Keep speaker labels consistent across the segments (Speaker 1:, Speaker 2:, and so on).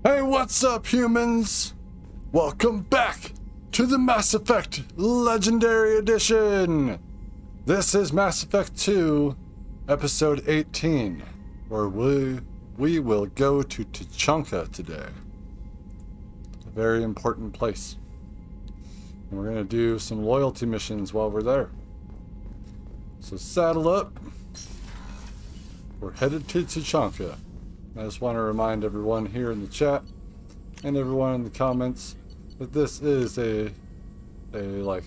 Speaker 1: Hey, what's up, humans? Welcome back to the Mass Effect Legendary Edition! This is Mass Effect 2, Episode 18, where we will go to Tuchanka today. A very important place. And we're going to do some loyalty missions while we're there. So saddle up. We're headed to Tuchanka. I just want to remind everyone here in the chat and everyone in the comments that this is a like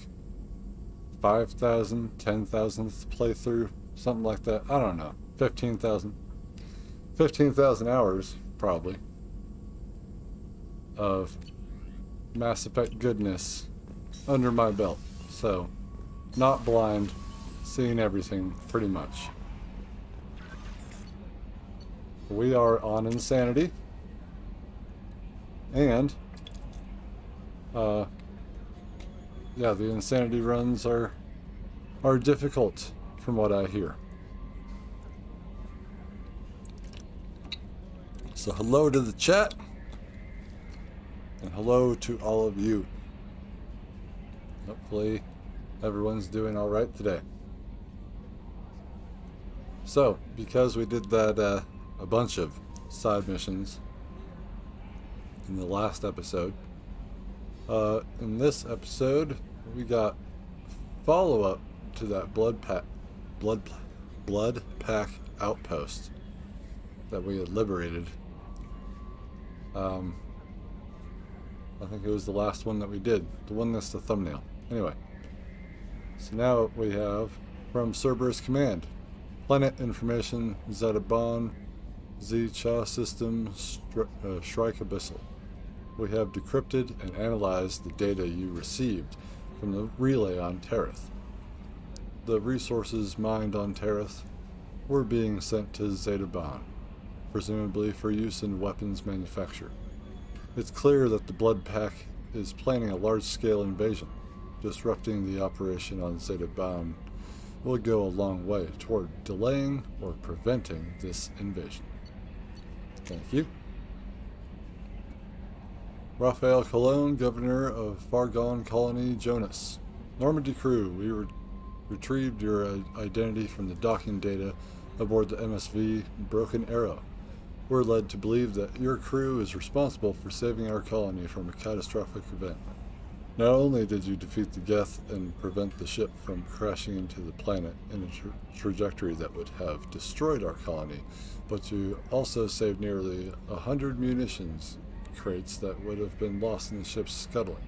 Speaker 1: 5,000, 10,000th playthrough, something like that. I don't know. 15,000 hours probably of Mass Effect goodness under my belt. So, not blind, seeing everything pretty much. We are on Insanity, and yeah, the Insanity runs are difficult from what I hear. So hello to the chat, and hello to all of you. Hopefully everyone's doing all right today. So, because we did that a bunch of side missions in the last episode. In this episode, we got follow-up to that blood pack outpost that we had liberated. I think it was the last one that we did, the one that's the thumbnail. Anyway, so now we have from Cerberus Command, Planet Information, Zetabon, Z-Cha System, Shrike Abyssal. We have decrypted and analyzed the data you received from the relay on Tereth. The resources mined on Tereth were being sent to Zetabon, presumably for use in weapons manufacture. It's clear that the Blood Pack is planning a large-scale invasion. Disrupting the operation on Zetabon will go a long way toward delaying or preventing this invasion. Thank you. Raphael Colon, Governor of Far-Gone Colony, Jonas. Normandy crew, we retrieved your identity from the docking data aboard the MSV Broken Arrow. We're led to believe that your crew is responsible for saving our colony from a catastrophic event. Not only did you defeat the Geth and prevent the ship from crashing into the planet in a trajectory that would have destroyed our colony, but you also saved nearly 100 munitions crates that would have been lost in the ship's scuttling.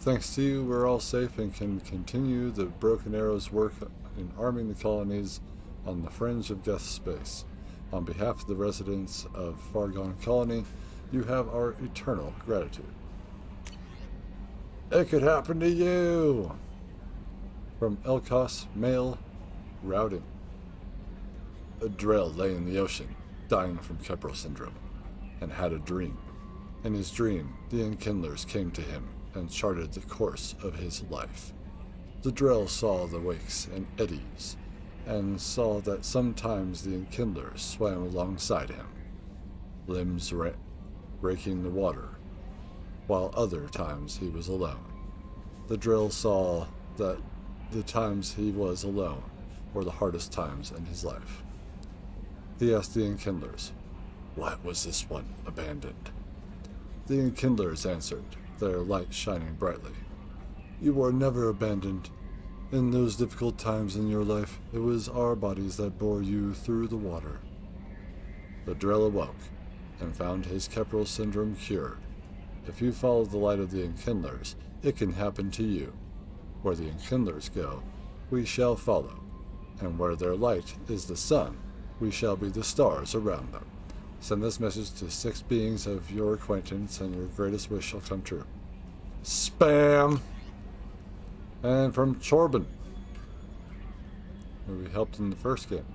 Speaker 1: Thanks to you, we're all safe and can continue the Broken Arrow's work in arming the colonies on the fringe of Geth space. On behalf of the residents of Far-Gone Colony, you have our eternal gratitude. It could happen to you! From Elkos, Male, Routing. A Drell lay in the ocean, dying from Keppel syndrome, and had a dream. In his dream, the Enkindlers came to him and charted the course of his life. The Drell saw the wakes and eddies, and saw that sometimes the Enkindlers swam alongside him, limbs raking the water, while other times he was alone. The Drill saw that the times he was alone were the hardest times in his life. He asked the Enkindlers, "Why was this one abandoned?" The Enkindlers answered, their light shining brightly, "You were never abandoned. In those difficult times in your life, it was our bodies that bore you through the water." The Drill awoke and found his Keppel syndrome cured. If you follow the light of the Enkindlers, it can happen to you. Where the Enkindlers go, we shall follow, and where their light is the sun, we shall be the stars around them. Send this message to 6 beings of your acquaintance, and your greatest wish shall come true. Spam! And from Chorbin, who we helped in the first game.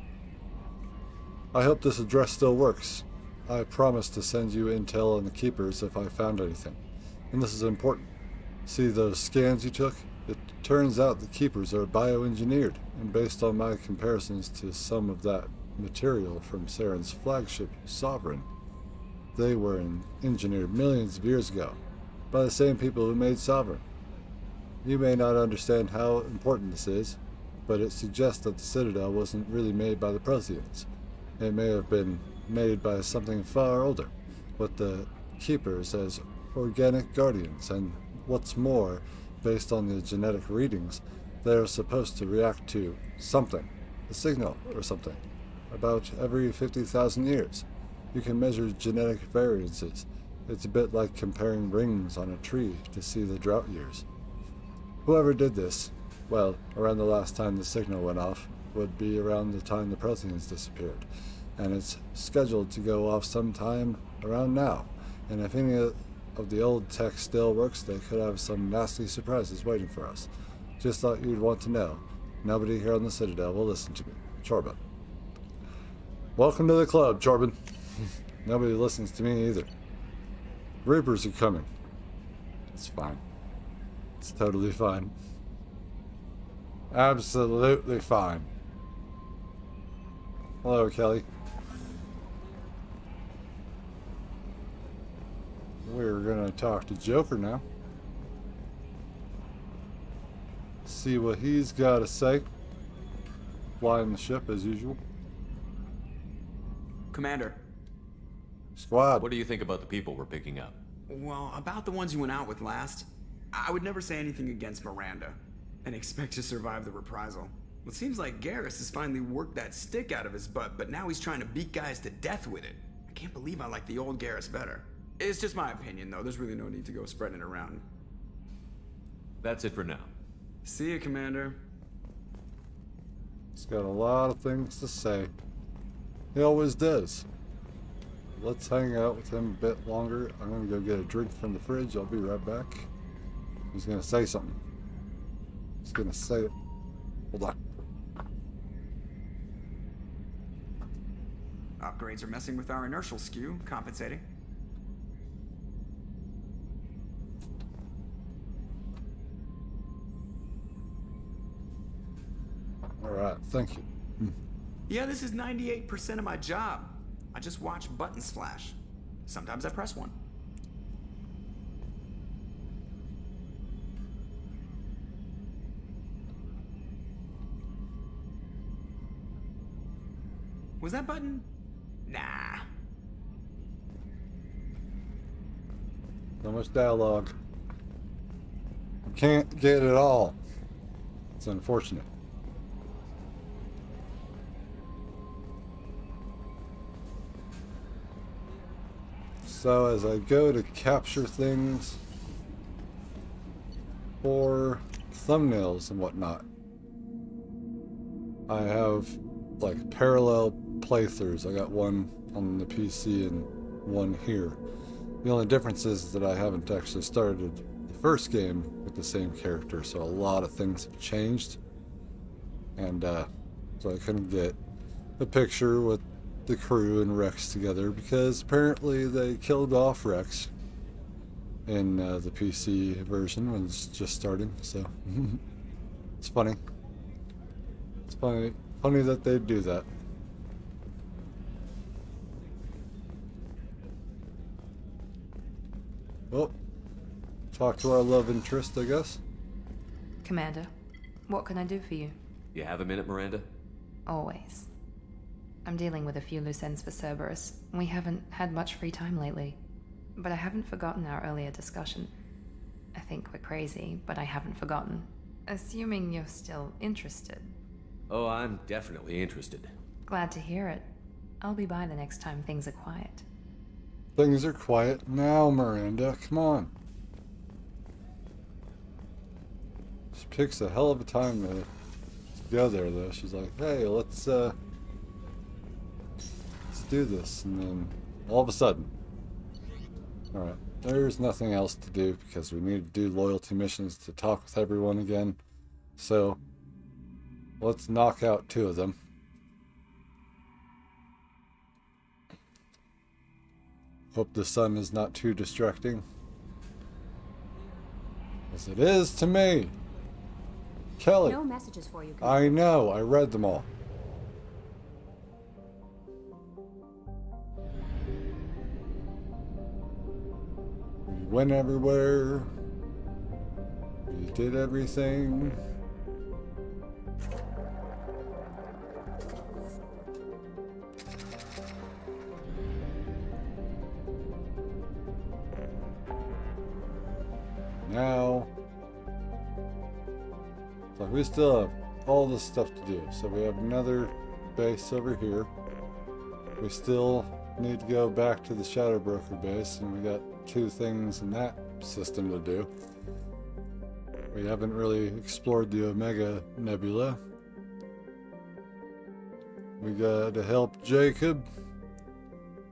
Speaker 1: I hope this address still works. I promised to send you intel on the Keepers if I found anything. And this is important. See those scans you took? It turns out the Keepers are bioengineered, and based on my comparisons to some of that material from Saren's flagship, Sovereign, they were engineered millions of years ago by the same people who made Sovereign. You may not understand how important this is, but it suggests that the Citadel wasn't really made by the Protheans. It may have been made by something far older, with the Keepers as organic guardians, and what's more, based on the genetic readings, they are supposed to react to something, a signal or something, about every 50,000 years. You can measure genetic variances. It's a bit like comparing rings on a tree to see the drought years. Whoever did this, well, around the last time the signal went off, would be around the time the Protheans disappeared, and it's scheduled to go off sometime around now. And if any of the old tech still works, they could have some nasty surprises waiting for us. Just thought you'd want to know. Nobody here on the Citadel will listen to me. Chorbin. Welcome to the club, Chorbin. Nobody listens to me either. Reapers are coming. It's fine. It's totally fine. Absolutely fine. Hello, Kelly. We're gonna talk to Joker now. See what he's got to say. Flying the ship as usual.
Speaker 2: Commander.
Speaker 1: Squad.
Speaker 3: What do you think about the people we're picking up?
Speaker 2: Well, about the ones you went out with last, I would never say anything against Miranda and expect to survive the reprisal. It seems like Garrus has finally worked that stick out of his butt, but now he's trying to beat guys to death with it. I can't believe I like the old Garrus better. It's just my opinion, though. There's really no need to go spreading it around.
Speaker 3: That's it for now.
Speaker 2: See you, Commander.
Speaker 1: He's got a lot of things to say. He always does. Let's hang out with him a bit longer. I'm gonna go get a drink from the fridge. I'll be right back. He's gonna say something. He's gonna say it. Hold on.
Speaker 2: Upgrades are messing with our inertial skew, compensating.
Speaker 1: Alright, thank you.
Speaker 2: Yeah, this is 98% of my job. I just watch buttons flash. Sometimes I press one. Was that button? Nah.
Speaker 1: So much dialogue. Can't get it all. It's unfortunate. So as I go to capture things for thumbnails and whatnot, I have like parallel playthroughs. I got one on the PC and one here. The only difference is that I haven't actually started the first game with the same character, so a lot of things have changed. And so I couldn't get a picture with the crew and Rex together because apparently they killed off Rex in the PC version when it's just starting, so it's funny. It's funny that they do that. Well, talk to our love interest, I guess.
Speaker 4: Commander, what can I do for you?
Speaker 3: You have a minute, Miranda?
Speaker 4: Always. I'm dealing with a few loose ends for Cerberus. We haven't had much free time lately. But I haven't forgotten our earlier discussion. I think we're crazy, but I haven't forgotten. Assuming you're still interested.
Speaker 3: Oh, I'm definitely interested.
Speaker 4: Glad to hear it. I'll be by the next time things are quiet.
Speaker 1: Things are quiet now, Miranda. Come on. She picks a hell of a time to go there, though. She's like, hey, let's do this. And then all of a sudden, alright, there's nothing else to do because we need to do loyalty missions to talk with everyone again. So let's knock out 2 of them. Hope the sun is not too distracting, as it is to me. Kelly.
Speaker 5: No messages for you.
Speaker 1: I know, I read them all. went everywhere. We did everything. Now, so we still have all this stuff to do. So we have another base over here. We still need to go back to the Shadow Broker base, and we got 2 things in that system to do. We haven't really explored the Omega Nebula. We gotta help Jacob.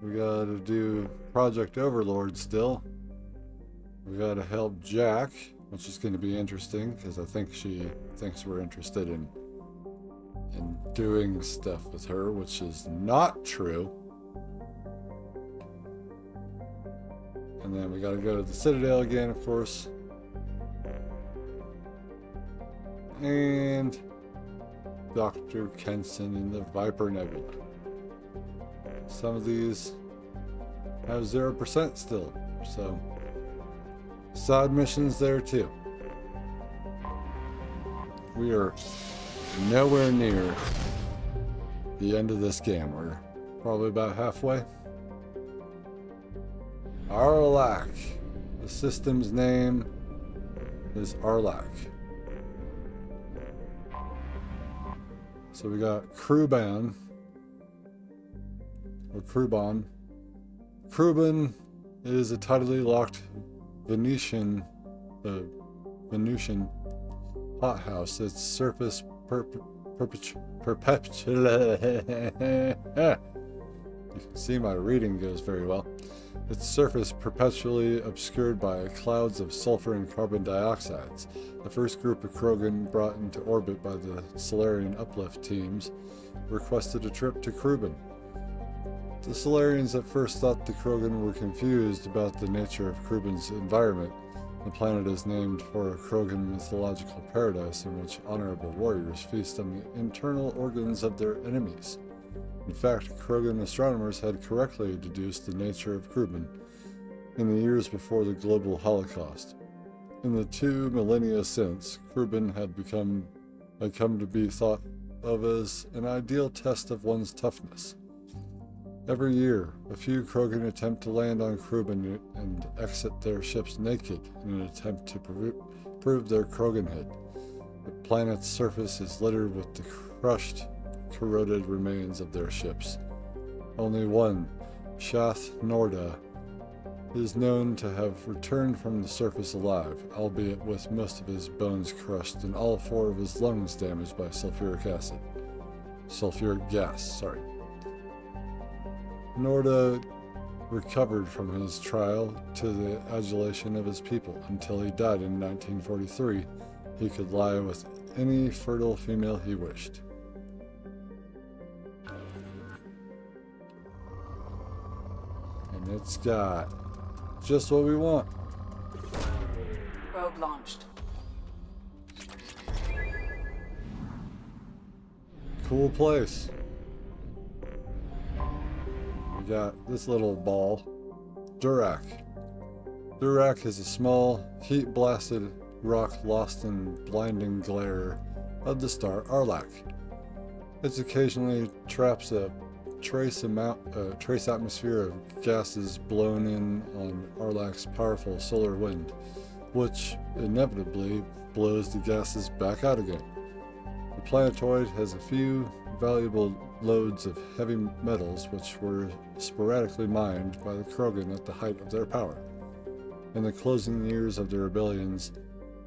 Speaker 1: We gotta do Project Overlord still. We gotta help Jack, which is going to be interesting because I think she thinks we're interested in doing stuff with her, which is not true. And then we gotta go to the Citadel again, of course. And Dr. Kenson in the Viper Nebula. Some of these have 0% still, so side missions there too. We are nowhere near the end of this game. We're probably about halfway. Arlac. The system's name is Arlac. So we got Kruban. Or Kruban. Kruban is a tidally locked Venusian hothouse. Its surface perpetually. You can see my reading goes very well. Its surface perpetually obscured by clouds of sulfur and carbon dioxides. The first group of Krogan brought into orbit by the Solarian uplift teams requested a trip to Kruban. The Solarians at first thought the Krogan were confused about the nature of Kruban's environment. The planet is named for a Krogan mythological paradise in which honorable warriors feast on the internal organs of their enemies. In fact, Krogan astronomers had correctly deduced the nature of Kruban in the years before the global Holocaust. In the 2 millennia since, Kruban had come to be thought of as an ideal test of one's toughness. Every year, a few Krogan attempt to land on Kruban and exit their ships naked in an attempt to prove their Kroganhood. The planet's surface is littered with the crushed, corroded remains of their ships. Only one, Shath Norda, is known to have returned from the surface alive, albeit with most of his bones crushed and all 4 of his lungs damaged by sulfuric gas. Norda recovered from his trial to the adulation of his people until he died in 1943. He could lie with any fertile female he wished. And it's got just what we want.
Speaker 5: Probe launched.
Speaker 1: Cool place. We got this little ball, Durak. Durak is a small, heat-blasted rock lost in blinding glare of the star Arlac. It occasionally traps a trace atmosphere of gases blown in on Arlac's powerful solar wind, which inevitably blows the gases back out again. The planetoid has a few valuable loads of heavy metals which were sporadically mined by the Krogan at the height of their power. In the closing years of the rebellions,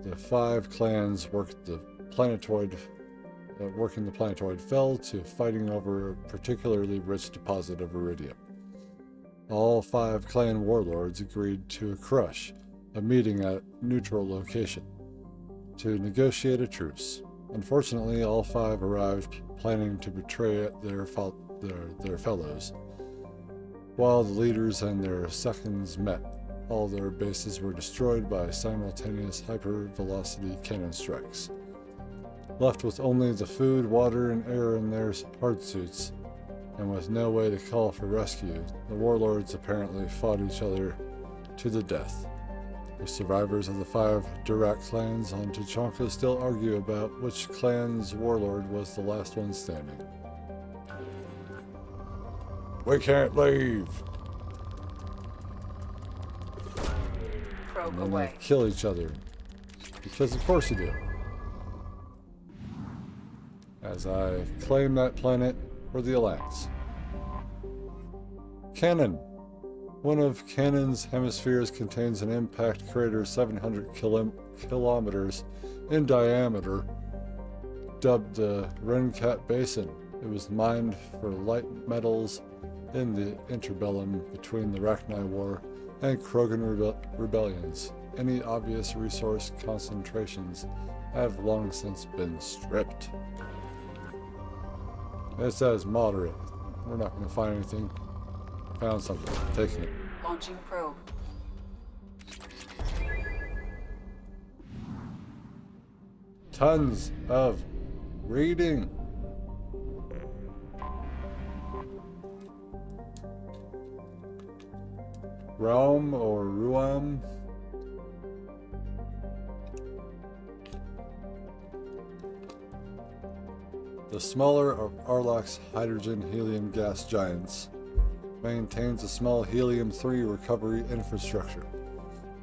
Speaker 1: the 5 clans working the planetoid fell to fighting over a particularly rich deposit of iridium. All 5 clan warlords agreed to a crush, a meeting at a neutral location, to negotiate a truce. Unfortunately, all 5 arrived planning to betray their fellows. While the leaders and their seconds met, all their bases were destroyed by simultaneous hyper-velocity cannon strikes. Left with only the food, water, and air in their hard suits, and with no way to call for rescue, the warlords apparently fought each other to the death. The survivors of the 5 Durak clans on Tuchanka still argue about which clan's warlord was the last one standing. We can't leave!
Speaker 5: Probe
Speaker 1: And then
Speaker 5: away.
Speaker 1: they kill each other. Because of course you do. As I claim that planet for the Alliance. Cannon. One of Cannon's hemispheres contains an impact crater 700 kilometers in diameter, dubbed the Rencat Basin. It was mined for light metals in the interbellum between the Rachni War and Krogan rebellions. Any obvious resource concentrations have long since been stripped. It says moderate. We're not going to find anything. Found something. Taking it.
Speaker 5: Launching probe.
Speaker 1: Tons of reading. Realm or Ruam. The smaller of Arloc's hydrogen-helium gas giants maintains a small helium-3 recovery infrastructure,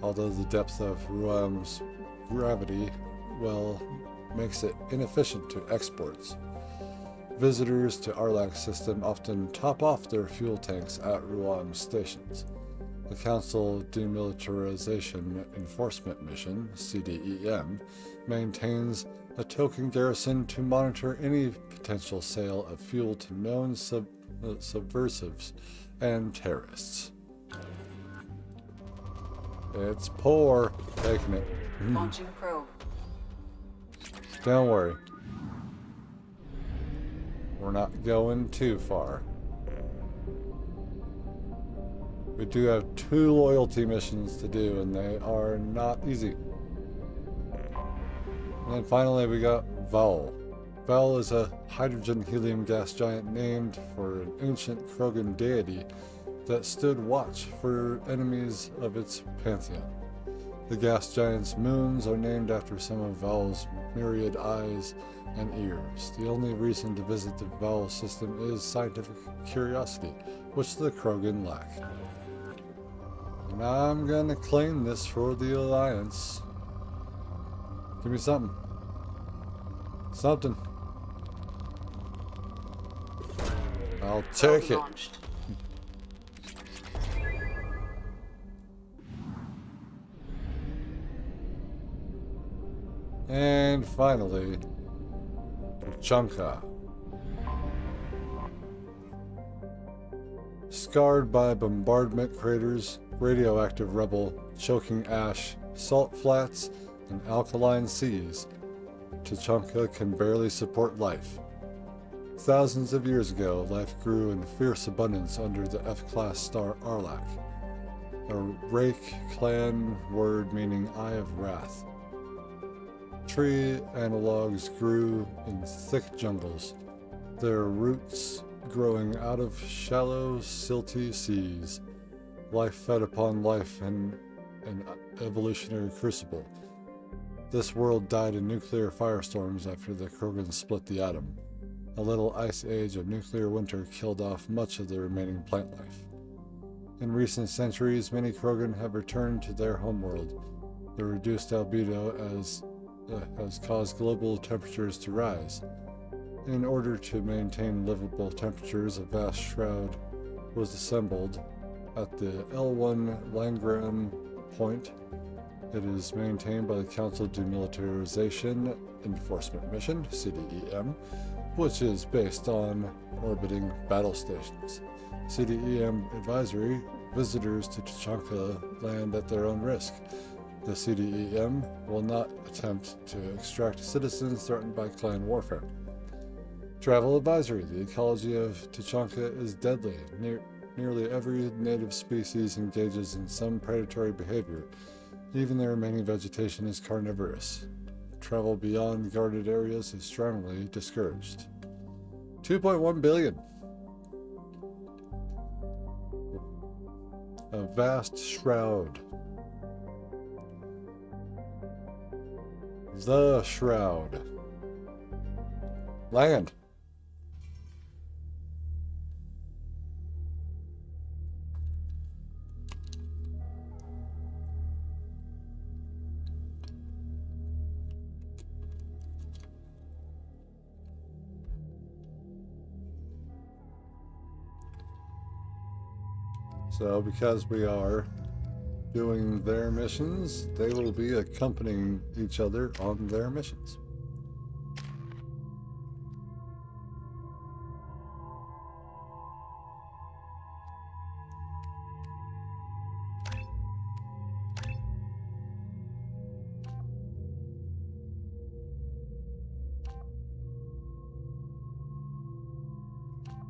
Speaker 1: although the depth of Ruam's gravity well makes it inefficient to exports. Visitors to Arlac's system often top off their fuel tanks at Ruam stations. The Council Demilitarization Enforcement Mission, CDEM, maintains a token garrison to monitor any potential sale of fuel to known subversives and terrorists. It's poor. Taking it.
Speaker 5: Launching probe.
Speaker 1: Don't worry. We're not going too far. We do have 2 loyalty missions to do, and they are not easy. And then finally we got Val. Val is a hydrogen-helium gas giant named for an ancient Krogan deity that stood watch for enemies of its pantheon. The gas giant's moons are named after some of Val's myriad eyes and ears. The only reason to visit the Val system is scientific curiosity, which the Krogan lack. And I'm gonna claim this for the Alliance. Give me something. Something. I'll take it.
Speaker 5: Launched.
Speaker 1: And finally, Tuchanka. Scarred by bombardment craters, radioactive rubble, choking ash, salt flats, and alkaline seas, Tuchanka can barely support life. Thousands of years ago, life grew in fierce abundance under the F-class star Arlac, a Rake clan word meaning Eye of Wrath. Tree analogs grew in thick jungles, their roots growing out of shallow, silty seas. Life fed upon life in an evolutionary crucible. This world died in nuclear firestorms after the Krogan split the atom. A little ice age of nuclear winter killed off much of the remaining plant life. In recent centuries, many Krogan have returned to their homeworld. The reduced albedo has caused global temperatures to rise. In order to maintain livable temperatures, a vast shroud was assembled at the L1 Langram point. It is maintained by the Council Demilitarization Enforcement Mission, CDEM, which is based on orbiting battle stations. CDEM advisory: visitors to Tuchanka land at their own risk. The CDEM will not attempt to extract citizens threatened by clan warfare. Travel advisory: the ecology of Tuchanka is deadly. Nearly every native species engages in some predatory behavior. Even the remaining vegetation is carnivorous. Travel beyond guarded areas is strongly discouraged. 2.1 billion. A vast shroud. The Shroud. Land. So, because we are doing their missions, they will be accompanying each other on their missions.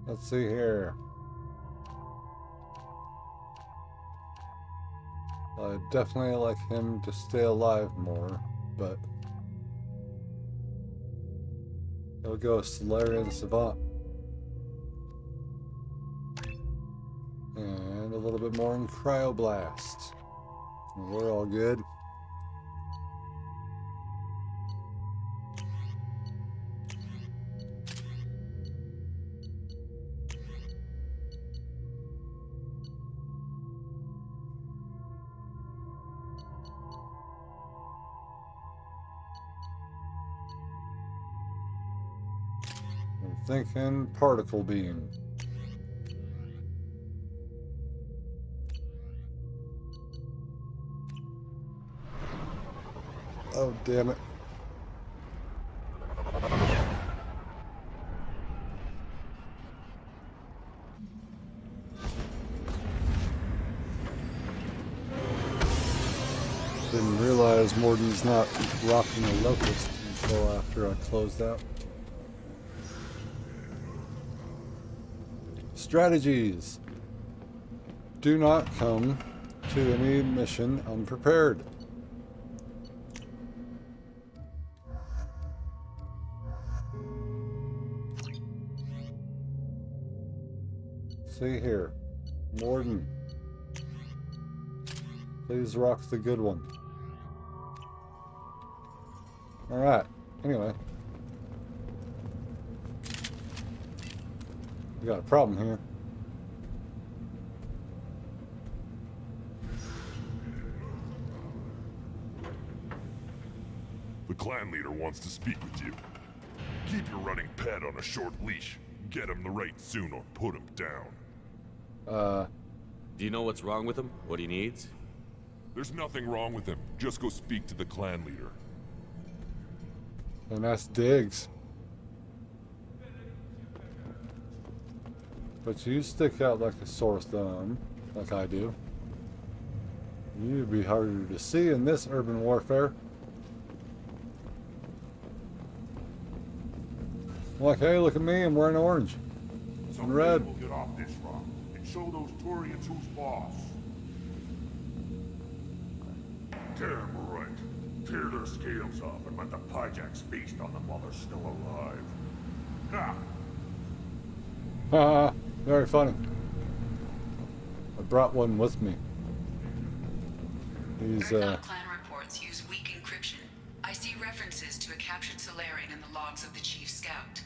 Speaker 1: Let's see here. I'd definitely like him to stay alive more, but he'll go Solarian Savant. And a little bit more in Cryoblast. We're all good. I'm thinking Particle Beam. Oh, damn it. Didn't realize Mordin's not rocking a locust until after I closed out. Strategies. Do not come to any mission unprepared. See here, Mordin. Please rock the good one. Alright, anyway. We got a problem here.
Speaker 6: The clan leader wants to speak with you. Keep your running pet on a short leash. Get him the right soon or put him down.
Speaker 3: Do you know what's wrong with him? What he needs?
Speaker 6: There's nothing wrong with him. Just go speak to the clan leader.
Speaker 1: And that's Diggs. But you stick out like a sore thumb, like I do. You'd be harder to see in this urban warfare. Like, hey, look at me, I'm wearing orange. And red.
Speaker 6: We'll get off this rock and show those Turians who's boss. Damn right. Tear their scales off and let the Pyjaks feast on them while they're still alive. Ha!
Speaker 1: Haha, very funny. I brought one with me. He's,
Speaker 7: Earthbound clan reports use weak encryption. I see references to a captured Solarian in the logs of the Chief Scout.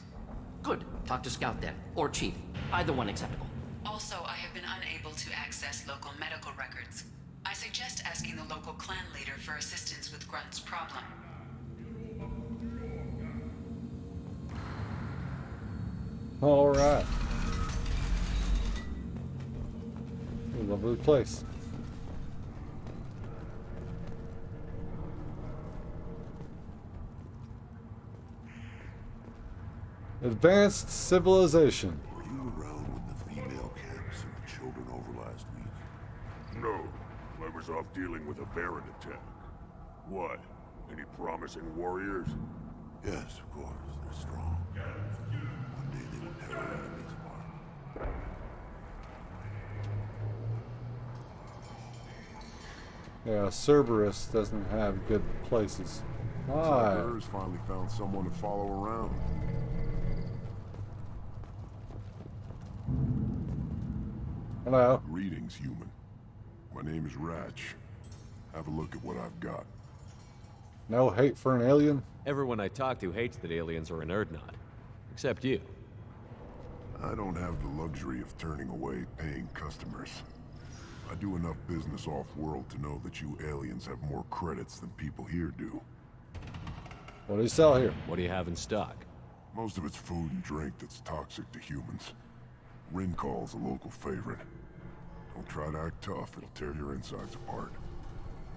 Speaker 8: Good. Talk to Scout then. Or Chief. Either one acceptable.
Speaker 7: Also, I have been unable to access local medical records. I suggest asking the local clan leader for assistance with Grunt's problem.
Speaker 1: alright. Lovely place. Advanced civilization.
Speaker 9: Were you around when the female camps and the children over last week?
Speaker 6: No. I was off dealing with a Baron attack. What? Any promising warriors?
Speaker 9: Yes, of course. They're strong. One day they will tear our enemies apart.
Speaker 1: Yeah, Cerberus doesn't have good places. Hi.
Speaker 9: Tucker's finally found someone to follow around.
Speaker 1: Hello.
Speaker 9: Greetings, human. My name is Ratch. Have a look at what I've got.
Speaker 1: No hate for an alien?
Speaker 3: Everyone I talk to hates that aliens are an Erdnot. Except you.
Speaker 9: I don't have the luxury of turning away paying customers. I do enough business off-world to know that you aliens have more credits than people here do.
Speaker 1: What do you sell here?
Speaker 3: What do you have in stock?
Speaker 9: Most of it's food and drink that's toxic to humans. Rincall's a local favorite. Don't try to act tough, it'll tear your insides apart.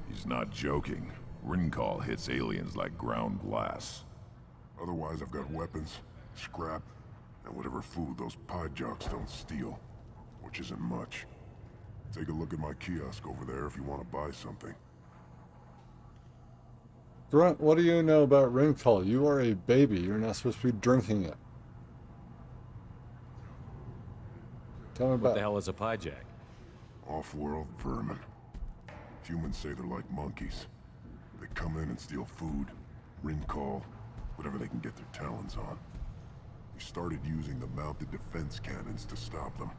Speaker 10: He's not joking. Rincall hits aliens like ground glass.
Speaker 9: Otherwise, I've got weapons, scrap, and whatever food those pie jocks don't steal. Which isn't much. Take a look at my kiosk over there if you want to buy something.
Speaker 1: Grunt, what do you know about Rincall? You are a baby. You're not supposed to be drinking it. Tell me about
Speaker 3: What the hell is a pyjack?
Speaker 9: Off-world vermin. Humans say they're like monkeys. They come in and steal food, Rincall, whatever they can get their talons on. We started using the mounted defense cannons to stop them.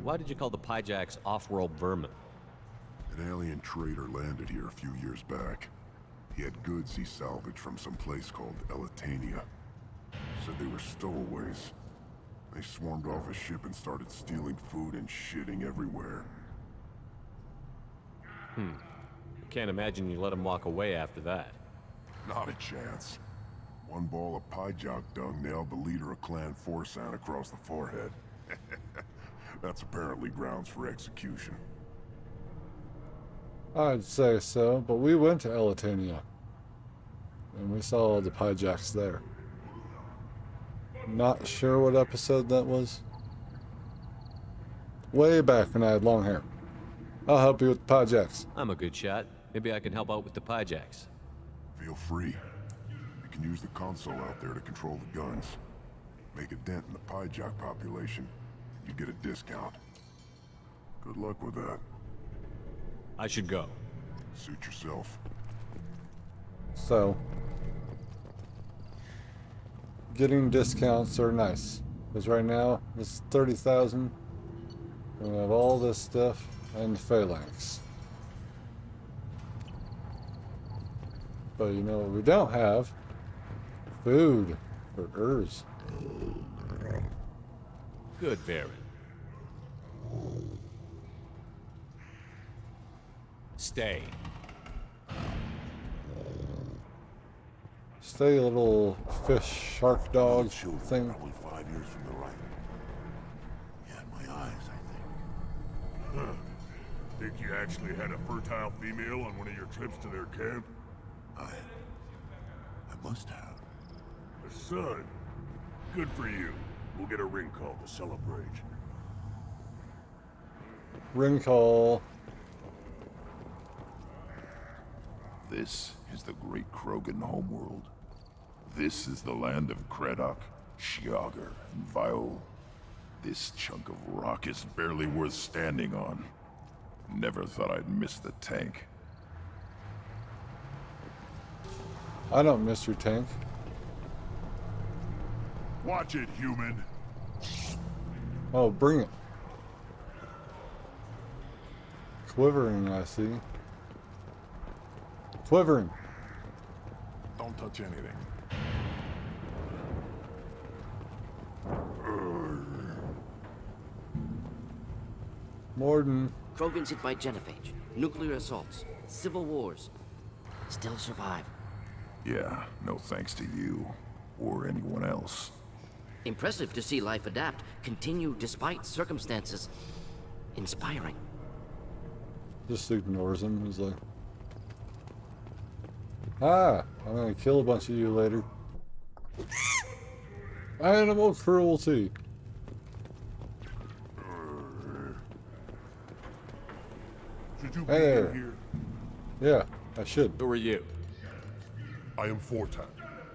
Speaker 3: Why did you call the pyjacks off-world vermin?
Speaker 9: An alien trader landed here a few years back. He had goods he salvaged from some place called Elitania. Said they were stowaways. They swarmed off a ship and started stealing food and shitting everywhere.
Speaker 3: Can't imagine you let them walk away after that.
Speaker 9: Not a chance. One ball of pie jock dung nailed the leader of Clan Forsan across the forehead. That's apparently grounds for execution.
Speaker 1: I'd say so, but we went to Elitania. And we saw all the pyjacks there. Not sure what episode that was. Way back when I had long hair. I'll help you with the pyjacks.
Speaker 3: I'm a good shot. Maybe I can help out with the pyjacks.
Speaker 9: Feel free. You can use the console out there to control the guns. Make a dent in the pie jock population. You get a discount. Good luck with that.
Speaker 3: I should go.
Speaker 9: Suit yourself.
Speaker 1: So, getting discounts are nice. Because right now, this is 30,000. And we have all this stuff and the phalanx. But you know what we don't have? Food for Urs.
Speaker 3: Good, Baron. Stay.
Speaker 1: Stay, little fish shark dog thing.
Speaker 9: Probably 5 years from the right. Yeah, my eyes, I think.
Speaker 6: Think you actually had a fertile female on one of your trips to their camp?
Speaker 9: I must have.
Speaker 6: A son. Good for you. We'll get a ring call to celebrate.
Speaker 1: Ring call.
Speaker 10: This is the great Krogan homeworld. This is the land of Kredok, Shiagar, and Viol. This chunk of rock is barely worth standing on. Never thought I'd miss the tank.
Speaker 1: I don't miss your tank.
Speaker 6: Watch it, human.
Speaker 1: Oh, bring it. Quivering, I see. Quivering.
Speaker 9: Don't touch anything.
Speaker 1: Mordin.
Speaker 8: Krogans hit by genophage, nuclear assaults, civil wars. Still survive.
Speaker 10: Yeah, no thanks to you. Or anyone else.
Speaker 8: Impressive to see life adapt, continue despite circumstances. Inspiring.
Speaker 1: Just ignores him. He's like, I'm gonna kill a bunch of you later. Animal cruelty.
Speaker 6: Should you
Speaker 1: Hey
Speaker 6: be
Speaker 1: there.
Speaker 6: in here?
Speaker 1: Yeah, I should.
Speaker 3: Who are you?
Speaker 6: I am Fortak,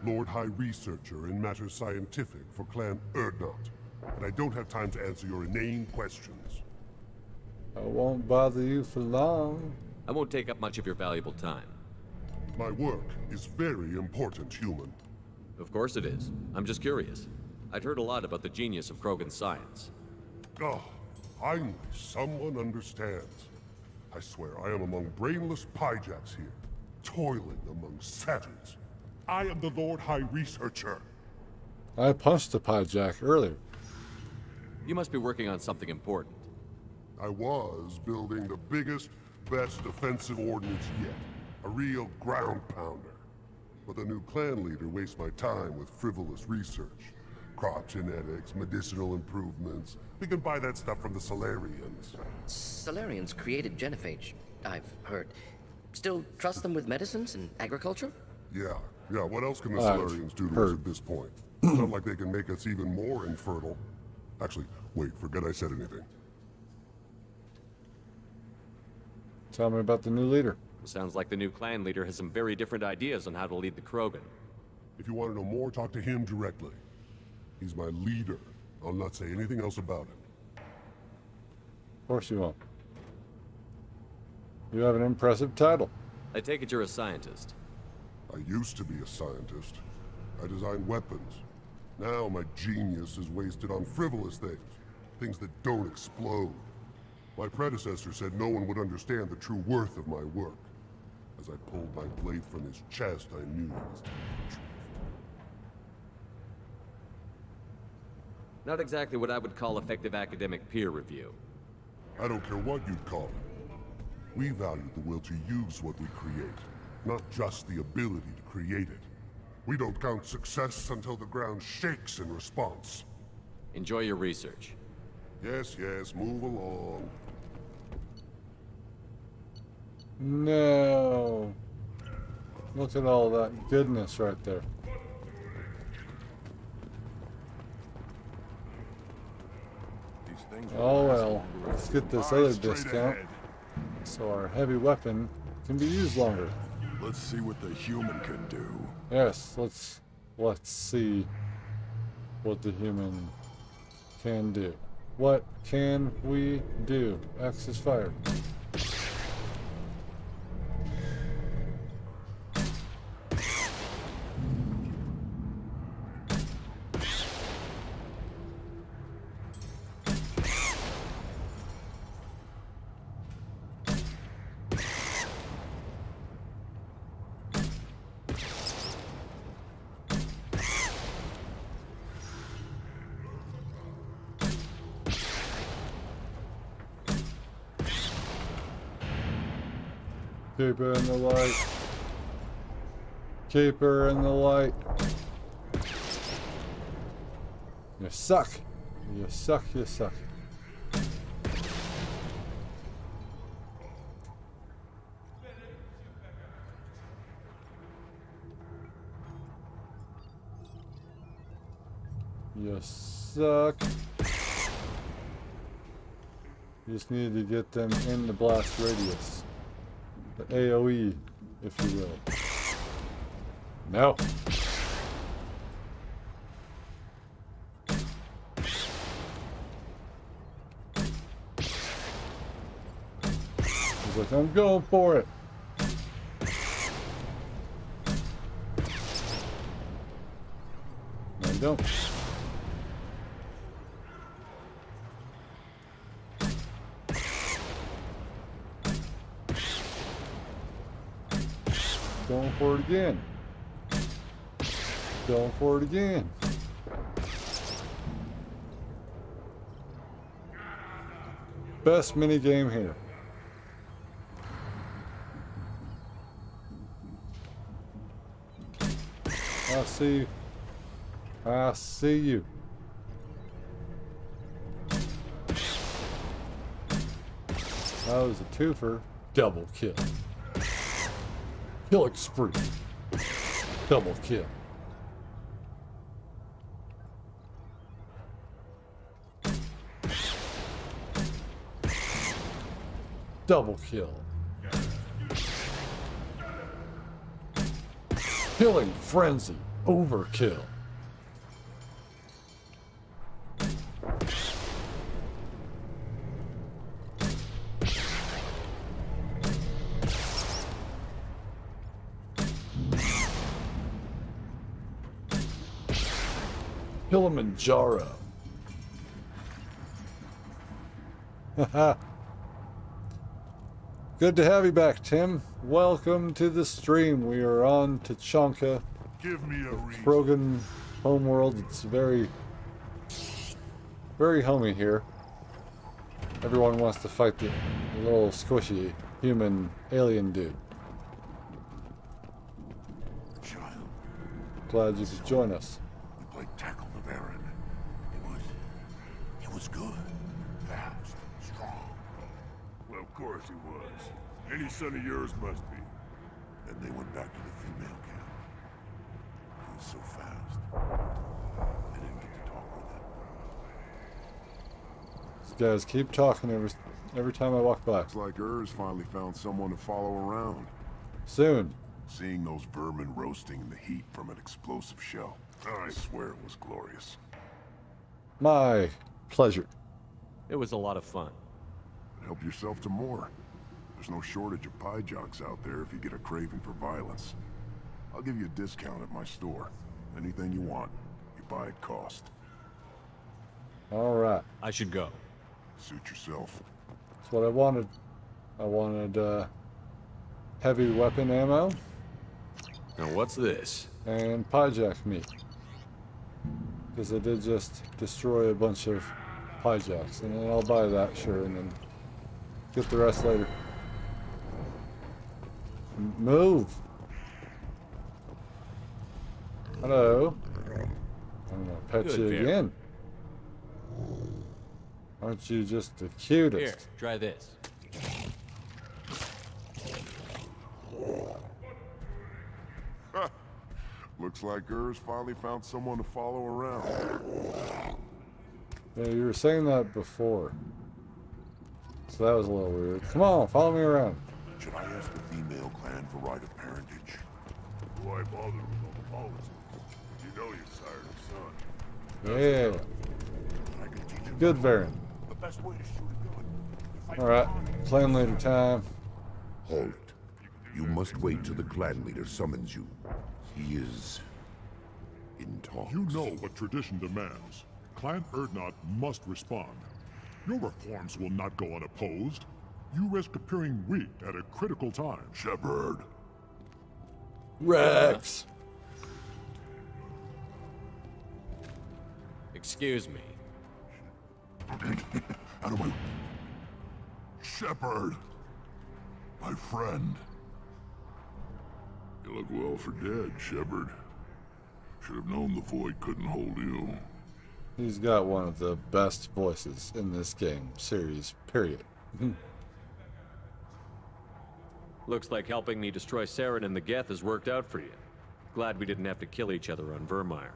Speaker 6: Lord High Researcher in matters scientific for Clan Erdnot. And I don't have time to answer your inane questions.
Speaker 1: I won't bother you for long.
Speaker 3: I won't take up much of your valuable time.
Speaker 6: My work is very important, human.
Speaker 3: Of course it is. I'm just curious. I'd heard a lot about the genius of Krogan science.
Speaker 6: Oh, finally, someone understands. I swear I am among brainless pyjacks here. toiling among savages. I am the Lord High Researcher.
Speaker 1: I punched a Pyjack earlier.
Speaker 3: You must be working on something important.
Speaker 6: I was building the biggest, best defensive ordnance yet. A real ground pounder. But the new clan leader wastes my time with frivolous research. Crop genetics, medicinal improvements. We can buy that stuff from the Solarians.
Speaker 8: Solarians created genophage, I've heard. Still trust them with medicines and agriculture?
Speaker 6: Yeah. What else can the
Speaker 1: I've
Speaker 6: Solarians do to us
Speaker 1: heard.
Speaker 6: at this point? It's not like they can make us even more infertile. Actually, wait, forget I said anything.
Speaker 1: Tell me about the new leader.
Speaker 3: Sounds like the new clan leader has some very different ideas on how to lead the Krogan.
Speaker 6: If you want to know more, talk to him directly. He's my leader. I'll not say anything else about him.
Speaker 1: Of course you won't. You have an impressive title.
Speaker 3: I take it you're a scientist.
Speaker 6: I used to be a scientist. I designed weapons. Now my genius is wasted on frivolous things. Things that don't explode. My predecessor said no one would understand the true worth of my work. As I pulled my blade from his chest, I knew he was telling the truth.
Speaker 3: Not exactly what I would call effective academic peer review.
Speaker 6: I don't care what you'd call it. We value the will to use what we create, not just the ability to create it. We don't count success until the ground shakes in response.
Speaker 3: Enjoy your research.
Speaker 6: Yes, move along.
Speaker 1: No. Look at all that goodness right there.
Speaker 9: These things
Speaker 1: Oh well, let's get this other discount so our heavy weapon can be used longer.
Speaker 9: Let's see what the human can do.
Speaker 1: Yes, let's see what the human can do. What can we do? Axe is fired. Keep her in the light. Keep her in the light. You suck. You suck, you suck. You suck. You just need to get them in the blast radius. The AoE, if you will. No. He's like, I'm going for it. No, you don't. Going for it again. Going for it again. Best mini game here. I see you. I see you. That was a twofer. Double kill. Killing spree. Double kill. Double kill. Killing frenzy. Overkill. Kilimanjaro. Good to have you back, Tim. Welcome to the stream. We are on Tuchanka,
Speaker 10: Give me a reason.
Speaker 1: Krogan homeworld. It's very, very homey here. Everyone wants to fight the little squishy human alien dude.
Speaker 10: Child,
Speaker 1: Glad you could join us.
Speaker 10: we played tackle the Baron. He was good, fast, strong. Well, of course he was. Any son of yours must be. Then they went back to the female camp. He was so fast. I didn't get to talk with him.
Speaker 1: These guys keep talking every time I walk by.
Speaker 9: Looks like Urs finally found someone to follow around.
Speaker 1: Soon.
Speaker 9: Seeing those vermin roasting in the heat from an explosive shell, I swear it was glorious.
Speaker 1: My pleasure.
Speaker 3: It was a lot of fun.
Speaker 9: Help yourself to more. There's no shortage of pie jocks out there if you get a craving for violence. I'll give you a discount at my store. Anything you want, you buy at cost.
Speaker 1: All right.
Speaker 3: I should go.
Speaker 9: Suit yourself.
Speaker 1: That's what I wanted. I wanted heavy weapon ammo
Speaker 3: Now what's this?
Speaker 1: and pie jack meat. Because I did just destroy a bunch of pie jacks. And then I'll buy that, sure, and then get the rest later. Move! Hello. I'm gonna pet
Speaker 3: Good,
Speaker 1: you
Speaker 3: Vera.
Speaker 1: again. Aren't you just the cutest?
Speaker 3: Here, try this.
Speaker 9: Looks like Urs finally found someone to follow around.
Speaker 1: Yeah, you were saying that before. So that was a little weird. Come on, follow me around.
Speaker 10: Should I ask the female clan for right of parentage? Why bother with all the politics? You know you're tired of son.
Speaker 1: Yeah.
Speaker 10: I can teach you
Speaker 1: Good variant.
Speaker 10: the best way to shoot a gun. If I
Speaker 1: Alright, clan leader time.
Speaker 11: Halt. You must wait till the clan leader summons you. He is in talks.
Speaker 6: You know what tradition demands. Clan Erdnot must respond. Your reforms will not go unopposed. You risk appearing weak at a critical time.
Speaker 10: Shepard.
Speaker 1: Rex!
Speaker 3: Excuse me.
Speaker 10: Out of my... Shepard. My friend. You look well for dead, Shepard. Should have known the void couldn't hold you.
Speaker 1: He's got one of the best voices in this game series, period.
Speaker 3: Looks like helping me destroy Saren and the Geth has worked out for you. Glad we didn't have to kill each other on Vermeer.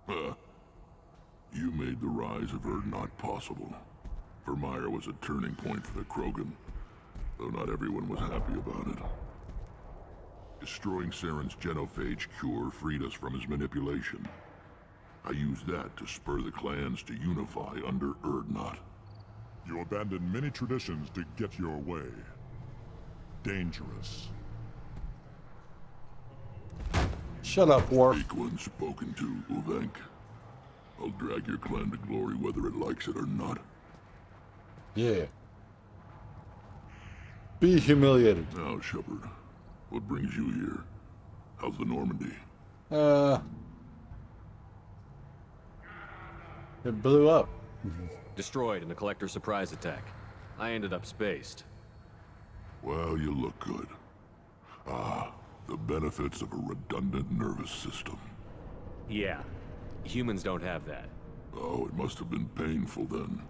Speaker 10: Huh. You made the rise of Erdnot possible. Vermeer was a turning point for the Krogan, though not everyone was happy about it. Destroying Saren's genophage cure freed us from his manipulation. I used that to spur the clans to unify under Erdnot.
Speaker 6: You abandoned many traditions to get your way. Dangerous.
Speaker 1: Shut up, Worf.
Speaker 10: Speak when spoken to, Uvenk. I'll drag your clan to glory whether it likes it or not.
Speaker 1: Yeah. Be humiliated.
Speaker 10: Now, Shepard, what brings you here? How's the Normandy?
Speaker 1: It blew up.
Speaker 3: Destroyed in a collector surprise attack. I ended up spaced.
Speaker 10: Well, you look good. Ah, the benefits of a redundant nervous system.
Speaker 3: Yeah. Humans don't have that.
Speaker 10: Oh, it must have been painful then.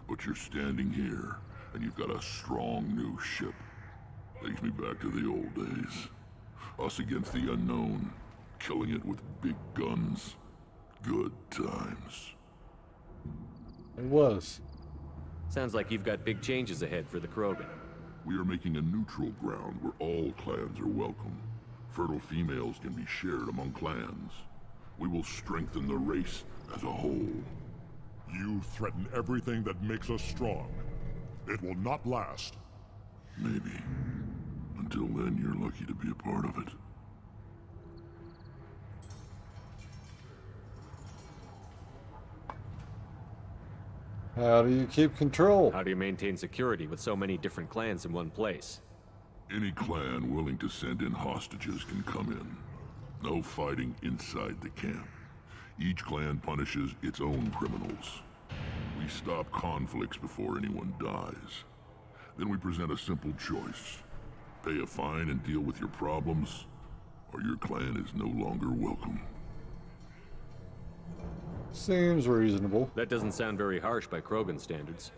Speaker 10: But you're standing here, and you've got a strong new ship. Takes me back to the old days. Us against the unknown, killing it with big guns. Good times.
Speaker 1: It was.
Speaker 3: Sounds like you've got big changes ahead for the Krogan.
Speaker 10: We are making a neutral ground where all clans are welcome. Fertile females can be shared among clans. We will strengthen the race as a whole.
Speaker 6: You threaten everything that makes us strong. It will not last.
Speaker 10: Maybe. Until then, you're lucky to be a part of it.
Speaker 1: How do you keep control?
Speaker 3: How do you maintain security with so many different clans in one place?
Speaker 10: Any clan willing to send in hostages can come in. No fighting inside the camp. Each clan punishes its own criminals. We stop conflicts before anyone dies. Then we present a simple choice. Pay a fine and deal with your problems, or your clan is no longer welcome.
Speaker 1: Seems reasonable.
Speaker 3: That doesn't sound very harsh by Krogan standards.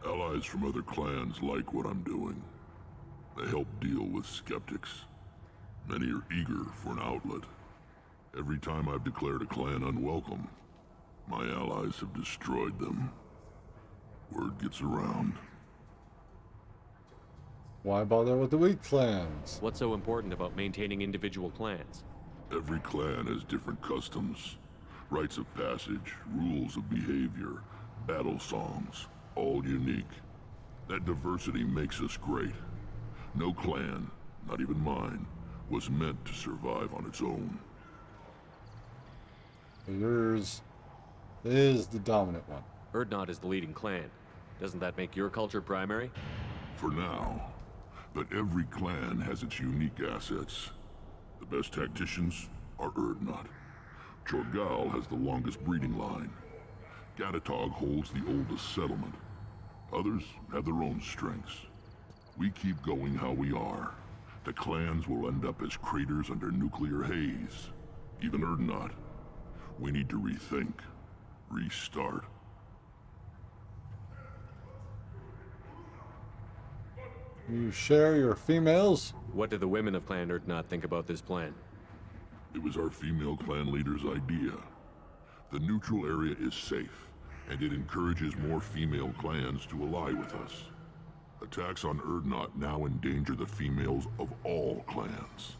Speaker 10: Allies from other clans like what I'm doing. They help deal with skeptics. Many are eager for an outlet. Every time I've declared a clan unwelcome, my allies have destroyed them. Word gets around.
Speaker 1: Why bother with the weak clans?
Speaker 3: What's so important about maintaining individual clans?
Speaker 10: Every clan has different customs, rites of passage, rules of behavior, battle songs, all unique. That diversity makes us great. No clan, not even mine, was meant to survive on its own.
Speaker 1: Yours is the dominant one.
Speaker 3: Urdnot is the leading clan. Doesn't that make your culture primary?
Speaker 10: For now. But every clan has its unique assets. The best tacticians are Urdnot. Chorgal has the longest breeding line. Gatatog holds the oldest settlement. Others have their own strengths. We keep going how we are. The clans will end up as craters under nuclear haze. Even Urdnot. We need to rethink. Restart.
Speaker 1: You share your females?
Speaker 3: What do the women of Clan Urdnot think about this plan?
Speaker 10: It was our female clan leader's idea. The neutral area is safe, and it encourages more female clans to ally with us. Attacks on Urdnot now endanger the females of all clans.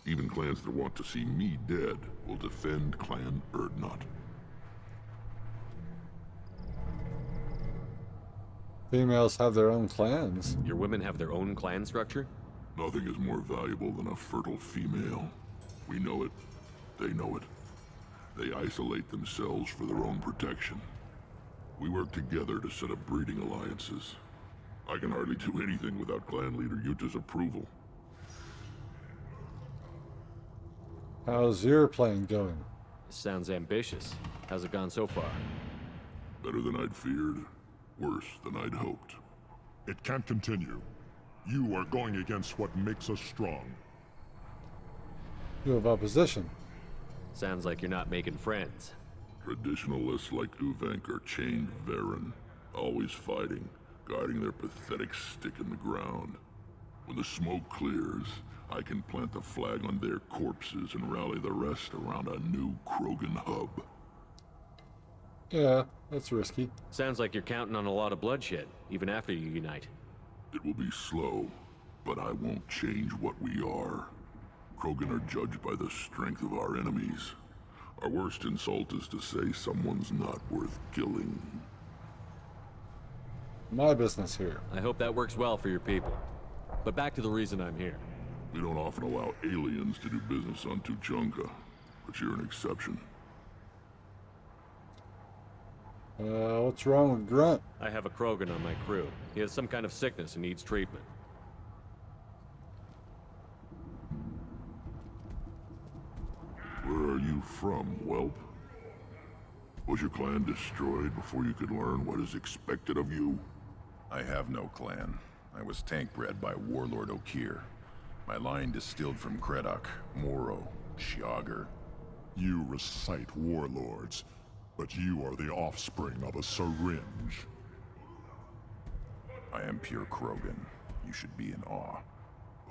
Speaker 10: Even clans that want to see me dead will defend Clan Urdnot.
Speaker 1: Females have their own clans.
Speaker 3: Your women have their own clan structure?
Speaker 10: Nothing is more valuable than a fertile female. We know it. They know it. They isolate themselves for their own protection. We work together to set up breeding alliances. I can hardly do anything without clan leader Yuta's approval.
Speaker 1: How's your plan going?
Speaker 3: Sounds ambitious. How's it gone so far?
Speaker 10: Better than I'd feared. Worse than I'd hoped.
Speaker 9: It can't continue. You are going against what makes us strong.
Speaker 1: You have opposition.
Speaker 3: Sounds like you're not making friends.
Speaker 10: Traditionalists like Uvenk are chained Varen, always fighting, guarding their pathetic stick in the ground. When the smoke clears, I can plant the flag on their corpses and rally the rest around a new Krogan hub.
Speaker 1: Yeah, that's risky.
Speaker 3: Sounds like you're counting on a lot of bloodshed, even after you unite.
Speaker 10: It will be slow, but I won't change what we are. Krogan are judged by the strength of our enemies. Our worst insult is to say someone's not worth killing.
Speaker 1: My business here.
Speaker 3: I hope that works well for your people. But back to the reason I'm here.
Speaker 10: We don't often allow aliens to do business on Tuchanka, but you're an exception.
Speaker 1: What's wrong with Grunt?
Speaker 3: I have a Krogan on my crew. He has some kind of sickness and needs treatment.
Speaker 10: Where are you from, whelp? Was your clan destroyed before you could learn what is expected of you?
Speaker 12: I have no clan. I was tank bred by Warlord Okir. My line distilled from Kredok, Moro, Shiagar.
Speaker 9: You recite warlords, but you are the offspring of a syringe.
Speaker 12: I am pure Krogan. You should be in awe.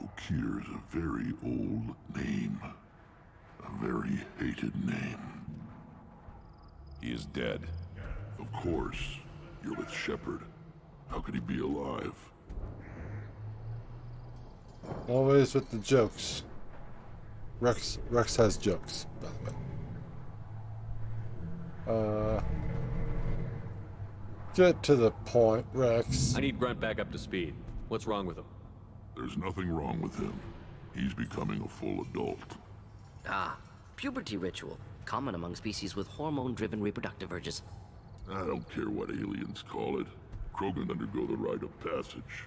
Speaker 10: Okir is a very old name. A very hated name.
Speaker 12: He is dead.
Speaker 10: Of course. You're with Shepard. How could he be alive?
Speaker 1: Always with the jokes. Rex has jokes, by the way. Get to the point, Rex.
Speaker 3: I need Grunt back up to speed. What's wrong with him?
Speaker 10: There's nothing wrong with him. He's becoming a full adult.
Speaker 8: Ah, puberty ritual. Common among species with hormone-driven reproductive urges.
Speaker 10: I don't care what aliens call it. Krogan undergo the rite of passage.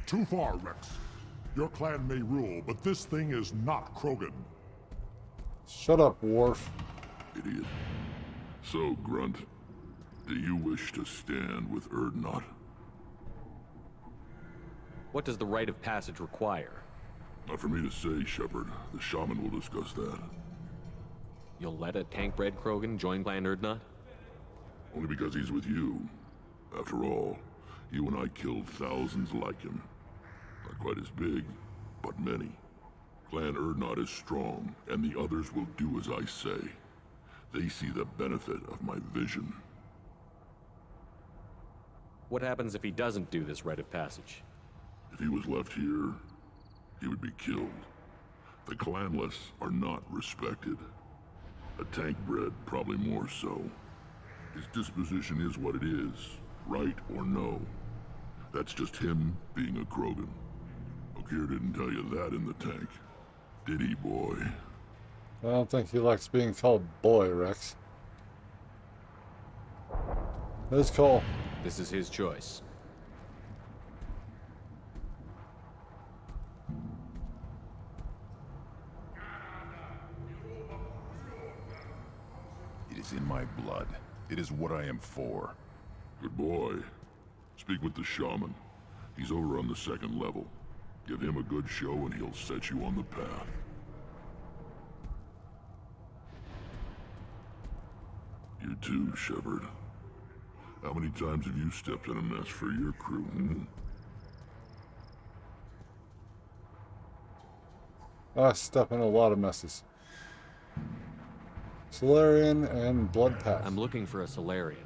Speaker 13: Too far, Rex. Your clan may rule, but this thing is not Krogan.
Speaker 1: Shut up, Worf.
Speaker 10: Idiot. So, Grunt, do you wish to stand with Urdnot?
Speaker 3: What does the rite of passage require?
Speaker 10: Not for me to say, Shepard. The shaman will discuss that.
Speaker 3: You'll let a tank-bred Krogan join Clan Urdnot?
Speaker 10: Only because he's with you. After all, you and I killed thousands like him. Not quite as big, but many. Clan Urdnot is strong, and the others will do as I say. They see the benefit of my vision.
Speaker 3: What happens if he doesn't do this rite of passage?
Speaker 10: If he was left here, he would be killed. The clanless are not respected. A tank-bred, probably more so. His disposition is what it is, right or no. That's just him being a Krogan. Okeer didn't tell you that in the tank, did he, boy?
Speaker 1: I don't think he likes being called boy, Rex. His call.
Speaker 3: This is his choice.
Speaker 10: It is in my blood. It is what I am for. Good boy. Speak with the shaman. He's over on the second level. Give him a good show and he'll set you on the path. You too, Shepard. How many times have you stepped in a mess for your crew,
Speaker 1: I step in a lot of messes. Solarian and Blood Pack.
Speaker 3: I'm looking for a Solarian.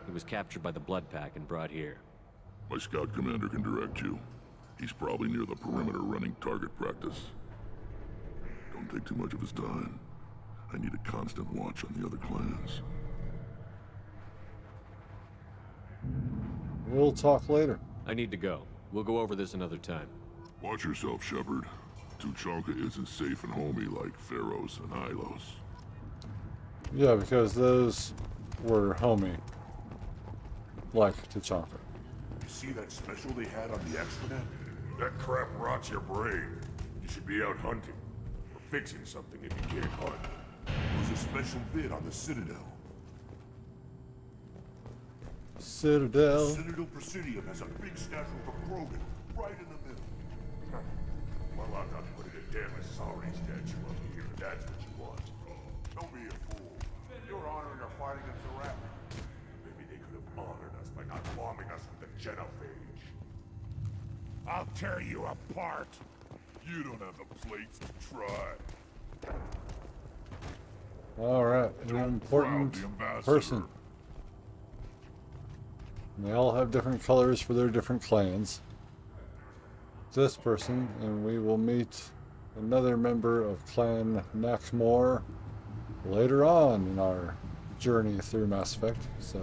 Speaker 3: He was captured by the Blood Pack and brought here.
Speaker 10: My scout commander can direct you. He's probably near the perimeter running target practice. Don't take too much of his time. I need a constant watch on the other clans.
Speaker 1: We'll talk later.
Speaker 3: I need to go. We'll go over this another time.
Speaker 10: Watch yourself, Shepard. Tuchanka isn't safe and homey like Pharaohs and Ilos.
Speaker 1: Yeah, because those were homey. Like Tuchanka.
Speaker 13: You see that special they had on the extranet? That crap rots your brain. You should be out hunting. Or fixing something if you can't hunt. There's a special vid on the Citadel.
Speaker 1: Citadel.
Speaker 13: Citadel Presidium has a big statue of a Krogan right in the middle. Well, I'm not putting a damn Asari statue up here. That's what you want. Don't be a fool. You're honoring our fight against the Raptor. Maybe they could have honored us by not bombing us with the genophage. I'll tear you apart.
Speaker 10: You don't have the plates to try.
Speaker 1: Alright, an important person. And they all have different colors for their different clans. This person, and we will meet another member of Clan Nakmor later on in our journey through Mass Effect. So,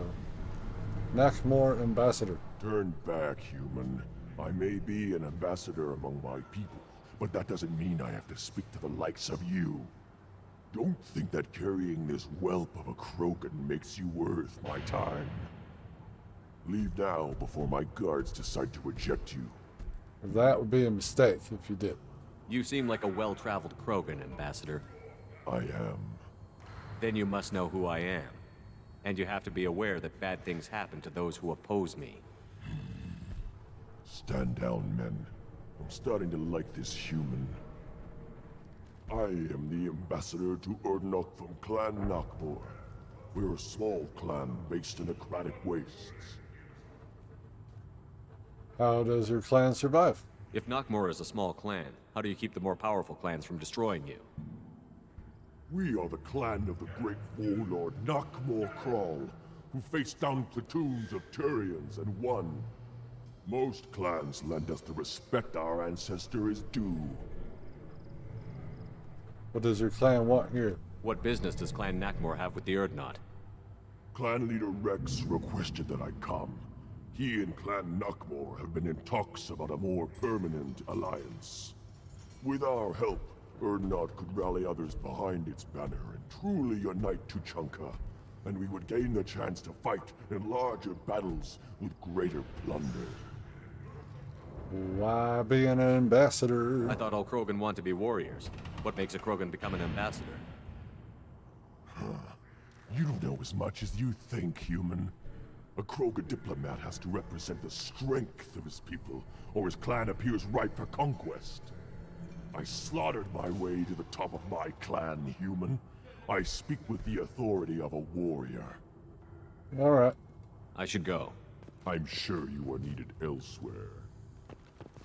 Speaker 1: Nakmor Ambassador.
Speaker 13: Turn back, human. I may be an ambassador among my people, but that doesn't mean I have to speak to the likes of you. Don't think that carrying this whelp of a Krogan makes you worth my time. Leave now before my guards decide to eject you.
Speaker 1: That would be a mistake if you did.
Speaker 3: You seem like a well-traveled Krogan, Ambassador.
Speaker 13: I am.
Speaker 3: Then you must know who I am. And you have to be aware that bad things happen to those who oppose me.
Speaker 13: Stand down, men. I'm starting to like this human. I am the ambassador to Urdnot from Clan Nakmor. We're a small clan based in aquatic wastes.
Speaker 1: How does your clan survive?
Speaker 3: If Nakmor is a small clan, how do you keep the more powerful clans from destroying you?
Speaker 13: We are the clan of the great warlord Nakmor Kral, who faced down platoons of Turians and won. Most clans lend us the respect our ancestor is due.
Speaker 1: What does your clan want here?
Speaker 3: What business does Clan Nakmor have with the Urdnot?
Speaker 13: Clan leader Rex requested that I come. He and Clan Nakmor have been in talks about a more permanent alliance. With our help, Urdnot could rally others behind its banner and truly unite Tuchanka and we would gain the chance to fight in larger battles with greater plunder.
Speaker 1: Why be an ambassador?
Speaker 3: I thought all Krogan want to be warriors. What makes a Krogan become an ambassador?
Speaker 13: You don't know as much as you think, human. A Krogan diplomat has to represent the strength of his people, or his clan appears ripe for conquest. I slaughtered my way to the top of my clan, human. I speak with the authority of a warrior.
Speaker 1: Alright.
Speaker 3: I should go.
Speaker 13: I'm sure you are needed elsewhere.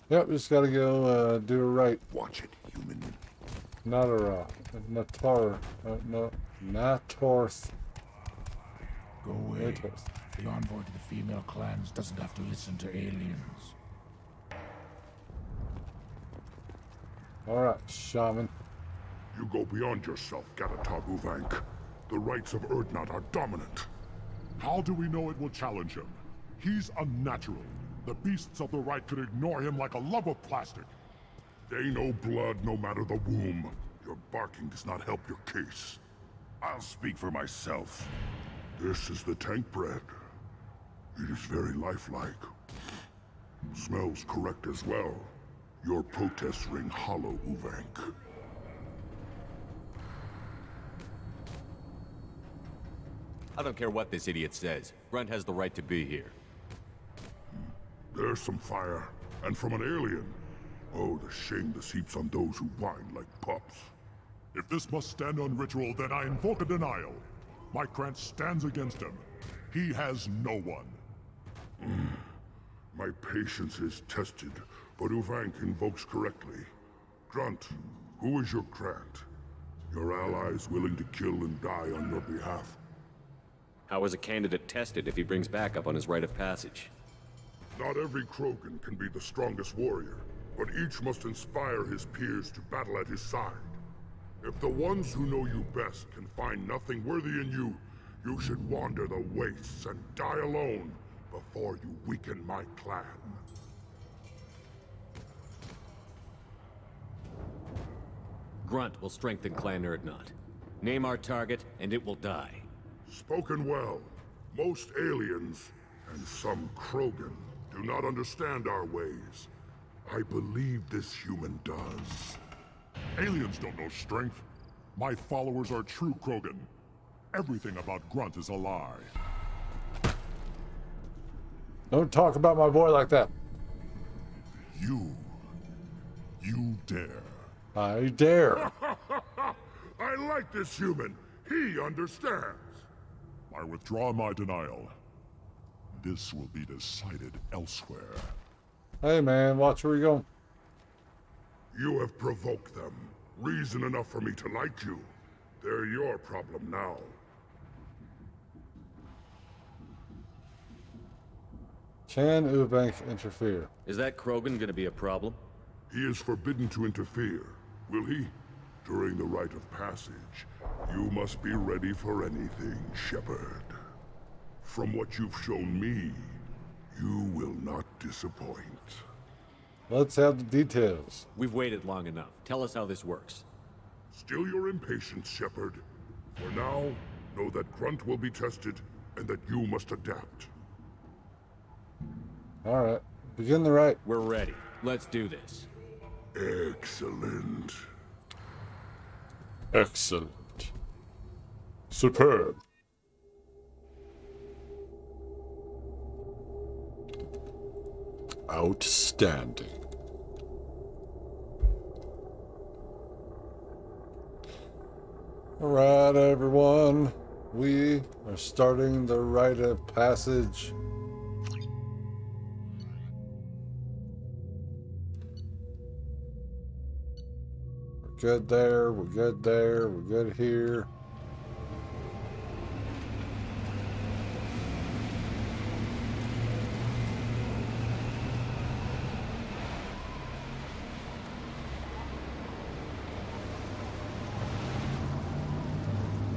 Speaker 1: Yep, just gotta go do a right.
Speaker 13: Watch it, human.
Speaker 1: Not a Nator. No. Natorth.
Speaker 14: Go away. The envoy to the female clans doesn't have to listen to aliens.
Speaker 1: Alright, shaman.
Speaker 6: You go beyond yourself, Gatatog Uvank. The rights of Urdnot are dominant.
Speaker 13: How do we know it will challenge him? He's unnatural. The beasts of the right could ignore him like a lump of plastic.
Speaker 6: They know blood no matter the womb. Your barking does not help your case. I'll speak for myself. This is the tank bread. It is very lifelike. Smells correct as well. Your protests ring hollow, Uvank.
Speaker 3: I don't care what this idiot says. Grunt has the right to be here.
Speaker 6: There's some fire, and from an alien. Oh, the shame this heaps on those who whine like pups.
Speaker 13: If this must stand on ritual, then I invoke a denial. My Grant stands against him. He has no one.
Speaker 6: My patience is tested, but Uvank invokes correctly. Grunt, who is your Grant? Your allies willing to kill and die on your behalf?
Speaker 3: How is a candidate tested if he brings backup on his rite of passage?
Speaker 6: Not every Krogan can be the strongest warrior, but each must inspire his peers to battle at his side. If the ones who know you best can find nothing worthy in you, you should wander the wastes and die alone before you weaken my clan.
Speaker 3: Grunt will strengthen Clan Urdnot. Name our target, and it will die.
Speaker 6: Spoken well. Most aliens, and some Krogan, do not understand our ways. I believe this human does.
Speaker 13: Aliens don't know strength. My followers are true Krogan. Everything about Grunt is a lie.
Speaker 1: Don't talk about my boy like that.
Speaker 13: You dare.
Speaker 1: I dare.
Speaker 6: I like this human. He understands.
Speaker 13: I withdraw my denial. This will be decided elsewhere.
Speaker 1: Hey man, watch where you're going.
Speaker 6: You have provoked them. Reason enough for me to like you. They're your problem now.
Speaker 1: Can Uvank interfere?
Speaker 3: Is that Krogan gonna be a problem?
Speaker 6: He is forbidden to interfere. Will he? During the rite of passage, you must be ready for anything, Shepard. From what you've shown me, you will not disappoint.
Speaker 1: Let's have the details.
Speaker 3: We've waited long enough. Tell us how this works.
Speaker 6: Still your impatience, Shepard. For now, know that Grunt will be tested, and that you must adapt.
Speaker 1: Alright, begin the right.
Speaker 3: We're ready. Let's do this.
Speaker 6: Excellent.
Speaker 1: Excellent. Superb. Outstanding. Alright, everyone. We are starting the rite of passage. We're good there, we're good there, we're good here.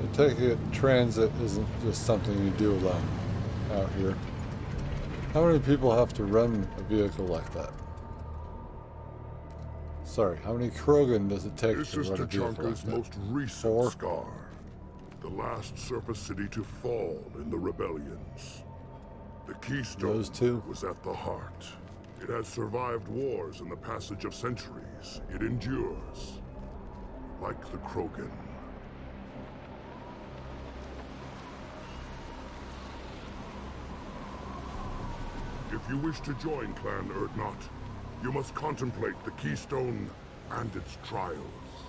Speaker 1: I take it transit isn't just something you do alone out here. How many people have to run a vehicle like that? Sorry, how many Krogan does it take
Speaker 6: This
Speaker 1: to
Speaker 6: is
Speaker 1: run a vehicle
Speaker 6: Tuchanka's
Speaker 1: like that?
Speaker 6: most recent
Speaker 1: 4?
Speaker 6: scar. the last surface city to fall in the rebellions. The Keystone
Speaker 1: Those two?
Speaker 6: was at the heart. It has survived wars and the passage of centuries. It endures. Like the Krogan. If you wish to join Clan Urdnot, you must contemplate the Keystone and its trials.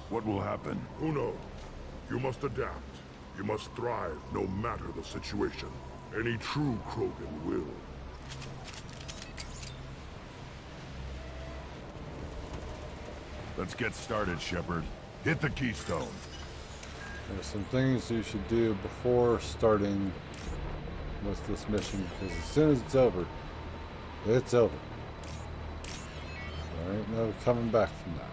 Speaker 10: What will happen?
Speaker 6: Who knows? You must adapt. You must thrive no matter the situation. Any true Krogan will.
Speaker 10: Let's get started, Shepard. Hit the Keystone.
Speaker 1: There's some things you should do before starting with this mission, because as soon as it's over, it's over. There ain't no coming back from that.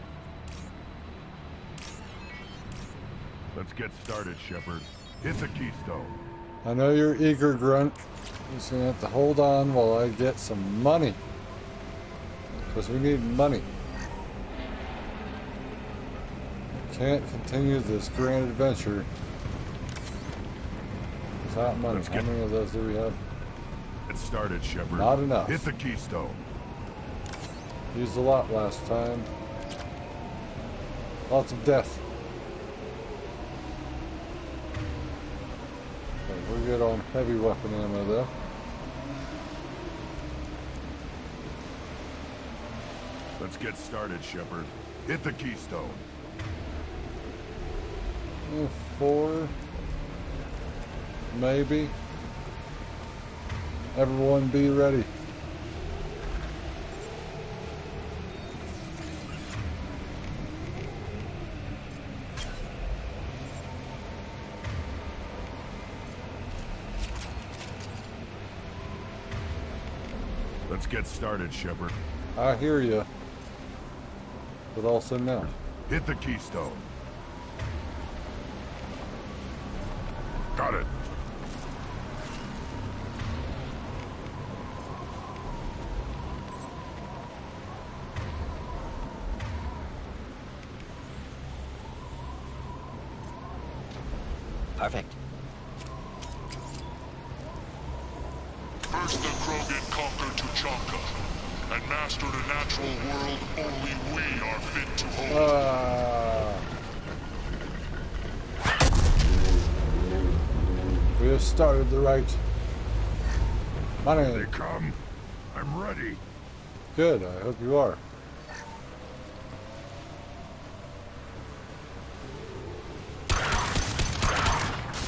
Speaker 10: Let's get started, Shepard. Hit the Keystone.
Speaker 1: I know you're eager, Grunt. You're just gonna have to hold on while I get some money. Because we need money. Can't continue this grand adventure without money. How many of those do we have?
Speaker 10: Get started, Shepard.
Speaker 1: Not enough.
Speaker 10: Hit the Keystone.
Speaker 1: Used a lot last time. Lots of death. Okay, we're good on heavy weapon ammo though.
Speaker 10: Let's get started, Shepard. Hit the Keystone.
Speaker 1: 4, maybe. Everyone be ready.
Speaker 10: Let's get started, Shepard.
Speaker 1: I hear you, but also no.
Speaker 10: Hit the Keystone. Got it.
Speaker 8: Perfect.
Speaker 13: First the Krogan conquered Tuchanka and mastered a natural world only we are fit to hold.
Speaker 1: We have started the right. Money.
Speaker 10: They come. I'm ready.
Speaker 1: Good, I hope you are.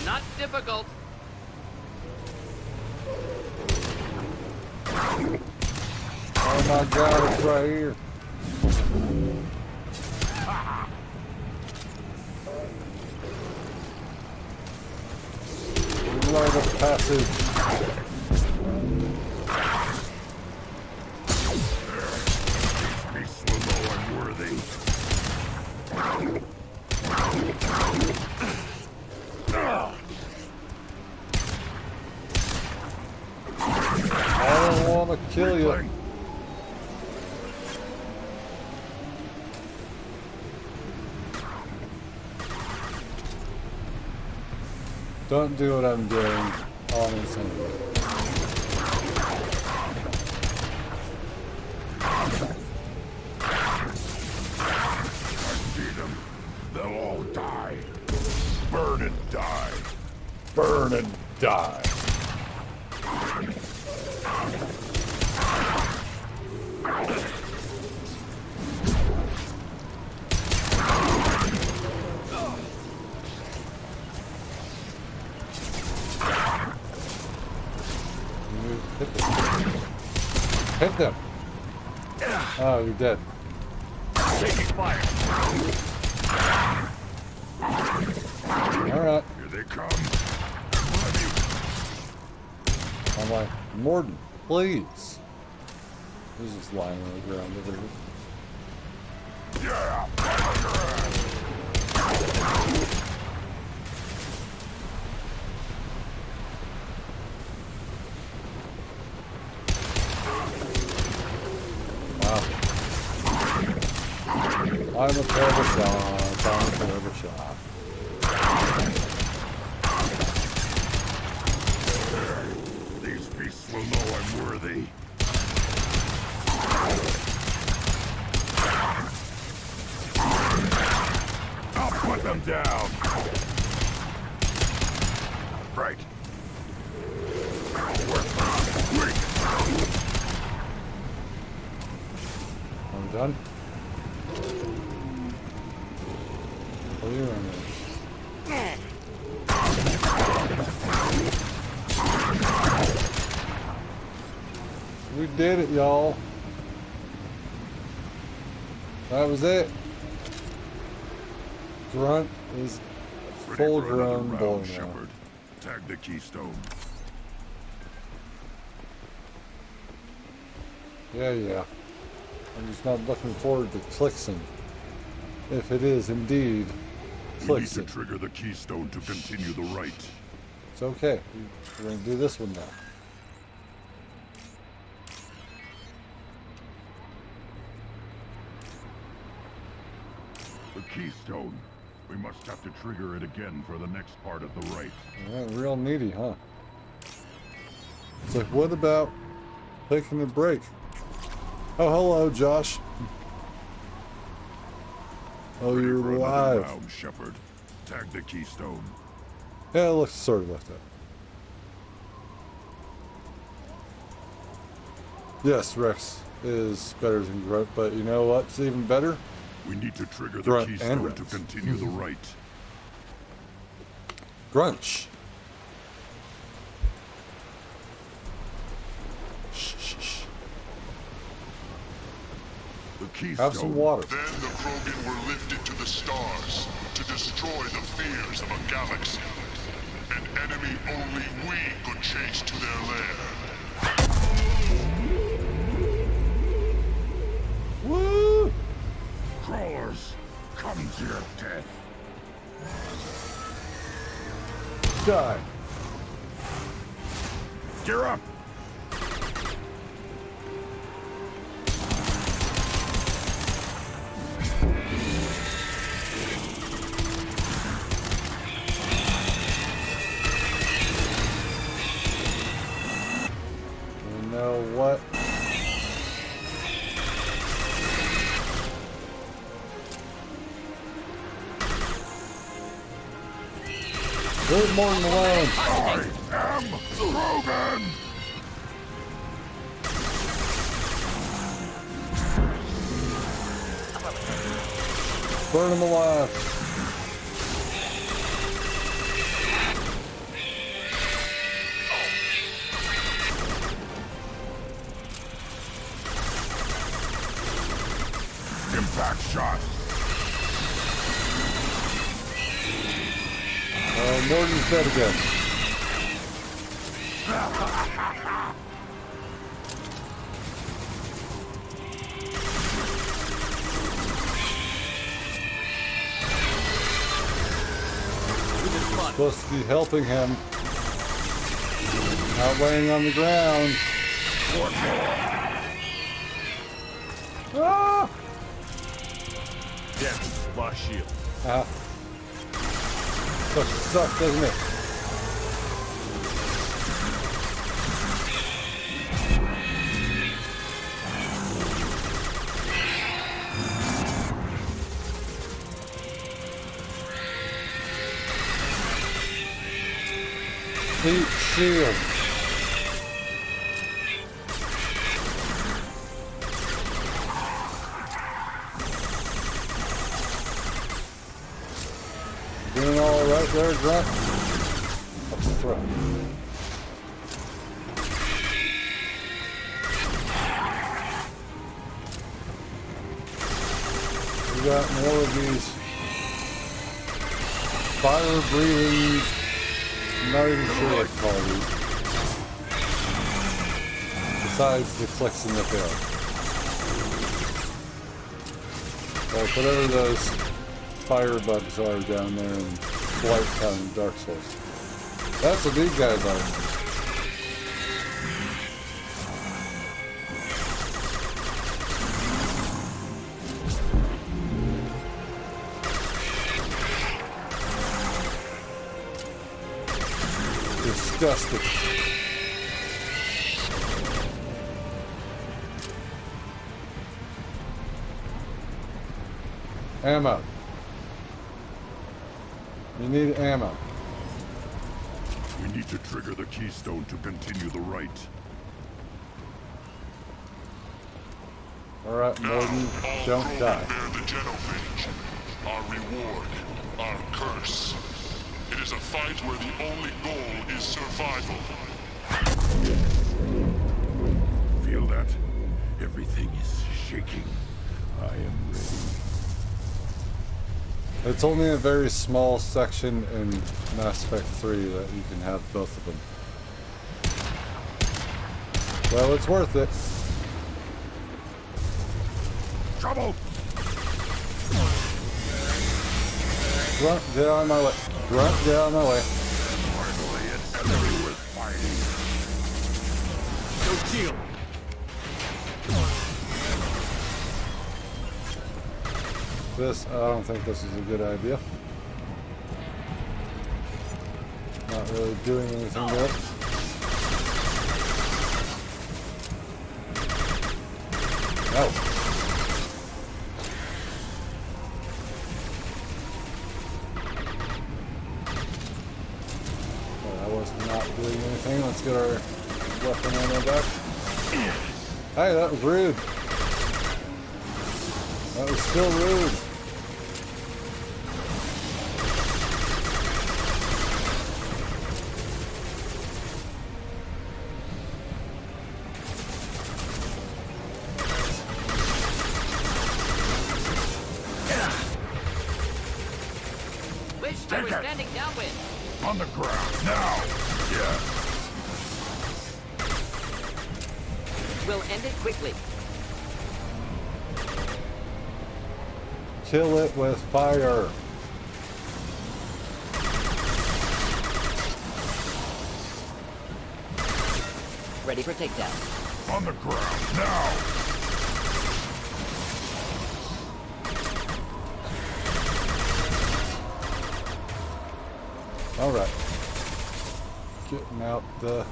Speaker 8: Not difficult.
Speaker 1: Oh my God, it's right here. Rite of passage.
Speaker 10: Be slow, I'm worthy.
Speaker 1: I don't want to kill you. Don't do what I'm doing. On insanity.
Speaker 10: I see them. They'll all die. Burn and die.
Speaker 1: Burn and die. Hit them. Oh, you're dead.
Speaker 10: Taking fire.
Speaker 1: Alright.
Speaker 10: Here they come.
Speaker 1: I'm like, Mordin, please. He's just lying on the ground over here.
Speaker 10: Yeah.
Speaker 1: I'm a terrible shot. I'm a terrible shot.
Speaker 10: will know I'm worthy. I'll put them down. Right.
Speaker 1: I'm done. What are you running? We did it, y'all. That was it. Grunt is full grown boy now.
Speaker 10: Shepard. Tag the keystone.
Speaker 1: Yeah. I'm just not looking forward to Clixon. If it is indeed
Speaker 10: We need to
Speaker 1: Clixon.
Speaker 10: trigger the keystone to continue the rite.
Speaker 1: It's okay. We're gonna do this one now.
Speaker 10: The keystone. We must have to trigger it again for the next part of the rite.
Speaker 1: Yeah, real needy, huh? It's like, what about taking a break? Oh, hello, Josh. Oh,
Speaker 10: Ready
Speaker 1: you're
Speaker 10: for another
Speaker 1: alive.
Speaker 10: round, Shepard. Tag the keystone.
Speaker 1: Yeah, it looks sort of like that. Yes, Rex is better than Grunt, but you know what's even better?
Speaker 10: We need to trigger the
Speaker 1: Grunt and
Speaker 10: keystone
Speaker 1: Rex.
Speaker 10: to continue the rite.
Speaker 1: Grunch. Shh.
Speaker 10: The keystone.
Speaker 1: Have some water.
Speaker 13: Then the Krogan were lifted to the stars to destroy the fears of a galaxy. An enemy only we could chase to their lair.
Speaker 1: Woo!
Speaker 10: Crawlers, come to your death.
Speaker 1: Die.
Speaker 10: Gear up.
Speaker 1: You know what? Leave Mordin alone.
Speaker 10: I am Krogan.
Speaker 1: Burn him alive.
Speaker 10: Impact shot.
Speaker 1: Mordin's dead again. Supposed to be helping him. Not laying on the ground. Ah!
Speaker 3: Damn, lost shield.
Speaker 1: Ah. Sucks, doesn't it? Deep shield. Doing all right there, Grunt. Up the front. We got more of these fire-breathing, not even sure what to call these. Besides the Clixon that they are. Well, whatever those fire bugs are down there in Blight Town in Dark Souls. That's what these guys are. Disgusting. Ammo. You need ammo.
Speaker 9: We need to trigger the keystone to continue the rite.
Speaker 1: Alright, Mordin, don't die.
Speaker 13: Bear the genophage. Our reward, our curse. It is a fight where the only goal is survival.
Speaker 9: Feel that? Everything is shaking. I am ready.
Speaker 1: It's only a very small section in Mass Effect 3 that you can have both of them. Well, it's worth it.
Speaker 9: Trouble!
Speaker 1: Grunt, get out of my way. Grunt, get out of my way.
Speaker 9: Finally, it's enemy worth fighting.
Speaker 3: No shield.
Speaker 1: This, I don't think this is a good idea. Not really doing anything good. No. I was not doing anything. Let's get our weapon ammo back. Hey, that was rude. That was still rude.
Speaker 8: Wish I was standing downwind.
Speaker 9: On the ground, now! Yeah.
Speaker 8: We'll end it quickly.
Speaker 1: Kill it with fire.
Speaker 8: Ready for takedown.
Speaker 9: On the ground, now!
Speaker 1: All right. Getting out the...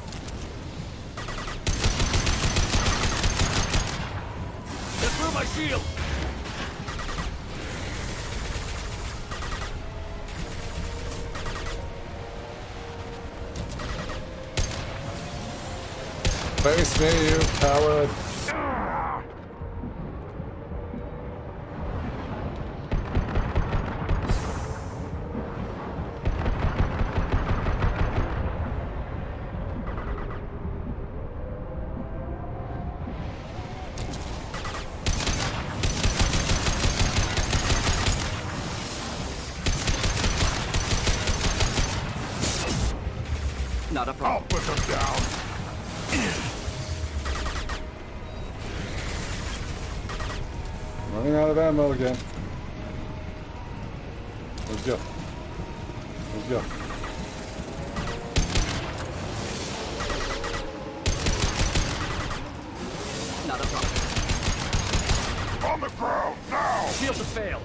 Speaker 3: They threw my shield!
Speaker 1: Face me, you coward.
Speaker 8: Not a problem.
Speaker 9: I'll put them down!
Speaker 1: Running out of ammo again. Let's go. Let's go.
Speaker 8: Not a problem.
Speaker 9: On the ground, now!
Speaker 3: Shields have failed.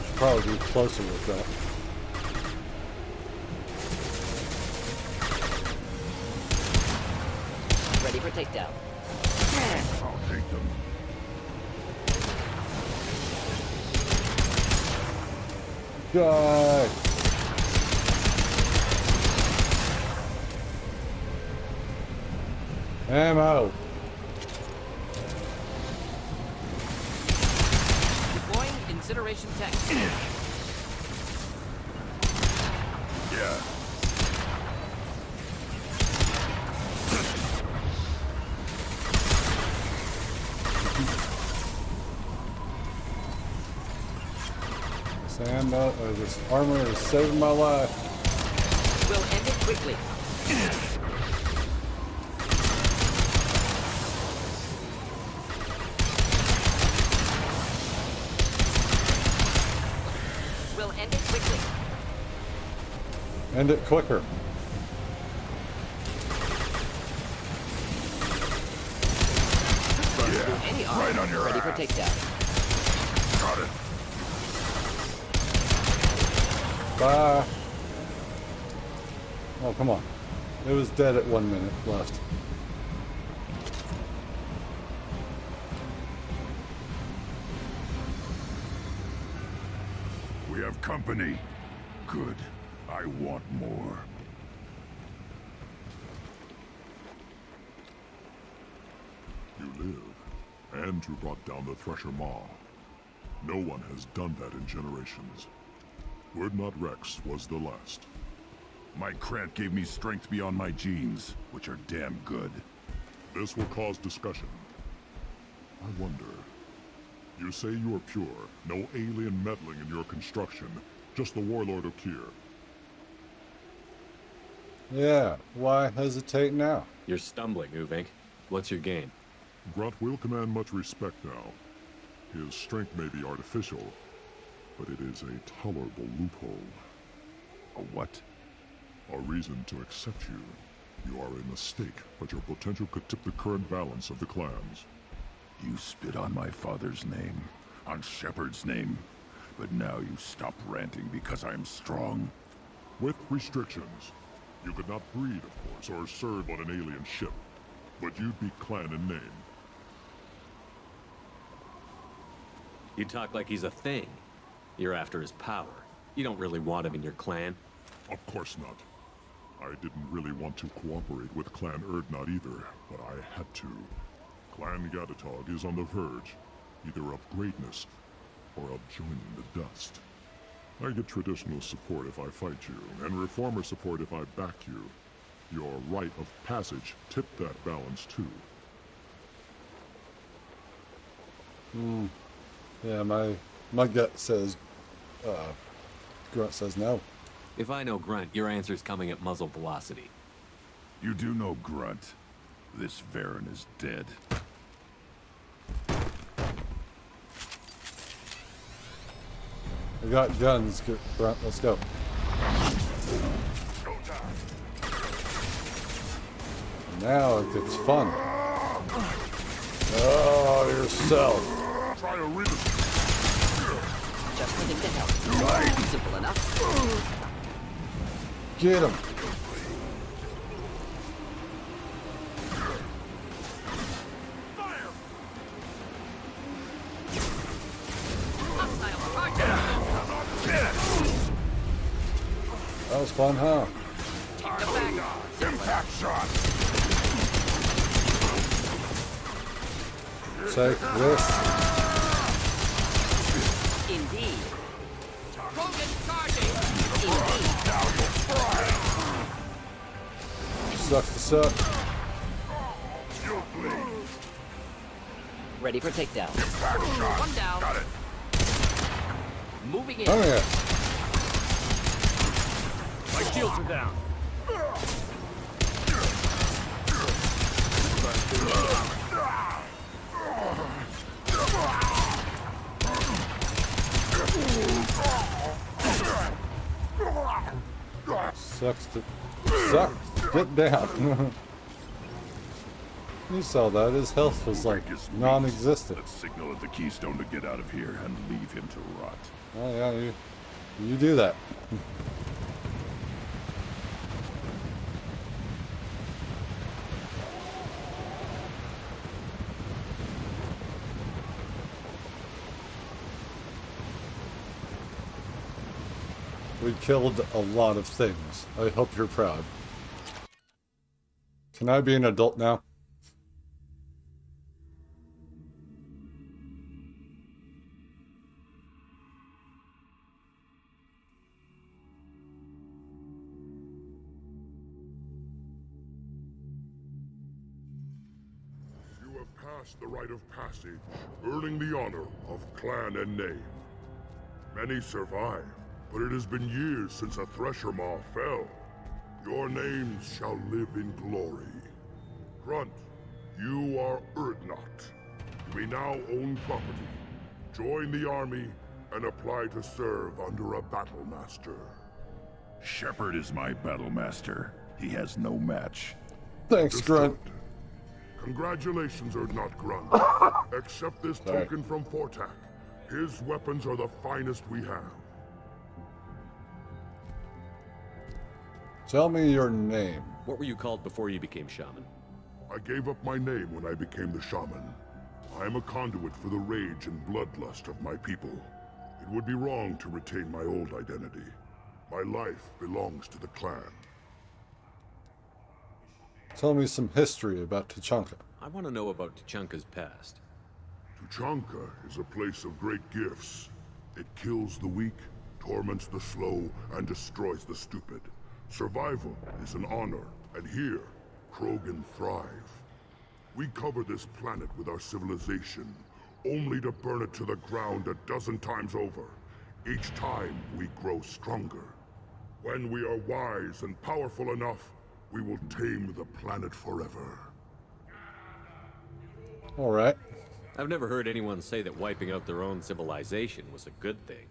Speaker 1: Should probably be closer with that.
Speaker 8: Ready for takedown.
Speaker 9: I'll take them.
Speaker 1: Die! Ammo!
Speaker 8: Deploying incineration tech.
Speaker 9: Yeah.
Speaker 1: This ammo, this armor is saving my life.
Speaker 8: We'll end it quickly. We'll end it quickly.
Speaker 1: End it quicker.
Speaker 8: Any arm.
Speaker 9: Right on your
Speaker 8: Ready
Speaker 9: ass.
Speaker 8: for takedown.
Speaker 9: Got it.
Speaker 1: Bye. Oh, come on. It was dead at 1 minute left.
Speaker 10: have company. Good. I want more.
Speaker 9: You live, and you brought down the Thresher Maw. No one has done that in generations. Urdnot Rex was the last.
Speaker 10: My Krant gave me strength beyond my genes, which are damn good.
Speaker 9: This will cause discussion. I wonder... You say you are pure, no alien meddling in your construction, just the Warlord Okier.
Speaker 1: Yeah, why hesitate now?
Speaker 3: You're stumbling, Uvink. What's your game?
Speaker 9: Grunt will command much respect now. His strength may be artificial, but it is a tolerable loophole.
Speaker 10: A what?
Speaker 9: A reason to accept you. You are a mistake, but your potential could tip the current balance of the clans.
Speaker 10: You spit on my father's name, on Shepard's name, but now you stop ranting because I'm strong.
Speaker 9: With restrictions. You could not breed, of course, or serve on an alien ship, but you'd be clan in name.
Speaker 3: You talk like he's a thing. You're after his power. You don't really want him in your clan.
Speaker 9: Of course not. I didn't really want to cooperate with Clan Urdnot either, but I had to. Clan Gatatog is on the verge, either of greatness or of joining the dust. I get traditional support if I fight you, and reformer support if I back you. Your rite of passage tipped that balance too.
Speaker 1: Yeah, my gut says, Grunt says no.
Speaker 3: If I know Grunt, your answer's coming at muzzle velocity.
Speaker 10: You do know Grunt. This Varen is dead.
Speaker 1: We got guns, Grunt, let's go. Now it gets fun. Oh, yourself.
Speaker 10: Try to read
Speaker 8: Just needing to help. Right. Simple enough.
Speaker 1: Get him. That was fun, huh?
Speaker 10: Impact shot.
Speaker 1: Take this.
Speaker 8: Indeed.
Speaker 1: Suck this up.
Speaker 8: Ready for takedown.
Speaker 10: One down. Got it.
Speaker 8: Moving in.
Speaker 1: Oh yeah.
Speaker 3: My shields are down.
Speaker 1: Sucks to suck. Get down. You saw that. His health was like non-existent.
Speaker 10: Let's signal at the Keystone to get out of here and leave him to rot.
Speaker 1: Oh yeah, you do that. We killed a lot of things. I hope you're proud. Can I be an adult now?
Speaker 9: You have passed the rite of passage, earning the honor of clan and name. Many survive, but it has been years since a Thresher Maw fell. Your names shall live in glory. Grunt, you are Urdnot. You may now own property. Join the army and apply to serve under a battle master.
Speaker 10: Shepard is my battle master. He has no match.
Speaker 1: Thanks, Grunt.
Speaker 9: Congratulations, Urdnot Grunt. Accept this token from Fortak. His weapons are the finest we have.
Speaker 1: Tell me your name.
Speaker 3: What were you called before you became shaman?
Speaker 9: I gave up my name when I became the shaman. I am a conduit for the rage and bloodlust of my people.
Speaker 6: It would be wrong to retain my old identity. My life belongs to the clan.
Speaker 1: Tell me some history about Tuchanka.
Speaker 3: I want to know about Tuchanka's past.
Speaker 6: Tuchanka is a place of great gifts. It kills the weak, torments the slow, and destroys the stupid. Survival is an honor, and here, Krogan thrive. We cover this planet with our civilization, only to burn it to the ground a dozen times over. Each time, we grow stronger. When we are wise and powerful enough, we will tame the planet forever.
Speaker 1: All right.
Speaker 3: I've never heard anyone say that wiping out their own civilization was a good thing.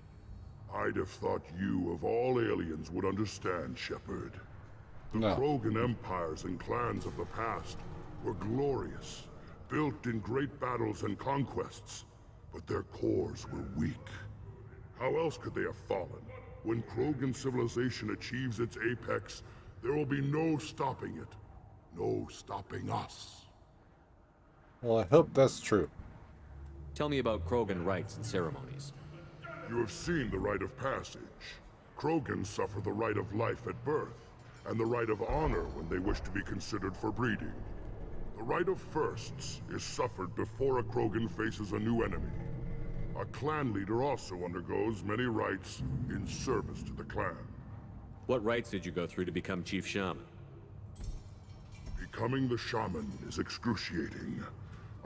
Speaker 6: I'd have thought you, of all aliens, would understand, Shepard. The
Speaker 1: No.
Speaker 6: Krogan empires and clans of the past were glorious, built in great battles and conquests, but their cores were weak. How else could they have fallen? When Krogan civilization achieves its apex, there will be no stopping it. No stopping us.
Speaker 1: Well, I hope that's true.
Speaker 3: Tell me about Krogan rites and ceremonies.
Speaker 6: You have seen the rite of passage. Krogans suffer the rite of life at birth, and the rite of honor when they wish to be considered for breeding. The rite of firsts is suffered before a Krogan faces a new enemy. A clan leader also undergoes many rites in service to the clan.
Speaker 3: What rites did you go through to become Chief Shaman?
Speaker 6: Becoming the shaman is excruciating.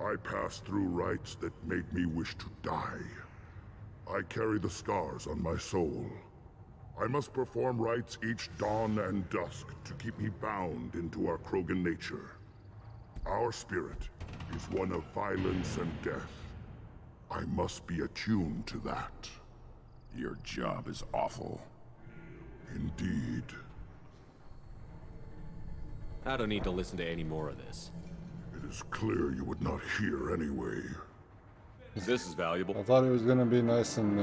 Speaker 6: I passed through rites that made me wish to die. I carry the scars on my soul. I must perform rites each dawn and dusk to keep me bound into our Krogan nature. Our spirit is one of violence and death. I must be attuned to that.
Speaker 10: Your job is awful.
Speaker 6: Indeed.
Speaker 3: I don't need to listen to any more of this.
Speaker 6: It is clear you would not hear anyway.
Speaker 3: This is valuable.
Speaker 1: I thought it was gonna be nice and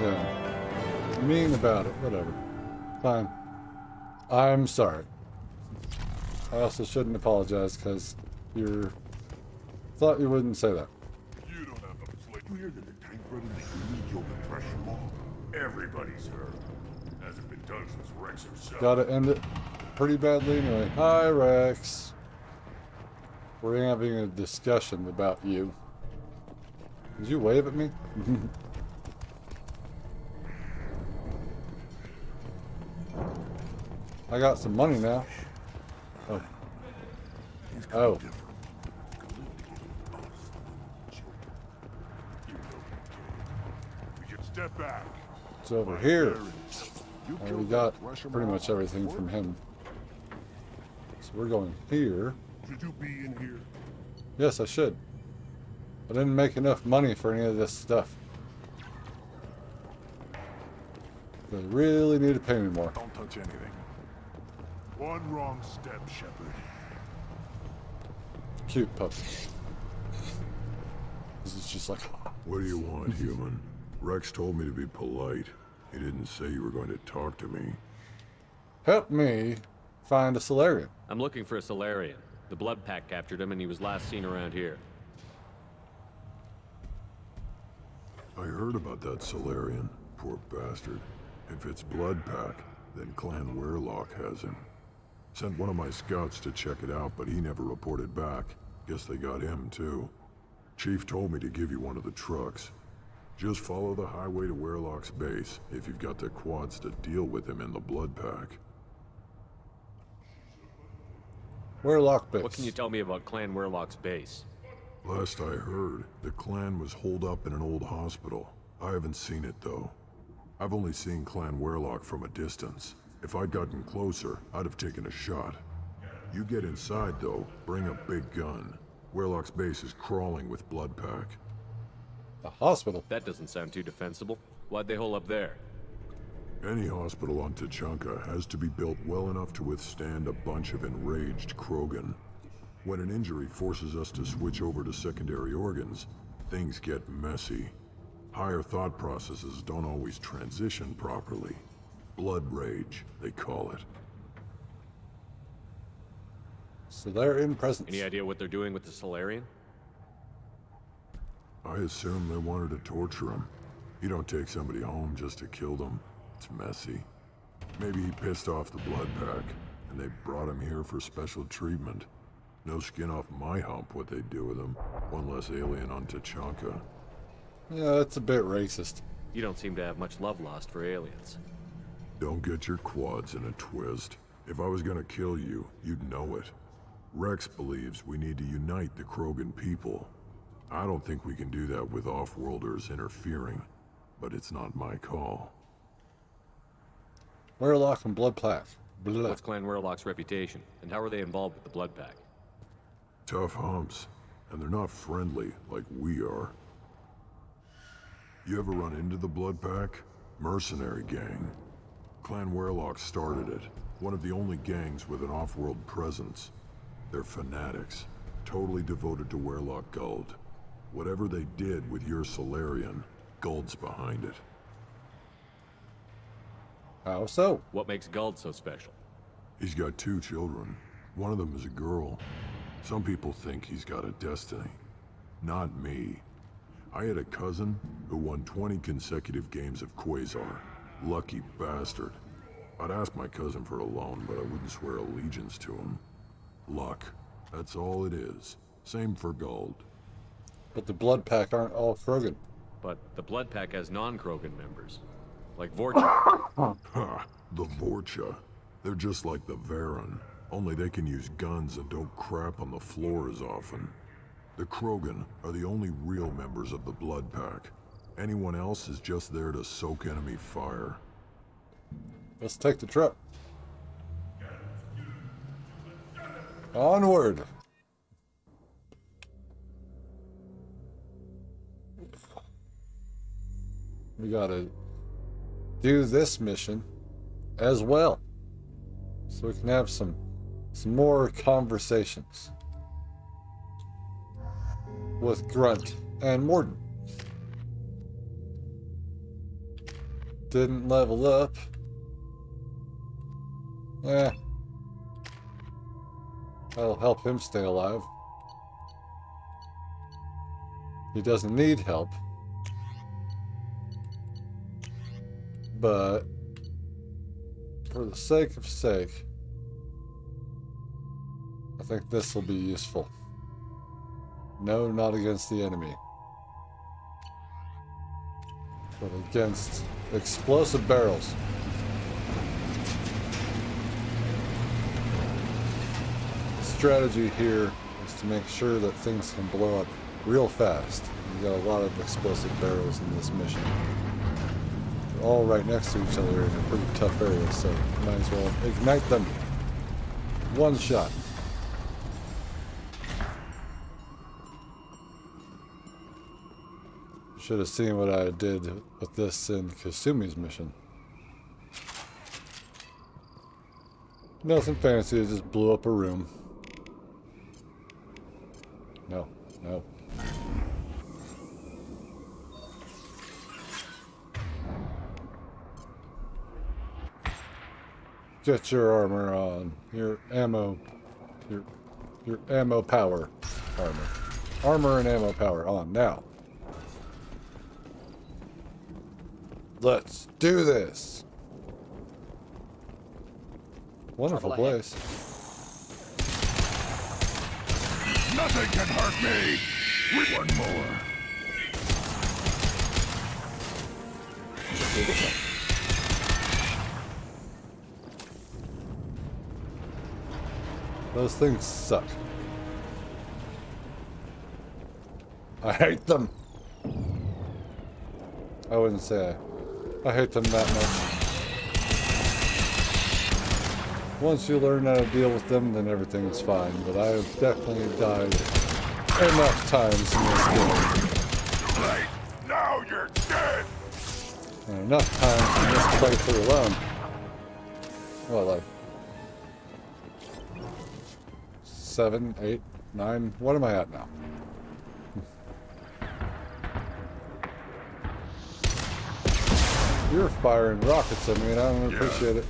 Speaker 1: yeah, mean about it. Whatever. Fine. I'm sorry. I also shouldn't apologize because you thought you wouldn't say that.
Speaker 13: You don't have the plate. You hear that the tank brothers need your depression law? Everybody's heard. Hasn't been done since Rex himself.
Speaker 1: Gotta end it pretty badly anyway. Hi, Rex. We're having a discussion about you. Did you wave at me? I got some money now. Oh. Oh.
Speaker 13: We should step back.
Speaker 1: It's over here. And we got pretty much everything from him. So we're going here.
Speaker 13: Should you be in here?
Speaker 1: Yes, I should. I didn't make enough money for any of this stuff. They really need to pay me more.
Speaker 13: Don't touch anything. One wrong step, Shepard.
Speaker 1: Cute puppy. This is just like...
Speaker 9: What do you want, human? Rex told me to be polite. He didn't say you were going to talk to me.
Speaker 1: Help me find a Solarian.
Speaker 3: I'm looking for a Solarian. The Blood Pack captured him and he was last seen around here.
Speaker 9: I heard about that Solarian. Poor bastard. If it's Blood Pack, then Clan Werlock has him. Sent one of my scouts to check it out, but he never reported back. Guess they got him, too. Chief told me to give you one of the trucks. Just follow the highway to Werlock's base, if you've got the quads to deal with him in the Blood Pack.
Speaker 1: Werlock base.
Speaker 3: What can you tell me about Clan Werlock's base?
Speaker 9: Last I heard, the clan was holed up in an old hospital. I haven't seen it, though. I've only seen Clan Werlock from a distance. If I'd gotten closer, I'd have taken a shot. You get inside, though, bring a big gun. Werlock's base is crawling with Blood Pack.
Speaker 1: The hospital?
Speaker 3: That doesn't sound too defensible. Why'd they hole up there?
Speaker 9: Any hospital on Tuchanka has to be built well enough to withstand a bunch of enraged Krogan. When an injury forces us to switch over to secondary organs, things get messy. Higher thought processes don't always transition properly. Blood rage, they call it.
Speaker 1: So they're in presence.
Speaker 3: Any idea what they're doing with the Solarian?
Speaker 9: I I assume they wanted to torture him. You don't take somebody home just to kill them. It's messy. Maybe he pissed off the blood pack, and they brought him here for special treatment. No skin off my hump what they do with him. One less alien on Tuchanka.
Speaker 1: Yeah, that's a bit racist.
Speaker 3: You don't seem to have much love lost for aliens.
Speaker 9: Don't get your quads in a twist. If I was gonna kill you, you'd know it. Rex believes we need to unite the Krogan people. I don't think we can do that with off-worlders interfering, but it's not my call.
Speaker 1: Werlock and Blood Pack.
Speaker 3: What's Clan Werlock's reputation, and how are they involved with the Blood Pack?
Speaker 9: Tough humps, and they're not friendly like we are. You ever run into the Blood Pack? Mercenary gang. Clan Werlock started it, one of the only gangs with an off-world presence. They're fanatics, totally devoted to Werlock Guld. Whatever they did with your Solarian, Guld's behind it.
Speaker 1: How so?
Speaker 3: What makes Guld so special?
Speaker 9: He's got 2 children. One of them is a girl. Some people think he's got a destiny. Not me. I had a cousin who won 20 consecutive games of Quasar. Lucky bastard. I'd ask my cousin for a loan, but I wouldn't swear allegiance to him. Luck. That's all it is. Same for Guld.
Speaker 1: But the Blood Pack aren't all Krogan.
Speaker 3: But the Blood Pack has non-Krogan members. Like Vorcha.
Speaker 9: Ha! The Vorcha. They're just like the Varen. Only they can use guns and don't crap on the floor as often. The Krogan are the only real members of the Blood Pack. Anyone else is just there to soak enemy fire.
Speaker 1: Let's take the trip. Onward! We gotta do this mission as well, so we can have some more conversations with Grunt and Mordin. Didn't level up. That'll help him stay alive. He doesn't need help. But for the sake of sake, I think this will be useful. No, not against the enemy, but against explosive barrels. The strategy here is to make sure that things can blow up real fast. We've got a lot of explosive barrels in this mission. They're all right next to each other in a pretty tough area, so might as well ignite them. One shot. Should have seen what I did with this in Kasumi's mission. Nothing fancy, I just blew up a room. No, no. Get your armor on. Your ammo. Your ammo power. Armor. Armor and ammo power on now. Let's do this. Wonderful place.
Speaker 10: Nothing can hurt me! One more.
Speaker 1: Those things suck. I hate them. I wouldn't say I hate them that much. Once you learn how to deal with them, then everything is fine. But I have definitely died enough times in this game.
Speaker 10: Right, now you're dead!
Speaker 1: And enough times in this playthrough alone. Well, like 7, 8, 9. What am I at now? You're firing rockets at me and I don't appreciate it.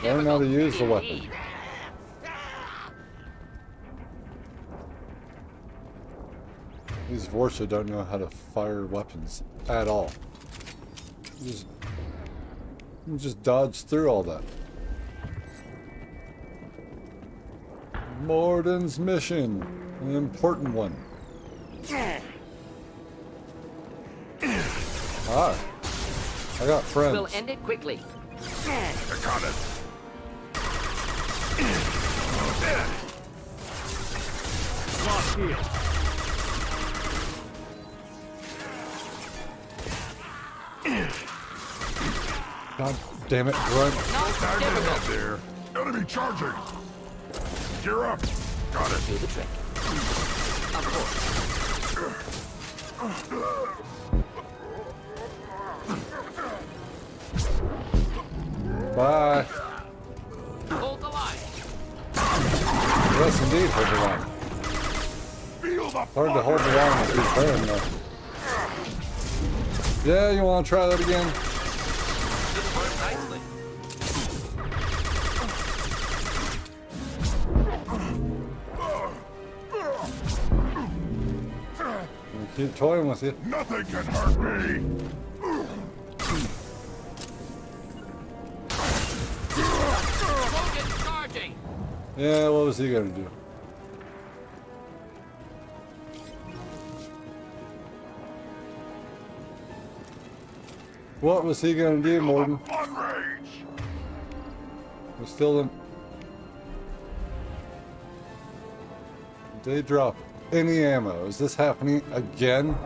Speaker 1: Learn how to use the weapon. Vorcha don't know how to fire weapons at all. Just dodge through all that. Mordin's mission, an important one. Ah, I got friends.
Speaker 8: We'll end it quickly.
Speaker 10: I got it.
Speaker 3: Lost heel.
Speaker 1: God damn it, Grunt.
Speaker 10: Target up there. Enemy charging. Gear up. Got it.
Speaker 8: Do the trick. Of
Speaker 1: Bye.
Speaker 8: Hold the line.
Speaker 1: Yes, indeed, hold the line.
Speaker 10: Feel the
Speaker 1: Hard to hold the line with these burn, though. Yeah, you want to try that again?
Speaker 8: This worked nicely.
Speaker 1: We keep toying with you.
Speaker 10: Nothing can hurt me.
Speaker 8: Focus charging.
Speaker 1: Yeah, what was he gonna do? What was he gonna do, Mordin?
Speaker 10: On range.
Speaker 1: We're still in. Did they drop any ammo? Is this happening again?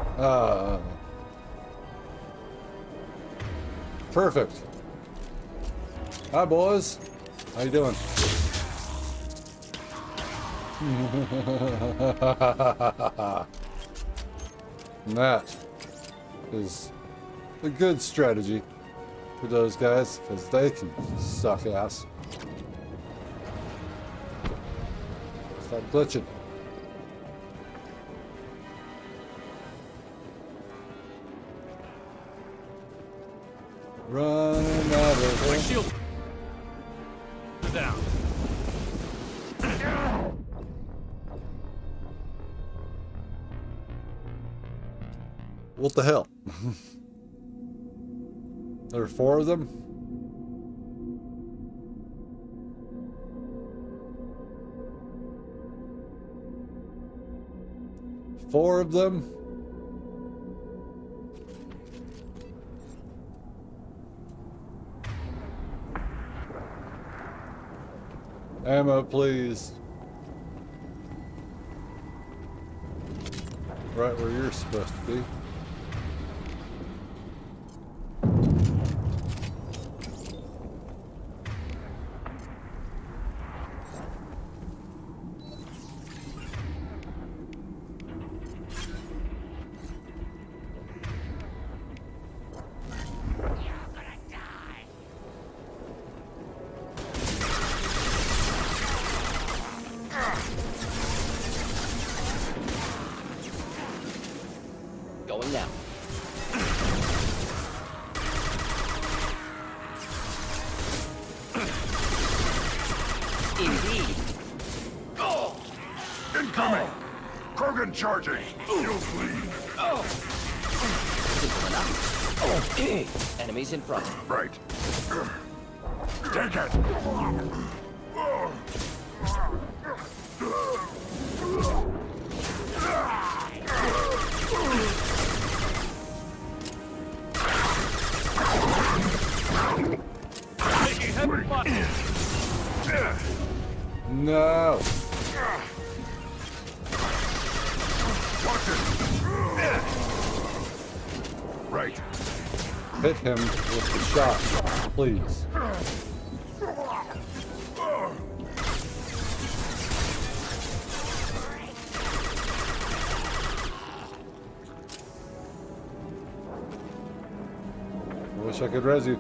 Speaker 1: Perfect. Hi, boys. How you doing? And that is a good strategy for those guys, because they can suck ass. Stop glitching. Running out of there.
Speaker 3: Shield. Down.
Speaker 1: What the hell? There are 4 of them? Four of them? Ammo, please. Right where you're supposed to be.
Speaker 8: Going now. Indeed.
Speaker 10: Oh! Incoming! Krogan charging! You'll bleed!
Speaker 8: Simple enough. Oh. Enemies in front.
Speaker 10: Right. Take it!
Speaker 3: Taking heavy fire.
Speaker 1: No.
Speaker 10: Watch it! Right.
Speaker 1: Hit him with the shot, please. I wish I could res you.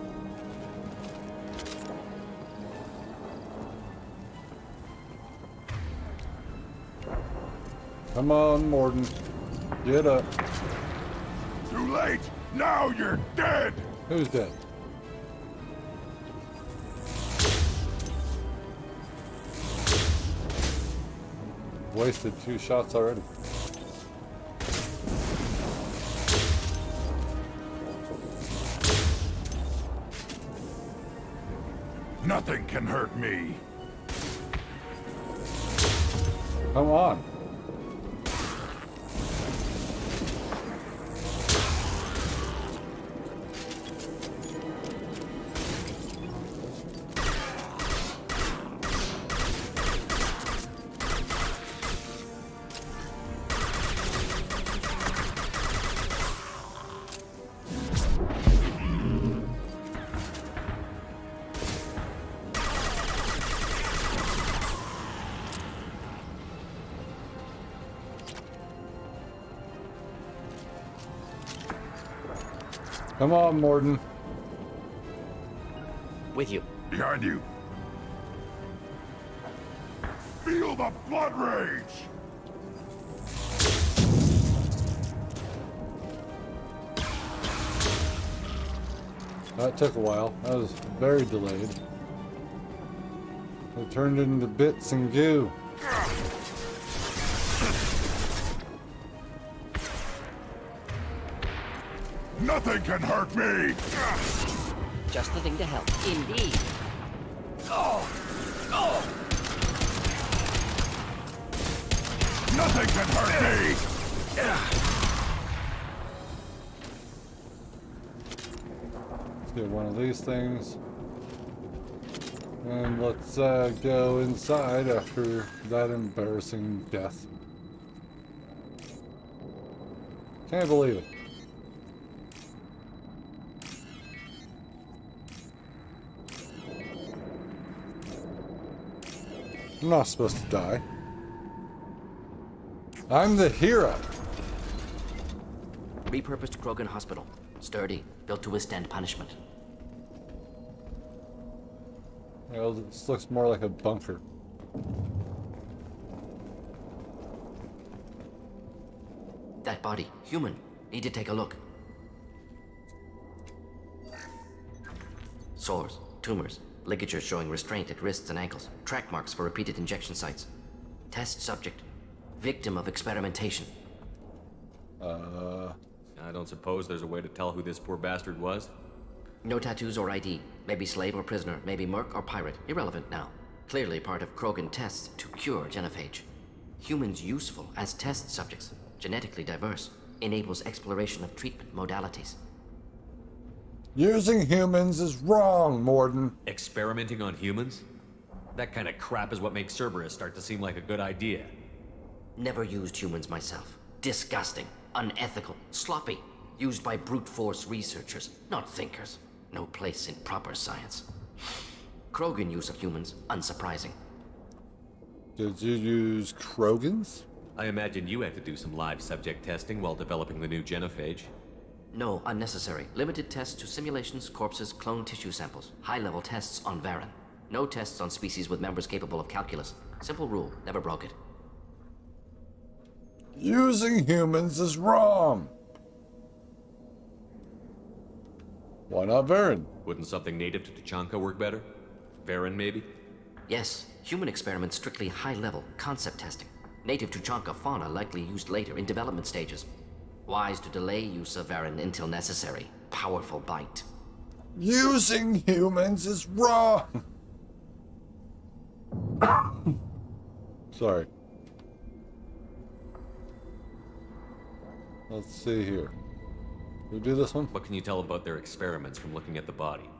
Speaker 1: Come on, Mordin. Get up.
Speaker 10: Too late! Now you're dead!
Speaker 1: Who's dead? Wasted 2 shots already.
Speaker 10: Nothing can hurt me.
Speaker 1: Come on. Come on, Mordin.
Speaker 8: With you.
Speaker 10: Behind you. Feel the blood rage!
Speaker 1: That took a while. That was very delayed. It turned into bits and goo.
Speaker 10: Nothing can hurt me!
Speaker 8: Just the thing to help. Indeed.
Speaker 10: Nothing can hurt me!
Speaker 1: Let's get one of these things. And let's go inside after that embarrassing death. Can't believe it. I'm not supposed to die. I'm the hero.
Speaker 8: Repurposed Krogan Hospital. Sturdy, built to withstand punishment.
Speaker 1: Well, this looks more like a bunker.
Speaker 8: That body, human. Need to take a look. Sores, tumors, ligatures showing restraint at wrists and ankles, track marks for repeated injection sites. Test subject, victim of experimentation.
Speaker 3: I don't suppose there's a way to tell who this poor bastard was?
Speaker 8: No tattoos or ID. Maybe slave or prisoner, maybe merc or pirate. Irrelevant now. Clearly part of Krogan tests to cure genophage. Humans useful as test subjects, genetically diverse, enables exploration of treatment modalities.
Speaker 1: Using humans is wrong, Mordin.
Speaker 3: Experimenting on humans? That kind of crap is what makes Cerberus start to seem like a good idea.
Speaker 8: Never used humans myself. Disgusting, unethical, sloppy. Used by brute force researchers, not thinkers. No place in proper science. Krogan use of humans, unsurprising.
Speaker 1: Did you use Krogans?
Speaker 3: I imagine you had to do some live subject testing while developing the new genophage.
Speaker 8: No, unnecessary. Limited tests to simulations, corpses, cloned tissue samples. High-level tests on Varen. No tests on species with members capable of calculus. Simple rule, never broke it.
Speaker 1: Using humans is wrong. Why not Varen?
Speaker 3: Wouldn't something native to Tuchanka work better? Varen, maybe?
Speaker 8: Yes, human experiments strictly high-level, concept testing. Native Tuchanka fauna likely used later in development stages. Wise to delay use of Varen until necessary. Powerful bite.
Speaker 1: Using humans is wrong. Sorry. Let's see here. We do this one?
Speaker 3: What can you tell about their experiments from looking at the body?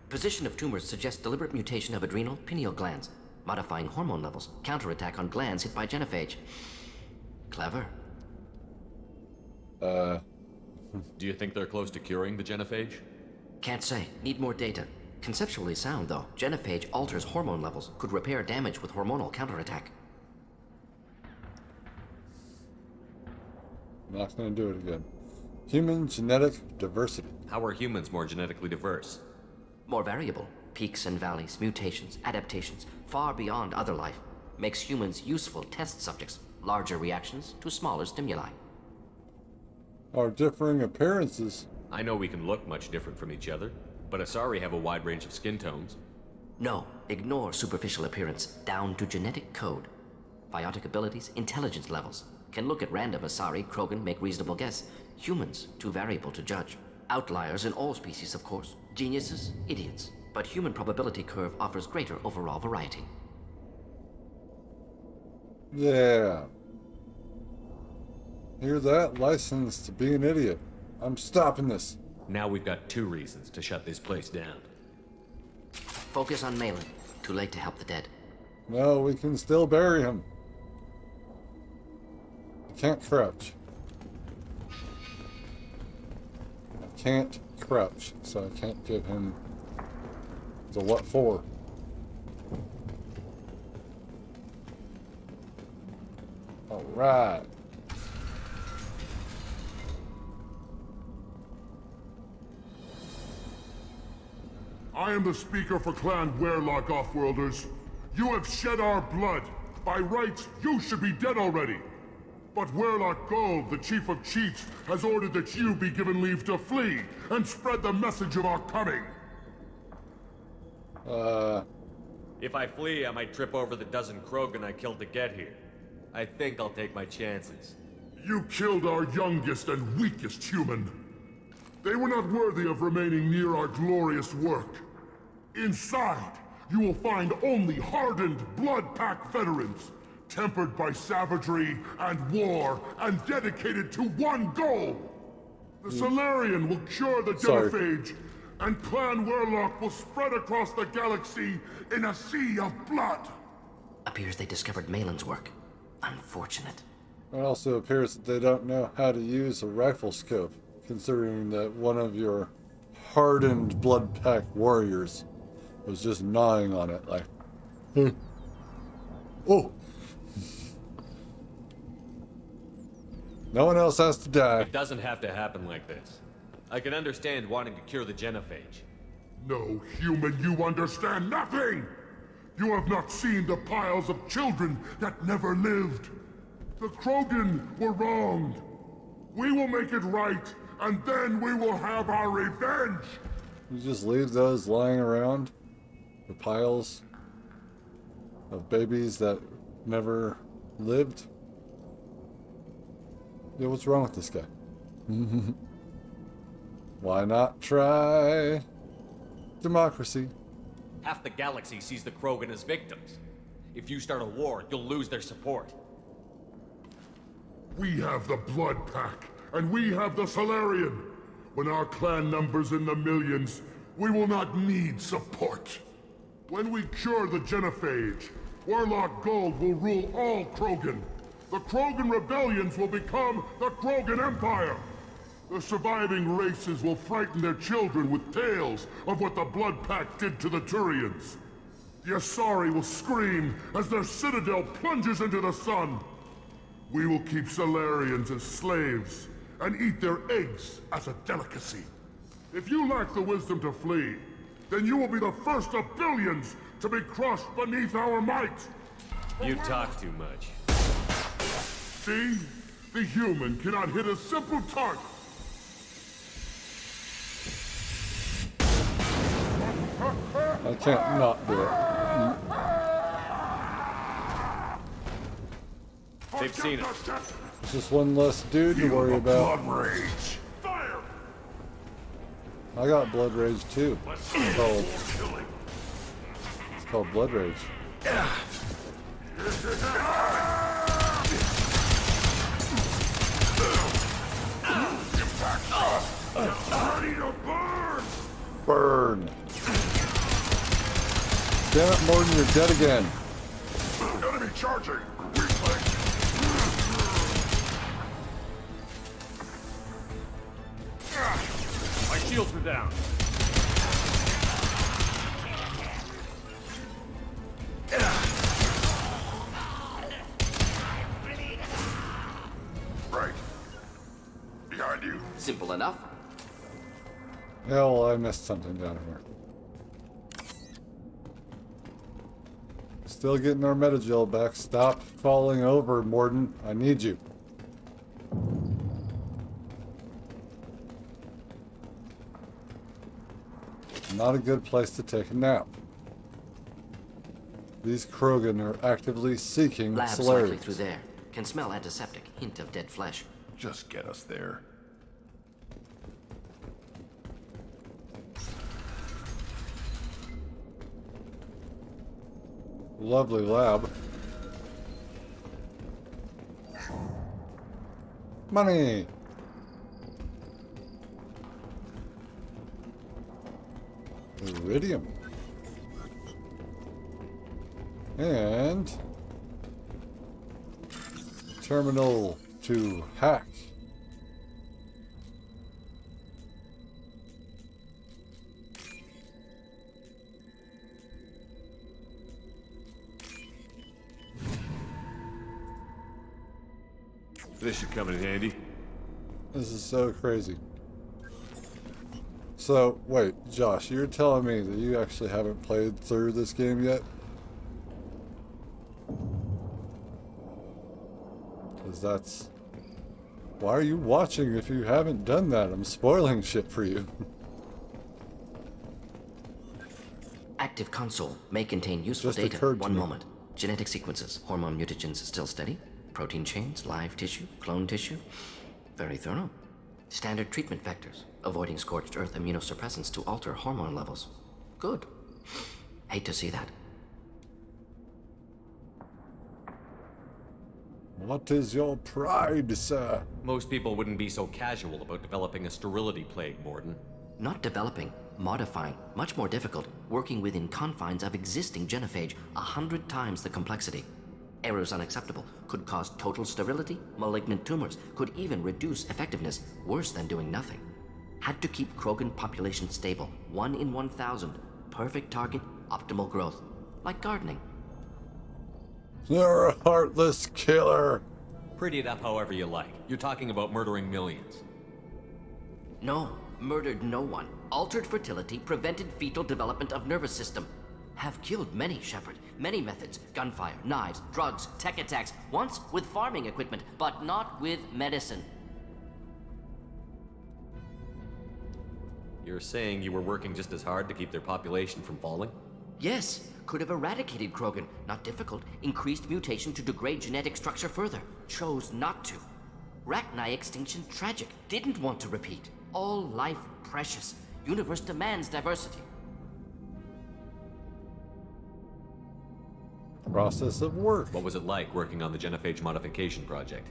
Speaker 8: Position of tumors suggests deliberate mutation of adrenal, pineal glands, modifying hormone levels, counterattack on glands hit by genophage. Clever.
Speaker 3: Do you think they're close to curing the genophage?
Speaker 8: Can't say. Need more data. Conceptually sound, though. Genophage alters hormone levels, could repair damage with hormonal counterattack.
Speaker 1: Not gonna do it again. Human genetic diversity.
Speaker 3: How are humans more genetically diverse?
Speaker 8: More variable. Peaks and valleys, mutations, adaptations, far beyond other life. Makes humans useful test subjects. Larger reactions to smaller stimuli.
Speaker 1: Our differing appearances.
Speaker 3: I know we can look much different from each other, but Asari have a wide range of skin tones.
Speaker 8: No, ignore superficial appearance, down to genetic code. Biotic abilities, intelligence levels. Can look at random Asari, Krogan, make reasonable guess. Humans, too variable to judge. Outliers in all species, of course. Geniuses, idiots. but human probability curve offers greater overall variety.
Speaker 1: Yeah. Hear that? License to be an idiot. I'm stopping this.
Speaker 3: Now we've got 2 reasons to shut this place down.
Speaker 8: Focus on Malin. Too late to help the dead.
Speaker 1: No, we can still bury him. I can't crouch. I can't crouch, so I can't give him... So what for? Alright.
Speaker 6: I am the speaker for Clan Werlock, Offworlders. You have shed our blood. By rights, you should be dead already. But Werlock Gold, the Chief of Chiefs, has ordered that you be given leave to flee and spread the message of our coming.
Speaker 3: If I flee, I might trip over the dozen Krogan I killed to get here. I think I'll take my chances.
Speaker 6: You killed our youngest and weakest human. They were not worthy of remaining near our glorious work. Inside, you will find only hardened blood-pack veterans, tempered by savagery and war, and dedicated to one goal. The Solarian will cure the genophage, and Clan Werlock will spread across the galaxy in a sea of blood.
Speaker 8: Appears they discovered Malin's work. Unfortunate.
Speaker 1: It also appears that they don't know how to use a rifle scope, considering that one of your hardened blood-pack warriors was just gnawing on it like, oh. No one else has to die.
Speaker 3: It doesn't have to happen like this. I can understand wanting to cure the genophage.
Speaker 6: No, human, you understand nothing! You have not seen the piles of children that never lived. The Krogan were wronged. We will make it right, and then we will have our revenge!
Speaker 1: You just leave those lying around? The piles of babies that never lived? Yeah, what's wrong with this guy? Why not try democracy?
Speaker 3: Half the galaxy sees the Krogan as victims. If you start a war, you'll lose their support.
Speaker 6: We have the Blood Pack, and we have the Solarian. When our clan numbers in the millions, we will not need support. When we cure the genophage, Werlock Gold will rule all Krogan. The Krogan rebellions will become the Krogan Empire. The surviving races will frighten their children with tales of what the Blood Pack did to the Turians. The Asari will scream as their citadel plunges into the sun. We will keep Solarians as slaves and eat their eggs as a delicacy. If you lack the wisdom to flee, then you will be the first of billions to be crushed beneath our might.
Speaker 3: You talk too much.
Speaker 6: See? The human cannot hit a simple target.
Speaker 1: I can't not do it.
Speaker 3: They've seen us.
Speaker 1: It's just one less dude to worry about.
Speaker 13: Blood rage. Fire!
Speaker 1: I got blood rage too. It's called blood rage.
Speaker 13: Ready to burn!
Speaker 1: Burn. Damn it, Mordin, you're dead again.
Speaker 13: Enemy charging! Reflex!
Speaker 3: My shields are down.
Speaker 13: Right. Behind you.
Speaker 8: Simple enough.
Speaker 1: Hell, I missed something down here. Still getting our metagel back. Stop falling over, Mordin. I need you. Not a good place to take a nap. These Krogan are actively seeking
Speaker 8: Lab's
Speaker 1: Solarians.
Speaker 8: likely through there. Can smell antiseptic. Hint of dead flesh.
Speaker 10: Just get us there.
Speaker 1: Lovely lab. Money! Iridium. And terminal to hack.
Speaker 3: This should come in handy.
Speaker 1: This is so crazy. So, wait, Josh, you're telling me that you actually haven't played through this game yet? Because that's... Why are you watching if you haven't done that? I'm spoiling shit for you.
Speaker 8: Active console may contain useful
Speaker 1: Just
Speaker 8: data.
Speaker 1: occurred to
Speaker 8: One
Speaker 1: me.
Speaker 8: moment. Genetic sequences, hormone mutagens still steady. Protein chains, live tissue, clone tissue. Very thorough. Standard treatment vectors, avoiding scorched earth immunosuppressants to alter hormone levels. Good. Hate to see that.
Speaker 1: What is your pride, sir?
Speaker 3: Most people wouldn't be so casual about developing a sterility plague, Mordin.
Speaker 8: Not developing, modifying, much more difficult, working within confines of existing genophage, 100 times the complexity. Errors unacceptable, could cause total sterility, malignant tumors, could even reduce effectiveness, worse than doing nothing. Had to keep Krogan population stable, 1 in 1,000, perfect target, optimal growth, like gardening.
Speaker 1: You're a heartless killer.
Speaker 3: Pretty it up however you like. You're talking about murdering millions.
Speaker 8: No, murdered no one. Altered fertility, prevented fetal development of nervous system. Have killed many, Shepard. Many methods. Gunfire, knives, drugs, tech attacks. Once with farming equipment, but not with medicine.
Speaker 3: You're saying you were working just as hard to keep their population from falling?
Speaker 8: Yes, could have eradicated Krogan. Not difficult. Increased mutation to degrade genetic structure further. Chose not to. Rachni extinction tragic. Didn't want to repeat. All life precious. Universe demands diversity.
Speaker 1: Process of work.
Speaker 3: What was it like working on the genophage modification project?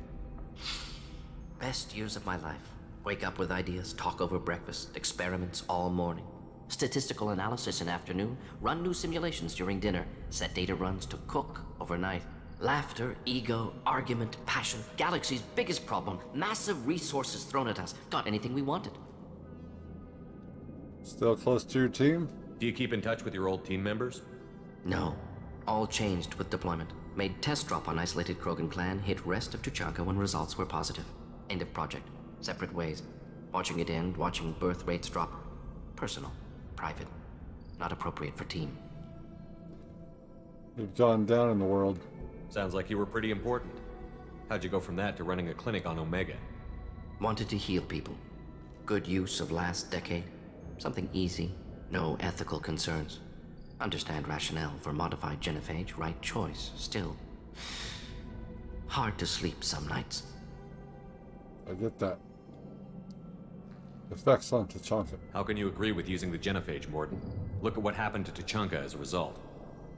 Speaker 8: Best years of my life. Wake up with ideas, talk over breakfast, experiments all morning. Statistical analysis in afternoon, run new simulations during dinner, set data runs to cook overnight. Laughter, ego, argument, passion, galaxy's biggest problem, massive resources thrown at us. Got anything we wanted.
Speaker 1: Still close to your team?
Speaker 3: Do you keep in touch with your old team members?
Speaker 8: No. All changed with deployment. Made test drop on isolated Krogan clan, hit rest of Tuchanka when results were positive. End of project. Separate ways. Watching it end, watching birth rates drop. Personal. Private. Not appropriate for team.
Speaker 1: You've gone down in the world.
Speaker 3: Sounds like you were pretty important. How'd you go from that to running a clinic on Omega?
Speaker 8: Wanted to heal people. Good use of last decade. Something easy. No ethical concerns. Understand rationale for modified genophage, right choice, still. Hard to sleep some nights.
Speaker 1: I get that. Effects on Tuchanka.
Speaker 3: How can you agree with using the genophage, Mordin? Look at what happened to Tuchanka as a result.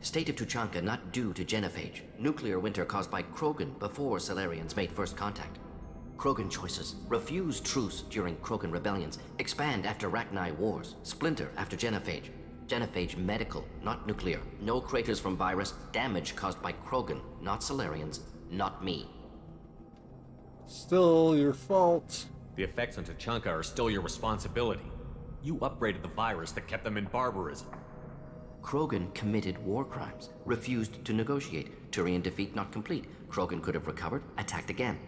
Speaker 8: State of Tuchanka not due to genophage. Nuclear winter caused by Krogan before Salarians made first contact. Krogan choices. Refuse truce during Krogan rebellions. Expand after Rachni wars. Splinter after genophage. Genophage medical, not nuclear. No craters from virus. Damage caused by Krogan, not Salarians, not me.
Speaker 1: Still your fault.
Speaker 3: The effects on Tuchanka are still your responsibility. You upgraded the virus that kept them in barbarism.
Speaker 8: Krogan committed war crimes. Refused to negotiate. Turian defeat not complete. Krogan could have recovered, attacked again.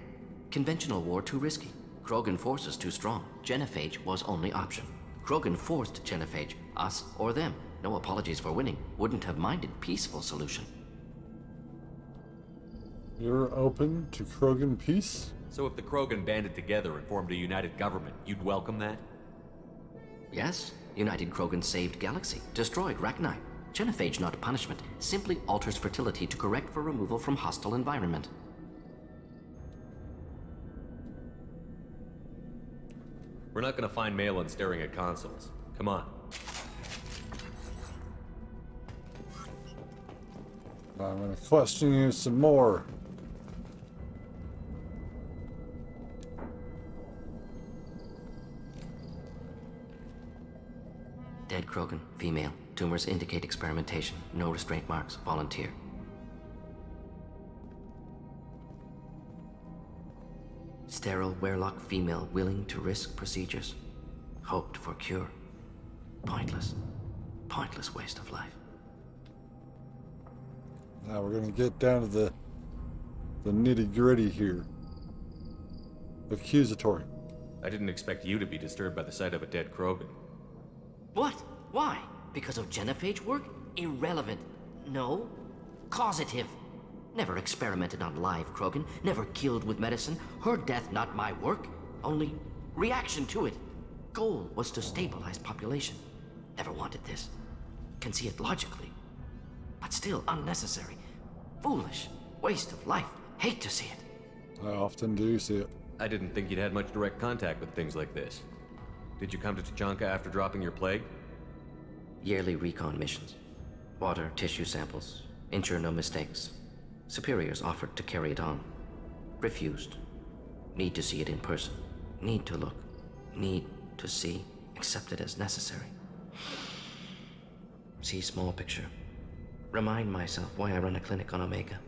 Speaker 8: Conventional war too risky. Krogan forces too strong. Genophage was only option. Krogan forced genophage, us or them. No apologies for winning. Wouldn't have minded peaceful solution.
Speaker 1: You're open to Krogan peace?
Speaker 3: So if the Krogan banded together and formed a united government, you'd welcome that?
Speaker 8: Yes, United Krogan saved Galaxy, destroyed Rachni. Genophage not punishment, simply alters fertility to correct for removal from hostile environment.
Speaker 3: We're not gonna find Malin staring at consoles. Come on.
Speaker 1: I'm gonna question you some more.
Speaker 8: Dead Krogan, female. Tumors indicate experimentation. No restraint marks. Volunteer. Sterile Werelock female willing to risk procedures. Hoped for cure. Pointless. Pointless waste of life.
Speaker 1: Now we're gonna get down to the nitty-gritty here. Accusatory.
Speaker 3: I didn't expect you to be disturbed by the sight of a dead Krogan.
Speaker 8: What? Why? Because of genophage work? Irrelevant. No. Causative. Never experimented on live Krogan. Never killed with medicine. Her death not my work. Only reaction to it. Goal was to stabilize population. Never wanted this. Can see it logically. But still unnecessary. Foolish. Waste of life. Hate to see it.
Speaker 1: I often do see it.
Speaker 3: I didn't think you'd had much direct contact with things like this. Did you come to Tuchanka after dropping your plague?
Speaker 8: Yearly recon missions. Water, tissue samples. Ensure no mistakes. Superiors offered to carry it on. Refused. Need to see it in person. Need to look. Need to see. Accept it as necessary. See small picture. Remind myself why I run a clinic on Omega.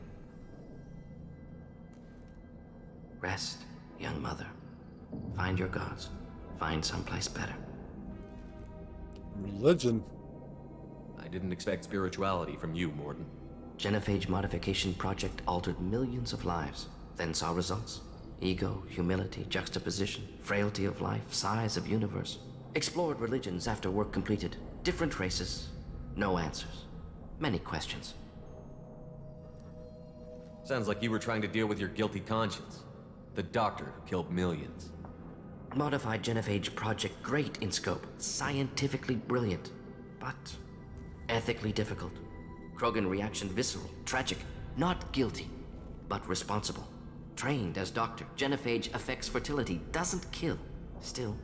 Speaker 8: Rest, young mother. Find your gods. Find someplace better.
Speaker 1: Religion?
Speaker 3: I didn't expect spirituality from you, Mordin.
Speaker 8: Genophage modification project altered millions of lives, then saw results. Ego, humility, juxtaposition, frailty of life, size of universe. Explored religions after work completed. Different races. No answers. Many questions.
Speaker 3: Sounds like you were trying to deal with your guilty conscience. The doctor who killed millions.
Speaker 8: Modified genophage project great in scope. Scientifically brilliant. But ethically difficult. Krogan reaction visceral, tragic. Not guilty, but responsible. Trained as doctor. Genophage affects fertility, doesn't kill. Still,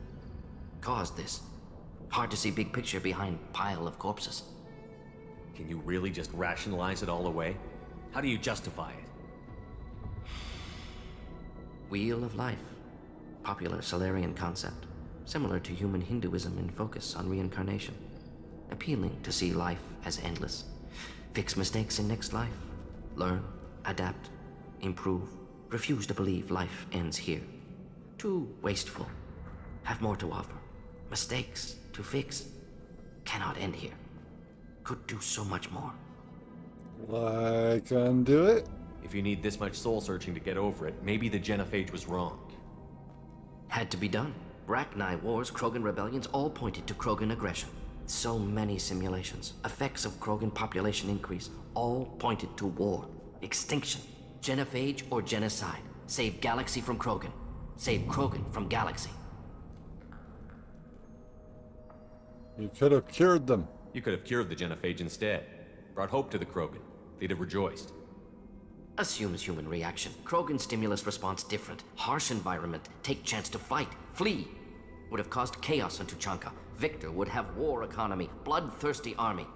Speaker 8: caused this. Hard to see big picture behind pile of corpses.
Speaker 3: Can you really just rationalize it all away? How do you justify it?
Speaker 8: Wheel of life. Popular Solarian concept. Similar to human Hinduism in focus on reincarnation. Appealing to see life as endless. Fix mistakes in next life. Learn, adapt, improve. Refuse to believe life ends here. Too wasteful. Have more to offer. Mistakes to fix. Cannot end here. Could do so much more.
Speaker 1: Like undo it?
Speaker 3: If you need this much soul searching to get over it, maybe the genophage was wrong.
Speaker 8: Had to be done. Rachni wars, Krogan rebellions, all pointed to Krogan aggression. So many simulations. Effects of Krogan population increase, all pointed to war. Extinction. Genophage or genocide. Save galaxy from Krogan. Save Krogan from galaxy.
Speaker 1: You could have cured them.
Speaker 3: You could have cured the genophage instead. Brought hope to the Krogan. They'd have rejoiced.
Speaker 8: Assumes human reaction. Krogan stimulus response different. Harsh environment. Take chance to fight. Flee. Would have caused chaos on Tuchanka. Victor would have war economy. Bloodthirsty army.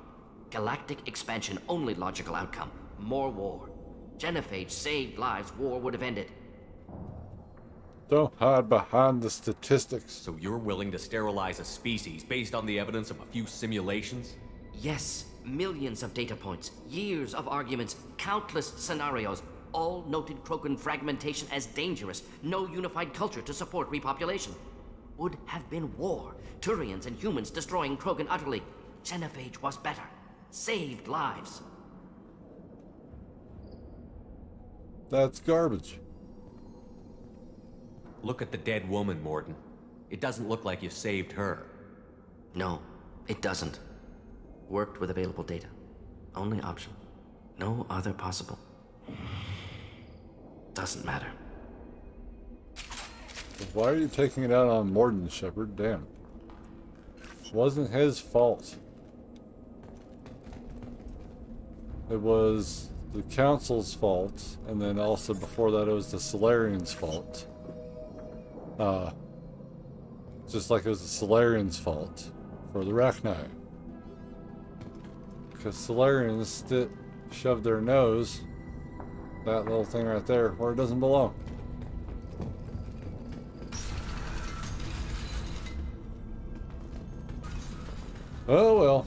Speaker 8: Galactic expansion only logical outcome. More war. Genophage saved lives. War would have ended.
Speaker 1: Don't hide behind the statistics.
Speaker 3: So you're willing to sterilize a species based on the evidence of a few simulations?
Speaker 8: Yes. Millions of data points. Years of arguments. Countless scenarios. All noted Krogan fragmentation as dangerous. No unified culture to support repopulation. Would have been war. Turians and humans destroying Krogan utterly. Genophage was better. Saved lives.
Speaker 1: That's garbage.
Speaker 3: Look at the dead woman, Mordin. It doesn't look like you saved her.
Speaker 8: No, it doesn't. Worked with available data. Only option. No other possible. Doesn't matter.
Speaker 1: Why are you taking it out on Mordin, Shepard? Damn. It wasn't his fault. It was the Council's fault, and then also before that it was the Solarians' fault. Just like it was the Solarians' fault for the Rachni. Because Solarians shove their nose, that little thing right there, where it doesn't belong. Oh well.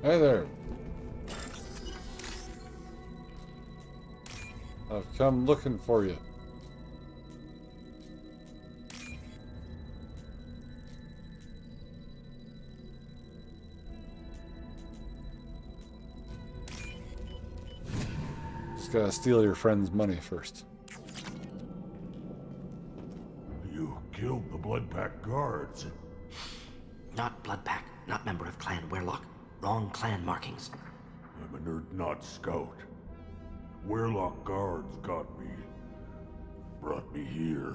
Speaker 1: Hey there. I've come looking for you. Just gotta steal your friend's money first.
Speaker 13: You killed the Bloodpack guards.
Speaker 8: Not Bloodpack, not member of Clan Werlock. Wrong clan markings.
Speaker 13: I'm a nerd not scout. Werlock guards got me. Brought me here.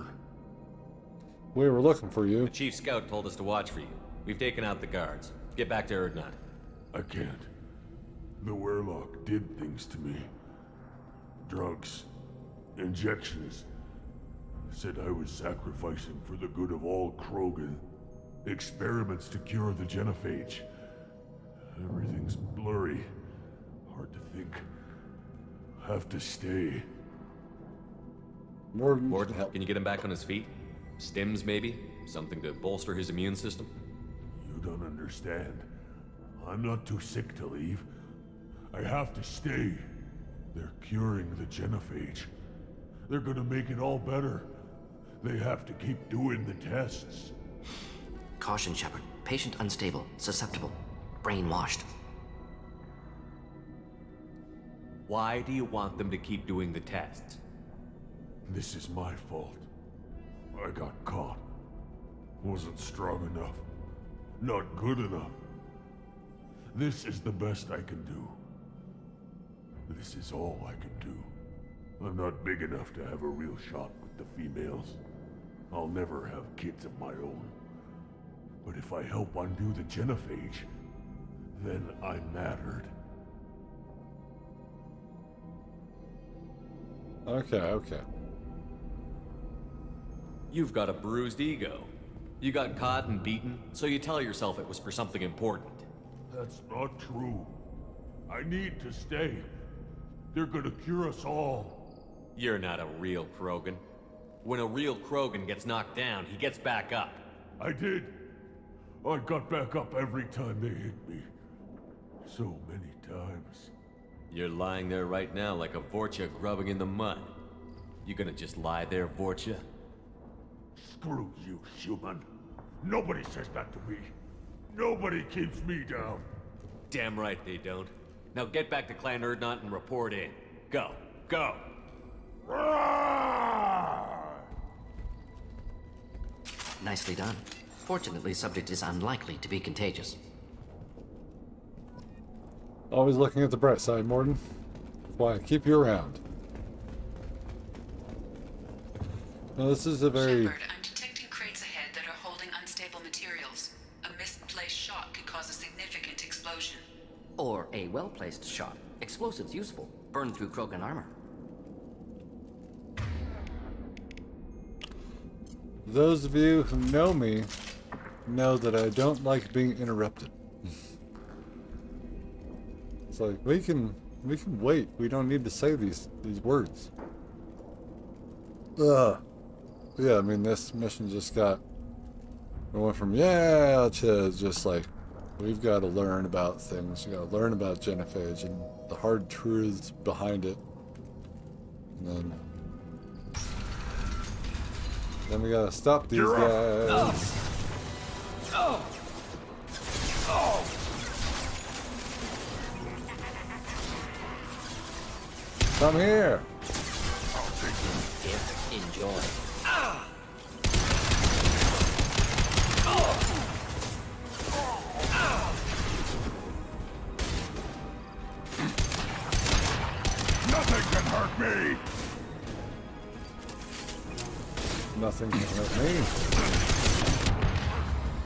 Speaker 1: We were looking for you.
Speaker 3: The chief scout told us to watch for you. We've taken out the guards. Get back to Erdnot.
Speaker 13: I can't. The Werlock did things to me. Drugs. Injections. Said I was sacrificing for the good of all Krogan. Experiments to cure the genophage. Everything's blurry. Hard to think. Have to stay.
Speaker 3: Mordin, can you get him back on his feet? Stims, maybe? Something to bolster his immune system?
Speaker 13: You don't understand. I'm not too sick to leave. I have to stay. They're curing the genophage. They're gonna make it all better. They have to keep doing the tests.
Speaker 8: Caution, Shepard. Patient unstable, susceptible, brainwashed.
Speaker 3: Why do you want them to keep doing the tests?
Speaker 13: This is my fault. I got caught. Wasn't strong enough. Not good enough. This is the best I can do. This is all I can do. I'm not big enough to have a real shot with the females. I'll never have kids of my own. But if I help undo the genophage, then I mattered.
Speaker 1: Okay.
Speaker 3: You've got a bruised ego. You got caught and beaten, so you tell yourself it was for something important.
Speaker 13: That's not true. I need to stay. They're gonna cure us all.
Speaker 3: You're not a real Krogan. When a real Krogan gets knocked down, he gets back up.
Speaker 13: I did. I got back up every time they hit me. So many times.
Speaker 3: You're lying there right now like a Vorcha grubbing in the mud. You gonna just lie there, Vorcha?
Speaker 13: Screw you, human. Nobody says that to me. Nobody keeps me down.
Speaker 3: Damn right they don't. Now get back to Clan Erdnot and report in. Go. Go!
Speaker 8: Nicely done. Fortunately, subject is unlikely to be contagious.
Speaker 1: Always looking at the bright side, Mordin. That's why I keep you around. Now, this is a very...
Speaker 7: Shepard, I'm detecting crates ahead that are holding unstable materials. A misplaced shot could cause a significant explosion.
Speaker 8: Or a well-placed shot. Explosives useful. Burn through Krogan armor.
Speaker 1: Those of you who know me know that I don't like being interrupted. It's like, we can wait. We don't need to say these words. Yeah, I mean, this mission just got... We went from, yeah, to just like, we've got to learn about things. We got to learn about genophage and the hard truths behind it. And then we got to stop these guys. Come here.
Speaker 8: Enjoy.
Speaker 13: Nothing can hurt me.
Speaker 1: Nothing can hurt me.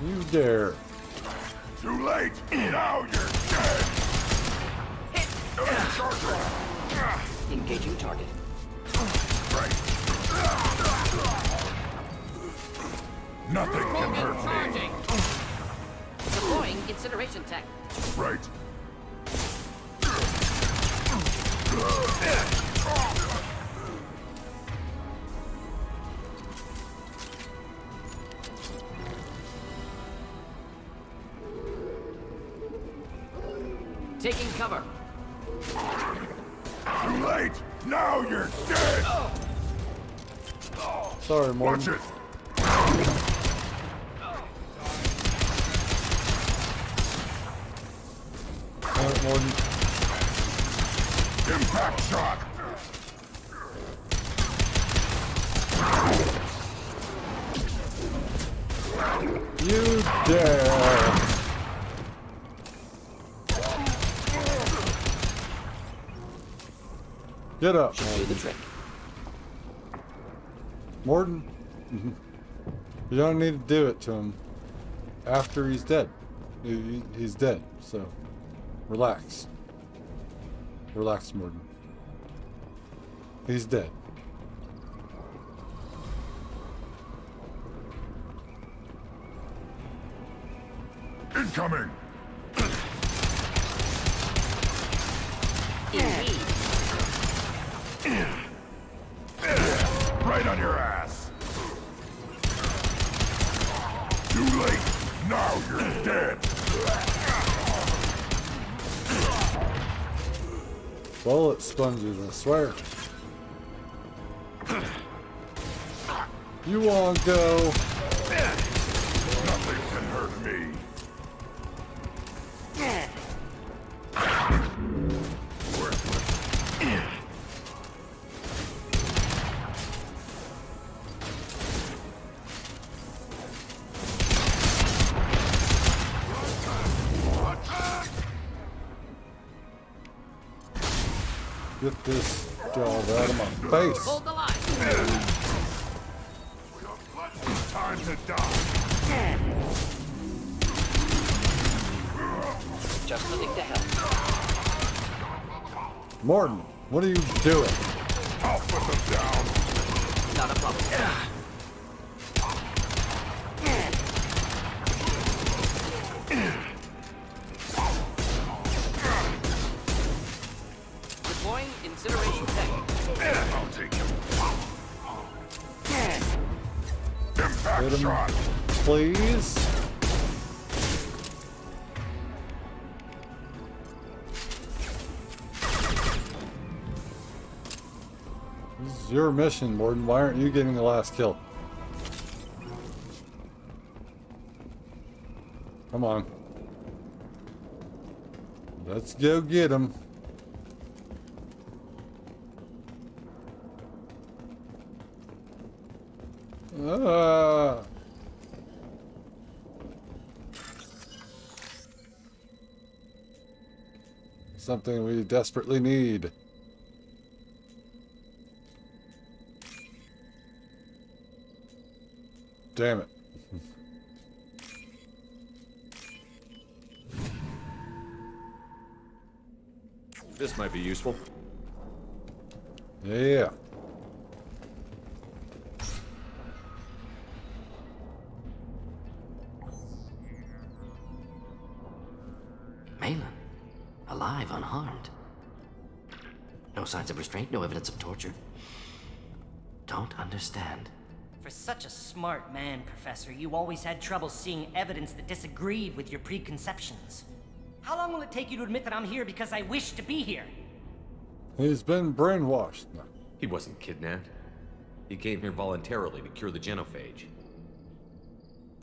Speaker 1: You dare.
Speaker 13: Too late. Now you're dead.
Speaker 8: Engaging target.
Speaker 13: Nothing can hurt me.
Speaker 8: Deploying its incineration tech.
Speaker 10: Right.
Speaker 8: Taking cover.
Speaker 10: Too late! Now you're dead!
Speaker 1: Sorry, Mordin.
Speaker 10: Watch it!
Speaker 1: Alright, Mordin.
Speaker 10: Impact shot!
Speaker 1: You dare! Get up,
Speaker 8: Should do the trick.
Speaker 1: Mordin. You don't need to do it to him after he's dead. He's dead, so relax. Relax, Mordin. He's dead.
Speaker 10: Incoming! Right on your ass! Too late! Now you're dead!
Speaker 1: Bullet sponges, I swear. You won't go.
Speaker 10: Nothing can hurt me.
Speaker 1: Get this dog out of my face.
Speaker 8: Hold the line.
Speaker 10: Time to die.
Speaker 8: Just the thing to help.
Speaker 1: Mordin, what are you doing?
Speaker 10: I'll put them down.
Speaker 8: Not a problem. Deploying incineration tech.
Speaker 10: I'll take him. Impact
Speaker 1: Hit him,
Speaker 10: shot.
Speaker 1: please. This is your mission, Mordin. Why aren't you getting the last kill? Come on. Let's go get him. Something we desperately need. Damn it.
Speaker 3: This might be useful.
Speaker 1: Yeah.
Speaker 8: Malin, alive, unharmed. No signs of restraint, no evidence of torture. Don't understand.
Speaker 15: For such a smart man, Professor, you always had trouble seeing evidence that disagreed with your preconceptions. How long will it take you to admit that I'm here because I wish to be here?
Speaker 1: He's been brainwashed. No.
Speaker 3: He wasn't kidnapped. He came here voluntarily to cure the genophage.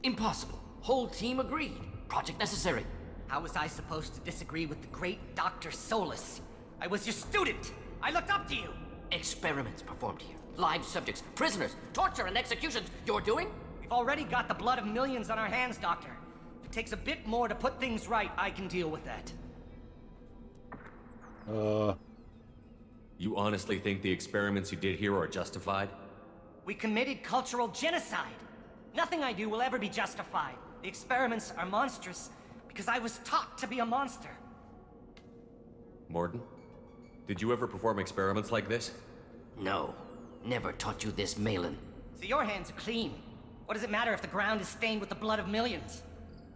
Speaker 8: Impossible. Whole team agreed. Project necessary.
Speaker 15: How was I supposed to disagree with the great Dr. Solus? I was your student! I looked up to you!
Speaker 8: Experiments performed here. Live subjects, prisoners, torture and executions. You're doing?
Speaker 15: We've already got the blood of millions on our hands, Doctor. If it takes a bit more to put things right, I can deal with that.
Speaker 3: You honestly think the experiments you did here are justified?
Speaker 15: We committed cultural genocide. Nothing I do will ever be justified. The experiments are monstrous because I was taught to be a monster.
Speaker 3: Mordin, did you ever perform experiments like this?
Speaker 8: No. Never taught you this, Malin.
Speaker 15: So your hands are clean. What does it matter if the ground is stained with the blood of millions?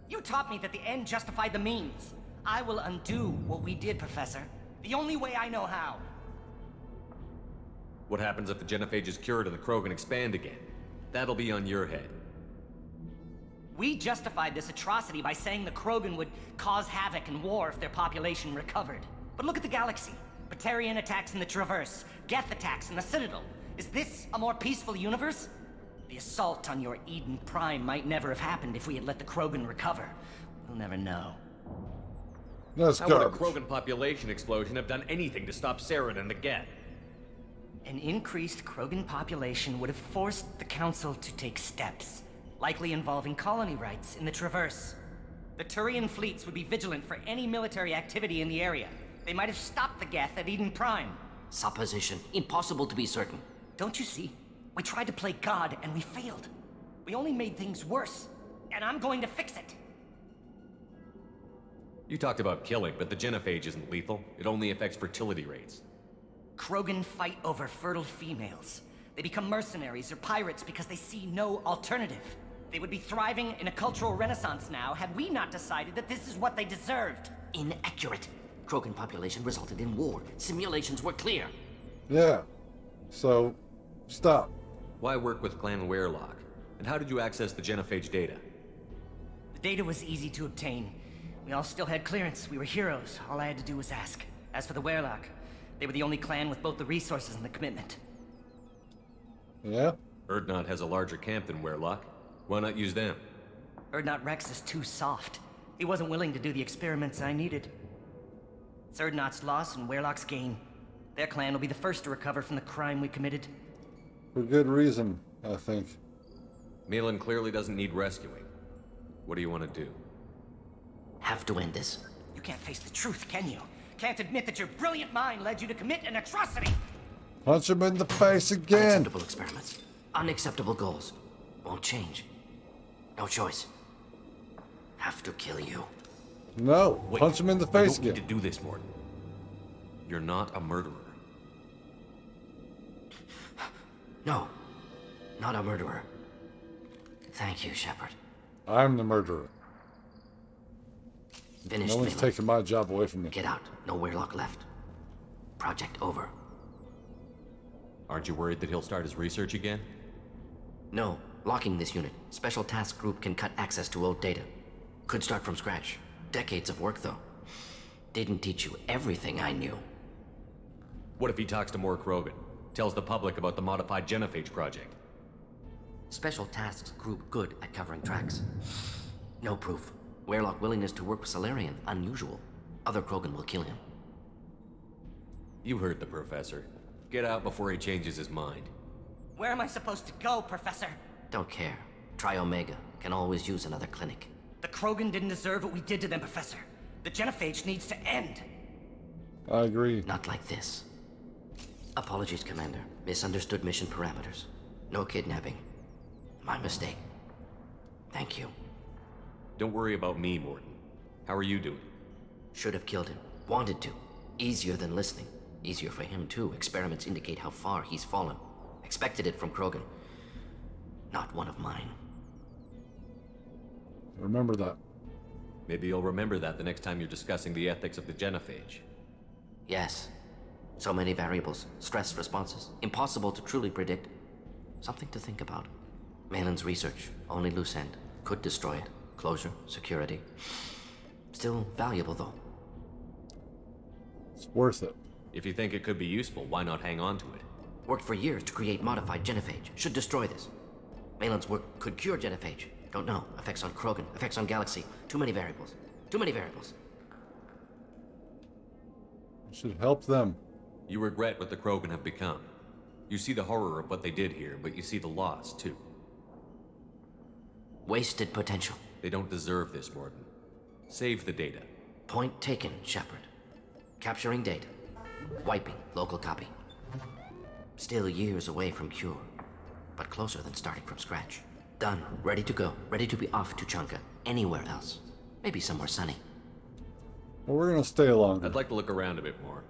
Speaker 15: You taught me that the end justified the means. I will undo what we did, Professor. The only way I know how.
Speaker 3: What happens if the genophage is cured and the Krogan expand again? That'll be on your head.
Speaker 15: We justified this atrocity by saying the Krogan would cause havoc and war if their population recovered. But look at the galaxy. Batarian attacks in the Traverse, Geth attacks in the Citadel. Is this a more peaceful universe? The assault on your Eden Prime might never have happened if we had let the Krogan recover. We'll never know.
Speaker 1: That's
Speaker 3: How would a
Speaker 1: garbage.
Speaker 3: Krogan population explosion have done anything to stop Saren and the Geth?
Speaker 15: An increased Krogan population would have forced the Council to take steps, likely involving colony rights in the Traverse. The Turian fleets would be vigilant for any military activity in the area. They might have stopped the Geth at Eden Prime.
Speaker 8: Supposition. Impossible to be certain.
Speaker 15: Don't you see? We tried to play God and we failed. We only made things worse, and I'm going to fix it.
Speaker 3: You talked about killing, but the genophage isn't lethal. It only affects fertility rates.
Speaker 15: Krogan fight over fertile females. They become mercenaries or pirates because they see no alternative. They would be thriving in a cultural renaissance now had we not decided that this is what they deserved.
Speaker 8: Inaccurate. Krogan population resulted in war. Simulations were clear.
Speaker 1: Yeah. So, stop.
Speaker 3: Why work with Clan Werelock? And how did you access the genophage data?
Speaker 15: The data was easy to obtain. We all still had clearance. We were heroes. All I had to do was ask. As for the Werelock, they were the only clan with both the resources and the commitment.
Speaker 1: Yeah?
Speaker 3: Urdnot has a larger camp than Werelock. Why not use them?
Speaker 15: Urdnot Rex is too soft. He wasn't willing to do the experiments I needed. It's Urdnot's loss and Werelock's gain. Their clan will be the first to recover from the crime we committed.
Speaker 1: For good reason, I think.
Speaker 3: Malin clearly doesn't need rescuing. What do you want to do?
Speaker 8: Have to end this.
Speaker 15: You can't face the truth, can you? Can't admit that your brilliant mind led you to commit an atrocity!
Speaker 1: Punch him in the face again!
Speaker 8: Unacceptable experiments. Unacceptable goals. Won't change. No choice. Have to kill you.
Speaker 1: No!
Speaker 3: Wait,
Speaker 1: Punch him in the face
Speaker 3: you don't
Speaker 1: again.
Speaker 3: need to do this, Mordin. You're not a murderer.
Speaker 8: No. Not a murderer. Thank you, Shepard.
Speaker 1: I'm the murderer.
Speaker 8: Finished.
Speaker 1: No one's
Speaker 8: Malin.
Speaker 1: taking my job away from me.
Speaker 8: Get out. No Werelock left. Project over.
Speaker 3: Aren't you worried that he'll start his research again?
Speaker 8: No. Locking this unit. Special task group can cut access to old data. Could start from scratch. Decades of work, though. Didn't teach you everything I knew.
Speaker 3: What if he talks to more Krogan? Tells the public about the modified genophage project?
Speaker 8: Special tasks group good at covering tracks. No proof. Werelock willingness to work with Salarian, unusual. Other Krogan will kill him.
Speaker 3: You heard the professor. Get out before he changes his mind.
Speaker 15: Where am I supposed to go, Professor?
Speaker 8: Don't care. Try Omega. Can always use another clinic.
Speaker 15: The Krogan didn't deserve what we did to them, Professor. The genophage needs to end.
Speaker 1: I agree.
Speaker 8: Not like this. Apologies, Commander. Misunderstood mission parameters. No kidnapping. My mistake. Thank you.
Speaker 3: Don't worry about me, Mordin. How are you doing?
Speaker 8: Should have killed him. Wanted to. Easier than listening. Easier for him, too. Experiments indicate how far he's fallen. Expected it from Krogan. Not one of mine.
Speaker 1: Remember that.
Speaker 3: Maybe you'll remember that the next time you're discussing the ethics of the genophage.
Speaker 8: Yes. So many variables. Stress responses. Impossible to truly predict. Something to think about. Malin's research. Only loose end. Could destroy it. Closure. Security. Still valuable, though.
Speaker 1: It's worth it.
Speaker 3: If you think it could be useful, why not hang on to it?
Speaker 8: Worked for years to create modified genophage. Should destroy this. Malin's work could cure genophage. Don't know. Effects on Krogan. Effects on Galaxy. Too many variables. Too many variables.
Speaker 1: Should help them.
Speaker 3: You regret what the Krogan have become. You see the horror of what they did here, but you see the loss, too.
Speaker 8: Wasted potential.
Speaker 3: They don't deserve this, Mordin. Save the data.
Speaker 8: Point taken, Shepard. Capturing data. Wiping local copy. Still years away from cure, but closer than starting from scratch. Done. Ready to go. Ready to be off Tuchanka. Anywhere else. Maybe somewhere sunny.
Speaker 1: Well, we're gonna stay longer.
Speaker 3: I'd like to look around a bit more.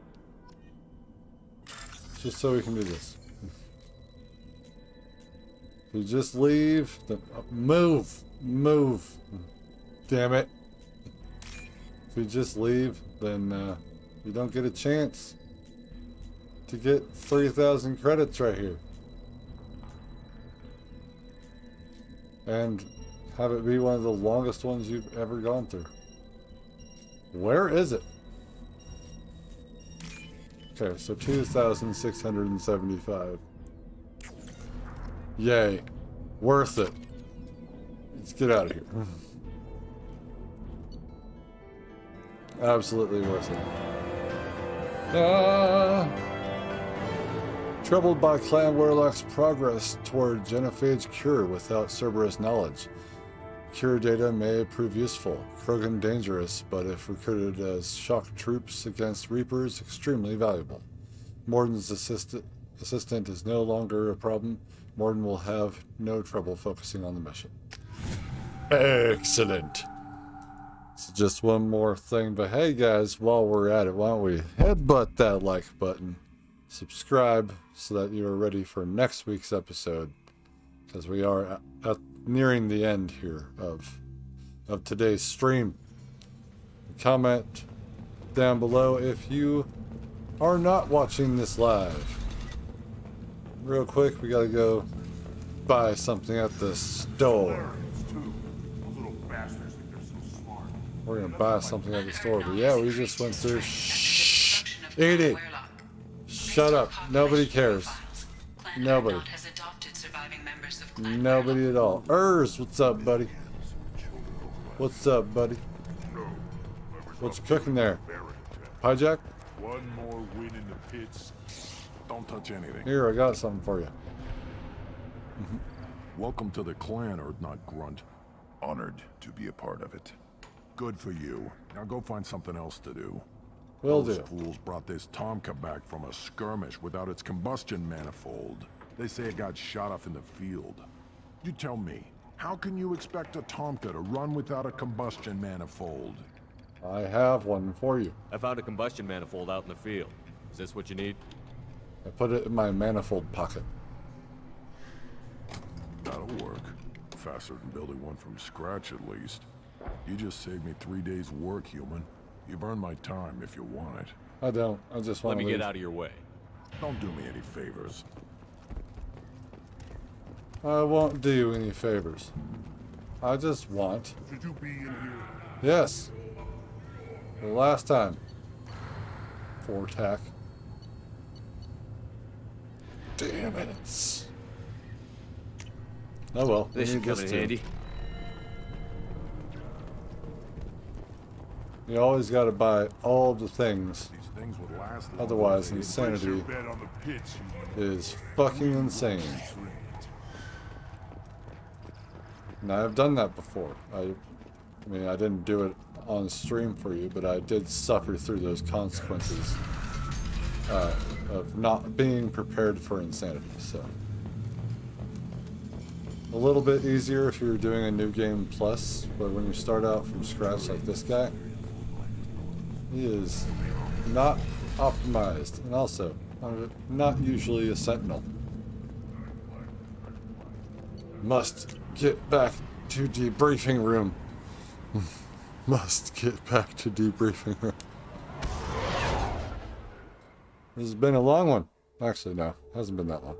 Speaker 1: Just so we can do this. If you just leave, then move. Move. Damn it. If you just leave, then you don't get a chance to get 3,000 credits right here. And have it be one of the longest ones you've ever gone through. Where is it? Okay, so 2,675. Yay. Worth it. Let's get out of here. Absolutely worth it. Troubled by Clan Warlock's progress toward genophage cure without Cerberus knowledge. Cure data may prove useful. Krogan dangerous, but if recruited as shock troops against Reapers, extremely valuable. Mordin's assistant is no longer a problem. Mordin will have no trouble focusing on the mission. Excellent. So just one more thing, but hey guys, while we're at it, why don't we headbutt that like button, subscribe so that you are ready for next week's episode, because we are nearing the end here of today's stream. Comment down below if you are not watching this live. Real quick, we gotta go buy something at the store. We're gonna buy something at the store, but yeah, we just went through. Shh, Edie, shut up. Nobody cares. Nobody. Nobody at all. What's up, buddy? What's up, buddy? What's cooking there? Pie Jack?
Speaker 12: One more win in the pits. Don't touch anything.
Speaker 1: Here, I got something for you.
Speaker 12: Welcome to the clan, Mordin and Grunt. Honored to be a part of it. Good for you. Now go find something else to do.
Speaker 1: Will
Speaker 12: Those
Speaker 1: do.
Speaker 12: fools brought this Tuchanka back from a skirmish without its combustion manifold. They say it got shot off in the field. You tell me, how can you expect a Tuchanka to run without a combustion manifold?
Speaker 1: I have one for you.
Speaker 3: I found a combustion manifold out in the field. Is this what you need?
Speaker 1: I put it in my manifold pocket.
Speaker 12: That'll work. Faster than building one from scratch, at least. You just saved me 3 days' work, human. You've earned my time if you want it.
Speaker 1: I don't. I just want
Speaker 3: Let
Speaker 1: to
Speaker 3: me
Speaker 1: leave.
Speaker 3: get out of your way.
Speaker 12: Don't do me any favors.
Speaker 1: I won't do you any favors. I just want.
Speaker 6: Should you be in here?
Speaker 1: Yes. The last time. Tack. Damn it. Oh well.
Speaker 3: This should come in handy.
Speaker 1: You always got to buy all the things.
Speaker 12: These things would last long.
Speaker 1: Otherwise, insanity is fucking insane. And I've done that before. I mean, I didn't do it on stream for you, but I did suffer through those consequences of not being prepared for insanity. So a little bit easier if you're doing a new game plus, but when you start out from scratch like this guy, he is not optimized, and also not usually a sentinel. Must get back to debriefing room. Must get back to debriefing room. This has been a long one. Actually, no, hasn't been that long.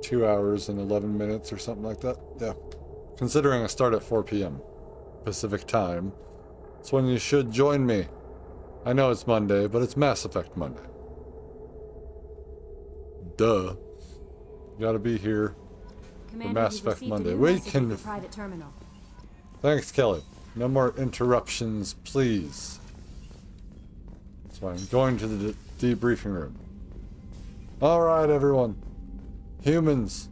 Speaker 1: 2 hours and 11 minutes or something like that. Yeah. Considering I start at 4 p.m. Pacific time, it's when you should join me. I know it's Monday, but it's Mass Effect Monday. Duh. You gotta be here for Mass Effect Monday. We can. Thanks, Kelly. No more interruptions, please. That's why I'm going to the debriefing room. Alright, everyone. Humans.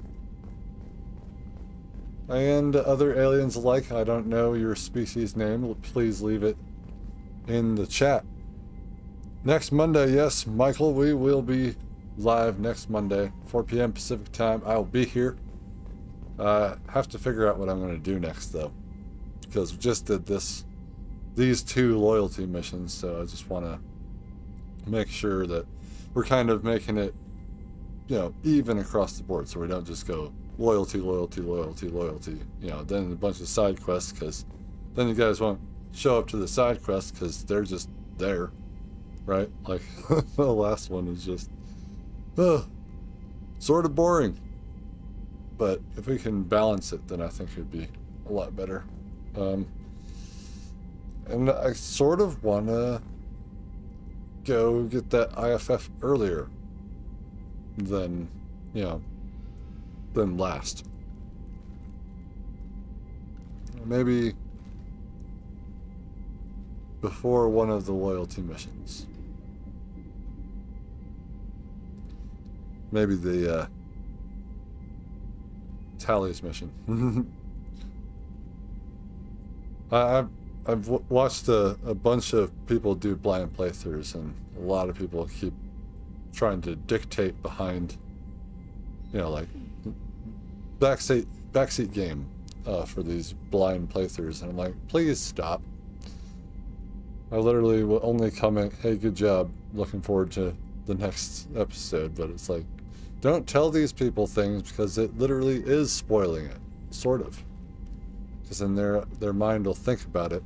Speaker 1: And other aliens alike. I don't know your species name. Please leave it in the chat. Next Monday, yes, Michael, we will be live next Monday, 4 p.m. Pacific time. I'll be here. Have to figure out what I'm going to do next, though. Because we just did these 2 loyalty missions, so I just want to make sure that we're kind of making it, you know, even across the board, so we don't just go loyalty, loyalty, loyalty, loyalty. You know, then a bunch of side quests, because then you guys won't show up to the side quests because they're just there, right? Like the last one is just sort of boring. But if we can balance it, then I think it'd be a lot better. And I sort of want to go get that IFF earlier than, you know, than last. Maybe before one of the loyalty missions. Maybe the Tally's mission. I've watched a bunch of people do blind playthroughs, and a lot of people keep trying to dictate behind, you know, like backseat game for these blind playthroughs, and I'm like, please stop. I literally will only comment, hey, good job, looking forward to the next episode, but it's like, don't tell these people things because it literally is spoiling it, sort of. Because then their mind will think about it,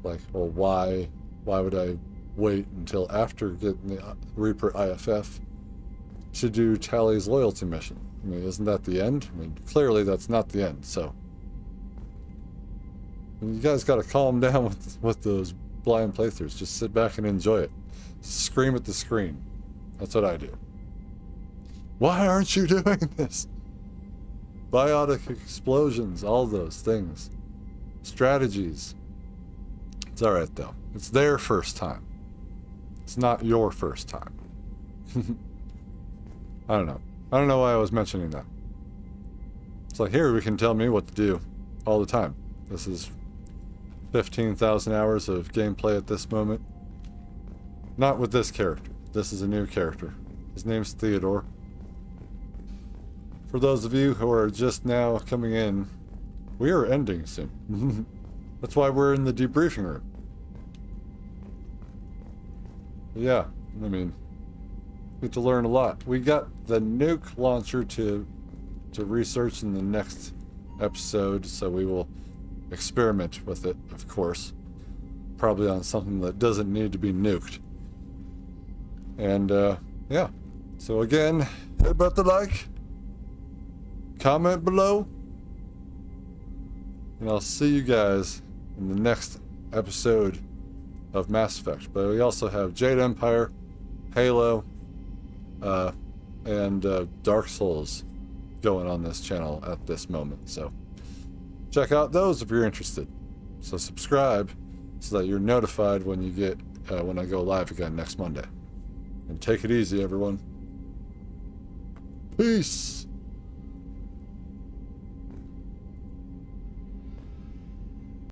Speaker 1: like, well, why would I wait until after getting the Reaper IFF to do Tally's loyalty mission? I mean, isn't that the end? I mean, clearly that's not the end, so. You guys gotta calm down with those blind playthroughs. Just sit back and enjoy it. Scream at the screen. That's what I do. Why aren't you doing this? Biotic explosions, all those things. Strategies. It's alright though. It's their first time. It's not your first time. I don't know. I don't know why I was mentioning that. It's like, here we can tell me what to do all the time. This is 15,000 hours of gameplay at this moment. Not with this character. This is a new character. His name's Theodore. For those of you who are just now coming in, we are ending soon. That's why we're in the debriefing room. Yeah, I mean, get to learn a lot. We got the nuke launcher to research in the next episode, so we will experiment with it, of course. Probably on something that doesn't need to be nuked. And, yeah. So again, hit about the like. Comment below. And I'll see you guys in the next episode of Mass Effect. But we also have Jade Empire, Halo, and Dark Souls going on this channel at this moment. So check out those if you're interested. So subscribe so that you're notified when you get when I go live again next Monday. And take it easy, everyone. Peace.